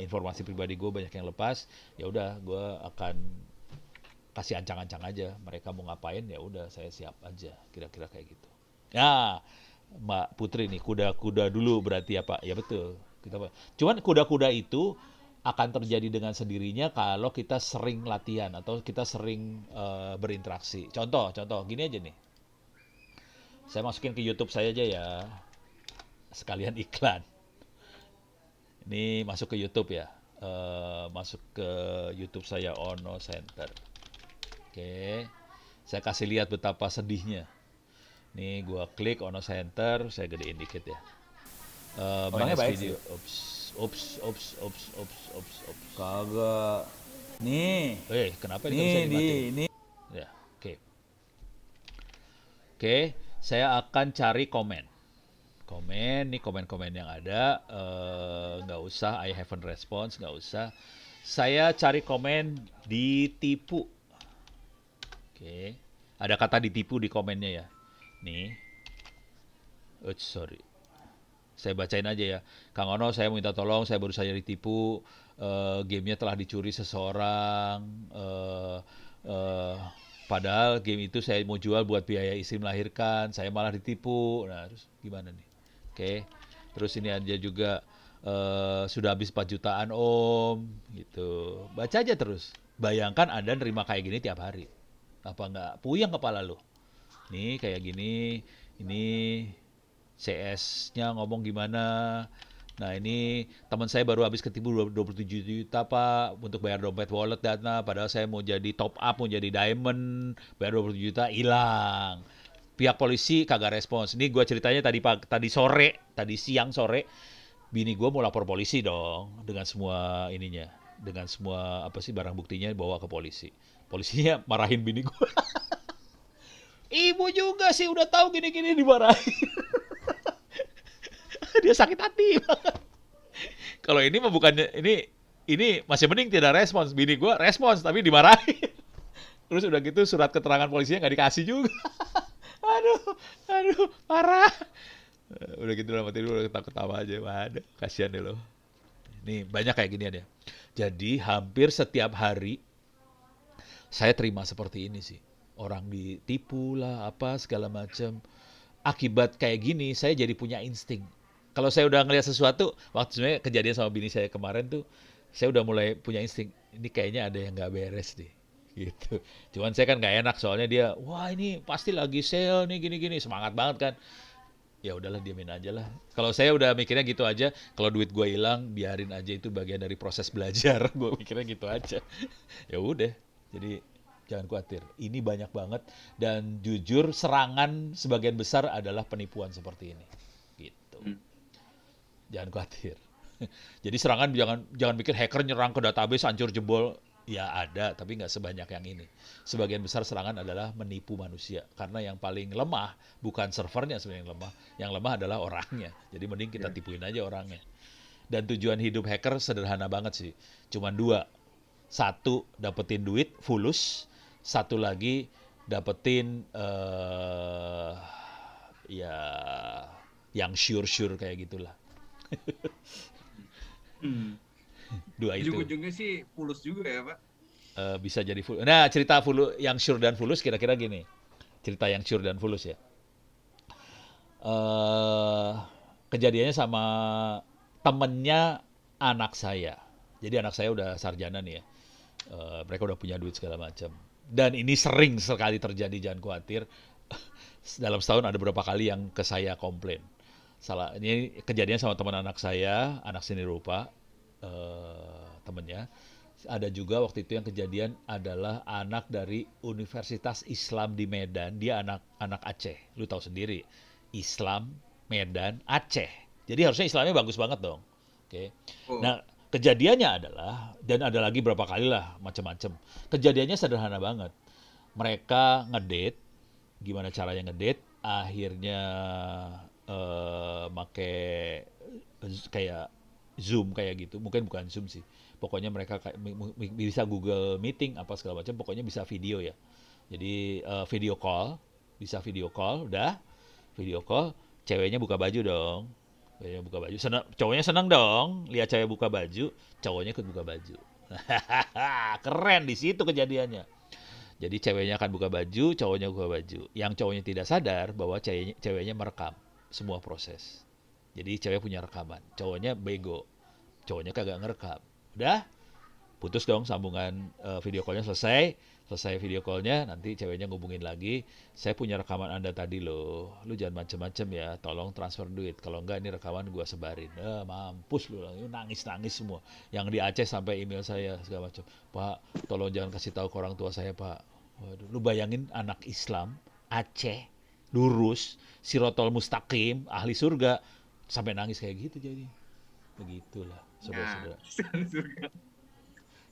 informasi pribadi gue banyak yang lepas. Ya udah, gue akan kasih ancang-ancang aja, mereka mau ngapain ya udah saya siap aja, kira-kira kayak gitu. Ya, Mbak Putri nih kuda-kuda dulu berarti ya Pak, ya betul. Cuman kuda-kuda itu akan terjadi dengan sendirinya kalau kita sering latihan atau kita sering berinteraksi. Contoh gini aja nih, saya masukin ke YouTube saya aja ya, sekalian iklan. Ini masuk ke YouTube ya, masuk ke YouTube saya Ono Center. Oke, saya kasih lihat betapa sedihnya. Nih, gua klik Ono Center, saya gedein dikit ya. Orangnya Manage baik video. sih. Ops. Kagak. Nih, Kenapa ini nggak bisa dimatiin? ini. Ya, oke. Oke, saya akan cari komen. Nih komen-komen yang ada, nggak usah I haven't response, nggak usah. Saya cari komen ditipu. Oke, ada kata ditipu di komennya ya. Nih, sorry. Saya bacain aja ya. Kang Ono, saya minta tolong, saya baru saja ditipu. Gamenya telah dicuri seseorang. Padahal game itu saya mau jual buat biaya istri melahirkan. Saya malah ditipu. Nah, terus gimana nih? Oke. Terus ini aja juga sudah habis 4 jutaan om. Gitu. Baca aja terus. Bayangkan Anda nerima kayak gini tiap hari. Apa nggak puyeng kepala lu? Nih kayak gini, ini CS-nya ngomong gimana. Nah ini teman saya baru habis ketipu 27 juta pak untuk bayar dompet wallet dana. Padahal saya mau jadi top up, mau jadi diamond, bayar 27 juta hilang. Pihak polisi kagak respons. Ini gue ceritanya tadi siang sore, bini gue mau lapor polisi dong dengan semua ininya, dengan semua apa sih barang buktinya bawa ke polisi. Polisinya marahin bini gue. Ibu juga sih udah tahu gini-gini dimarahin. Dia sakit hati. Kalau ini mah bukannya ini masih mending tidak respons. Bini gue respons tapi dimarahin. Terus udah gitu surat keterangan polisinya nggak dikasih juga. aduh, parah. Udah gitu lah mati dulu ketawa aja. Waduh, kasihan deh lo. Nih, banyak kayak gini ada. Jadi hampir setiap hari saya terima seperti ini sih. Orang ditipu lah, apa segala macam. Akibat kayak gini, saya jadi punya insting. Kalau saya udah ngelihat sesuatu, waktu sebenarnya kejadian sama bini saya kemarin tuh, saya udah mulai punya insting. Ini kayaknya ada yang nggak beres deh. Gitu. Cuman saya kan nggak enak soalnya dia, wah ini pasti lagi sale nih gini-gini, semangat banget kan. Ya udahlah diamin aja lah. Kalau saya udah mikirnya gitu aja, kalau duit gue hilang, biarin aja itu bagian dari proses belajar. Gue mikirnya gitu aja. Ya udah. Jadi jangan khawatir. Ini banyak banget dan jujur serangan sebagian besar adalah penipuan seperti ini. Gitu. Hmm. Jangan khawatir. Jadi serangan jangan jangan pikir hacker nyerang ke database hancur jebol. Ya ada, tapi nggak sebanyak yang ini. Sebagian besar serangan adalah menipu manusia. Karena yang paling lemah bukan servernya sebenarnya yang lemah. Yang lemah adalah orangnya. Jadi mending kita tipuin aja orangnya. Dan tujuan hidup hacker sederhana banget sih. Cuman dua. Satu, dapetin duit, fulus. Satu lagi, dapetin ya yang sure-sure kayak gitulah. Hmm. Dua itu. Ujung-ujungnya sih fulus juga ya, Pak. Bisa jadi full. Nah, cerita fulus yang sure dan fulus kira-kira gini. Cerita yang sure dan fulus ya. eh Kejadiannya sama temennya anak saya. Jadi anak saya udah sarjana nih ya. Mereka udah punya duit segala macam. Dan ini sering sekali terjadi, jangan khawatir. Dalam setahun ada beberapa kali yang ke saya komplain. Salah, ini kejadian sama teman anak saya, anak seni rupa, temennya. Ada juga waktu itu yang kejadian adalah anak dari Universitas Islam di Medan. Dia anak Aceh. Lu tahu sendiri. Islam, Medan, Aceh. Jadi harusnya Islamnya bagus banget dong. Oke. Oh. Nah, kejadiannya adalah, dan ada lagi berapa kali lah macam-macam. Kejadiannya sederhana banget. Mereka ngedate, gimana caranya ngedate? Akhirnya make kayak Zoom kayak gitu. Mungkin bukan Zoom sih. Pokoknya mereka bisa Google Meeting apa segala macam. Pokoknya bisa video ya. Jadi video call, bisa video call, udah video call, ceweknya buka baju dong. Ceweknya buka baju, cowoknya seneng dong, lihat cewek buka baju, cowoknya ikut buka baju. Keren di situ kejadiannya. Jadi ceweknya akan buka baju, cowoknya buka baju. Yang cowoknya tidak sadar bahwa ceweknya merekam semua proses. Jadi cewek punya rekaman, cowoknya bego, cowoknya kagak ngerekam. Udah, putus dong sambungan video callnya selesai video callnya, nanti ceweknya ngubungin lagi, saya punya rekaman Anda tadi loh, lu jangan macem-macem ya, tolong transfer duit, kalau enggak ini rekaman gua sebarin. Mampus lu, nangis-nangis semua, yang di Aceh sampai email saya segala macam. Pak, tolong jangan kasih tahu ke orang tua saya, Pak. Waduh, lu bayangin anak Islam Aceh, lurus, Sirotol Mustaqim, ahli surga, sampai nangis kayak gitu. Jadi begitulah saudara-saudara. Surga.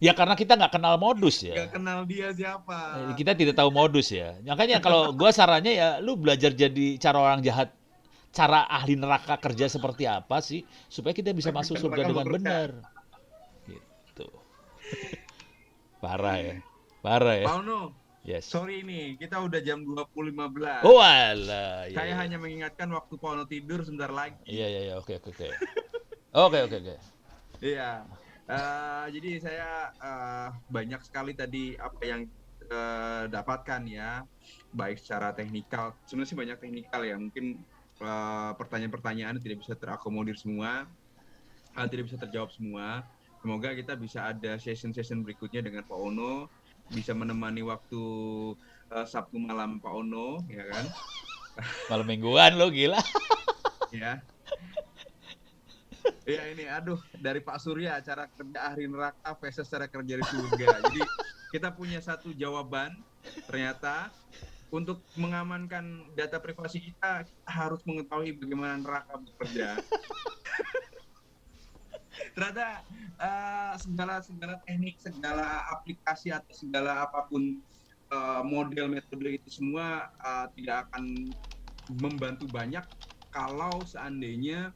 Ya karena kita nggak kenal modus ya. Gak kenal dia siapa. Kita tidak tahu modus ya. Makanya kalau gua sarannya ya lu belajar jadi cara orang jahat, cara ahli neraka kerja seperti apa sih supaya kita bisa masuk surga dengan benar. Gitu. Parah ya. Parah ya. Pak Ono, Yes. sorry nih, kita udah jam 20.15. Oh alah. Ya, Saya ya. hanya mengingatkan waktu Pak Ono tidur sebentar lagi. Iya, oke. Oke. Iya. Jadi saya banyak sekali tadi apa yang dapatkan ya, baik secara teknikal. Sebenarnya sih banyak teknikal ya. Mungkin pertanyaan-pertanyaan tidak bisa terakomodir semua, tidak bisa terjawab semua. Semoga kita bisa ada session-session berikutnya dengan Pak Ono, bisa menemani waktu Sabtu malam Pak Ono, ya kan? Malam mingguan lo gila. Ya. Ya ini, aduh, dari Pak Surya, cara kerja ahli neraka versus cara kerja di surga. Jadi kita punya satu jawaban, ternyata untuk mengamankan data privasi kita harus mengetahui bagaimana neraka bekerja. Ternyata segala teknik, segala aplikasi atau segala apapun model metode itu semua tidak akan membantu banyak kalau seandainya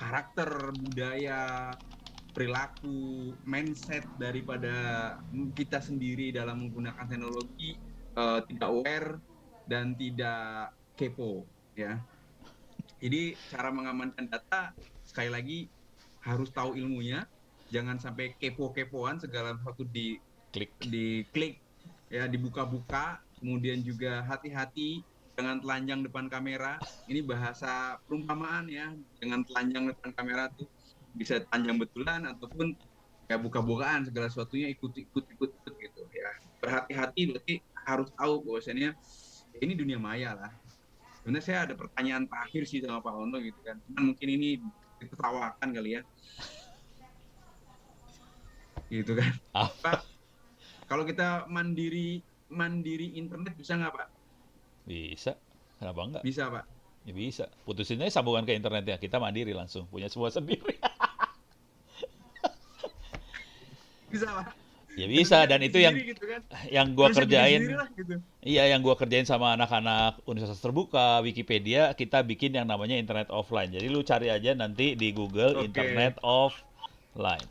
karakter, budaya, perilaku, mindset daripada kita sendiri dalam menggunakan teknologi tidak aware dan tidak kepo, ya. Jadi cara mengamankan data sekali lagi harus tahu ilmunya, jangan sampai kepo-kepoan segala sesuatu Klik. diklik, ya dibuka-buka, kemudian juga hati-hati jangan telanjang depan kamera. Ini bahasa perumpamaan ya, jangan telanjang depan kamera tuh bisa telanjang betulan ataupun ya buka-bukaan segala sesuatunya ikut gitu ya. Berhati-hati berarti harus tahu bahwasannya ya ini dunia maya lah. Sebenarnya saya ada pertanyaan terakhir sih sama Pak Ono gitu kan. Cuman mungkin ini ditertawakan kali ya. Gitu kan. Ah, Pak, kalau kita mandiri internet bisa nggak Pak? bisa. Kenapa enggak? Bisa Pak. Ya bisa. Putusin aja sambungan ke internetnya. Kita mandiri langsung. Punya semua sendiri. Bisa Pak. Ya bisa. Dan itu yang Sendiri gitu kan. gua Bisa bikin sendiri kerjain. lah gitu. Iya, yang gua kerjain sama anak-anak Universitas Terbuka, Wikipedia, kita bikin yang namanya internet offline. Jadi lu cari aja nanti di Google Oke. internet offline.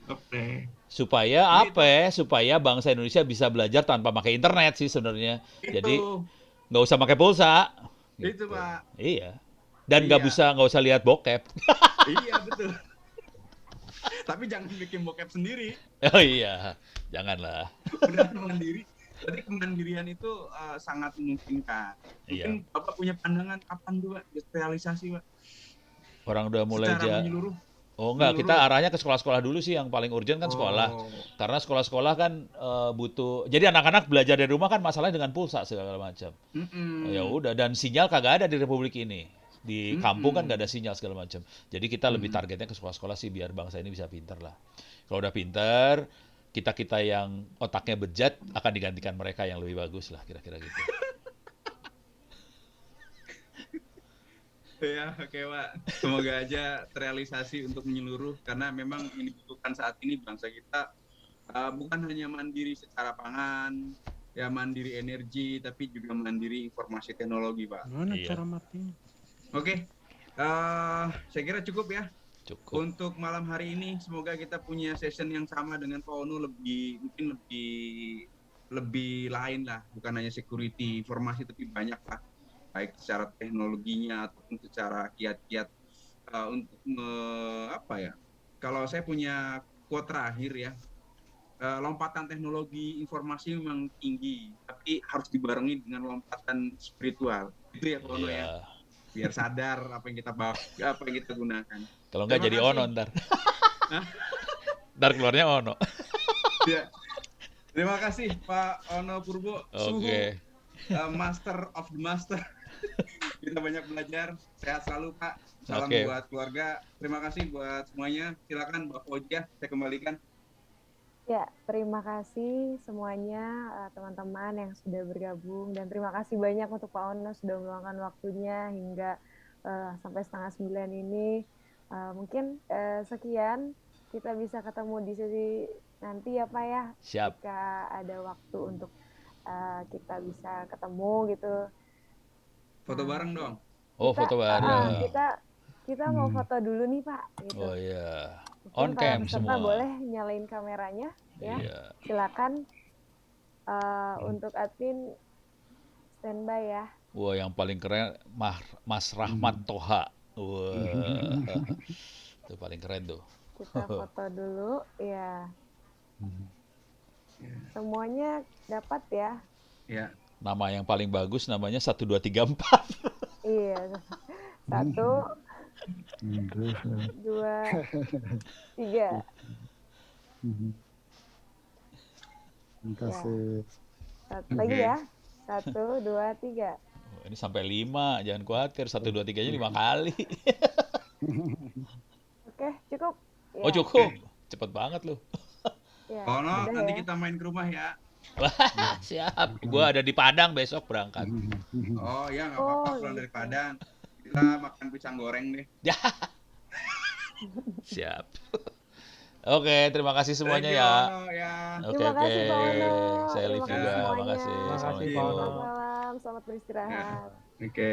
Oke. Supaya Jadi apa ya? Supaya bangsa Indonesia bisa belajar tanpa pakai internet sih sebenarnya. Jadi Itu. nggak usah pakai pulsa. Itu Gitu. Pak. Iya. Dan Iya. nggak usah lihat bokep. Iya betul. Tapi jangan bikin bokep sendiri. Oh iya, janganlah. Benar mandiri. Jadi kemandirian itu sangat memungkinkan. Iya. Mungkin Bapak punya pandangan kapan tuh Pak realisasi Pak? Orang udah mulai Secara menyeluruh. Oh enggak, kita Menyeluruh. arahnya ke sekolah-sekolah dulu sih, yang paling urgent kan sekolah. Oh. Karena sekolah-sekolah kan butuh. Jadi anak-anak belajar dari rumah kan masalahnya dengan pulsa segala macam. Mm-mm. Ya udah, dan sinyal kagak ada di Republik ini. Di kampung kan Mm-mm. nggak ada sinyal segala macam. Jadi kita lebih targetnya ke sekolah-sekolah sih biar bangsa ini bisa pinter lah. Kalau udah pinter, kita-kita yang otaknya bejat akan digantikan mereka yang lebih bagus lah, kira-kira gitu. Ya, oke Pak. Semoga aja terrealisasi untuk menyeluruh karena memang yang dibutuhkan saat ini bangsa kita bukan hanya mandiri secara pangan, ya mandiri energi, tapi juga mandiri informasi teknologi, Pak. Mana Iya. cara matinya? Oke, saya kira cukup ya Cukup. untuk malam hari ini. Semoga kita punya session yang sama dengan Pak Ono, mungkin lebih lain lah, bukan hanya security informasi tapi banyak lah, baik secara teknologinya ataupun secara kiat-kiat untuk apa ya? Kalau saya punya quote terakhir ya, lompatan teknologi informasi memang tinggi, tapi harus dibarengi dengan lompatan spiritual. Itu ya Pak Ono ya, Iya. biar sadar apa yang kita bawa, apa yang kita gunakan. Kalau nggak Terima jadi kasih. Ono ntar. Hah? Ntar keluarnya Ono. Ya. Terima kasih Pak Ono Purbo, Suhu, Oke. Master of the Master. Kita banyak belajar. Sehat selalu Pak. Salam Oke. buat keluarga. Terima kasih buat semuanya. Silakan Mbak Fauziah, saya kembalikan. Ya, terima kasih semuanya teman-teman yang sudah bergabung, dan terima kasih banyak untuk Pak Ono sudah meluangkan waktunya hingga sampai 8:30 ini. Mungkin sekian, kita bisa ketemu di sesi nanti ya Pak ya, Siap. jika ada waktu untuk kita bisa ketemu gitu. Foto bareng dong. Oh, foto bareng. Kita mau foto dulu nih Pak. Gitu. Oh iya. Mungkin On para cam peserta semua. boleh nyalain kameranya ya. Iya. Silakan untuk admin standby ya. Wah, yang paling keren Mas Rahmat Toha. Wah. Itu paling keren tuh. Kita foto dulu ya. Semuanya dapat ya. Ya. Nama yang paling bagus namanya 1234. Iya. 1, 2, 3. Terima kasih. Satu lagi ya. 1, 2, 3. Oh, ini sampai 5, jangan khawatir. 1, 2, 3-nya 5 kali. Oke, cukup. Ya, Oh, cukup. Cepet banget lu. ya, Pak Ono, udah nanti ya. kita main ke rumah ya. Wah, siap. Gua ada di Padang besok berangkat. Oh ya, nggak Oh, apa-apa pulang gitu. dari Padang. Kita makan pisang goreng deh. Ya. Siap. Oke, terima kasih semuanya Thank you, ya. Ono, ya. Oke, Terima oke. kasih Pak Ono. Saya live Terima kasih juga. semuanya. Makasih. Terima kasih, Pak Assalamualaikum. Ono. Selamat malam, selamat beristirahat. Oke.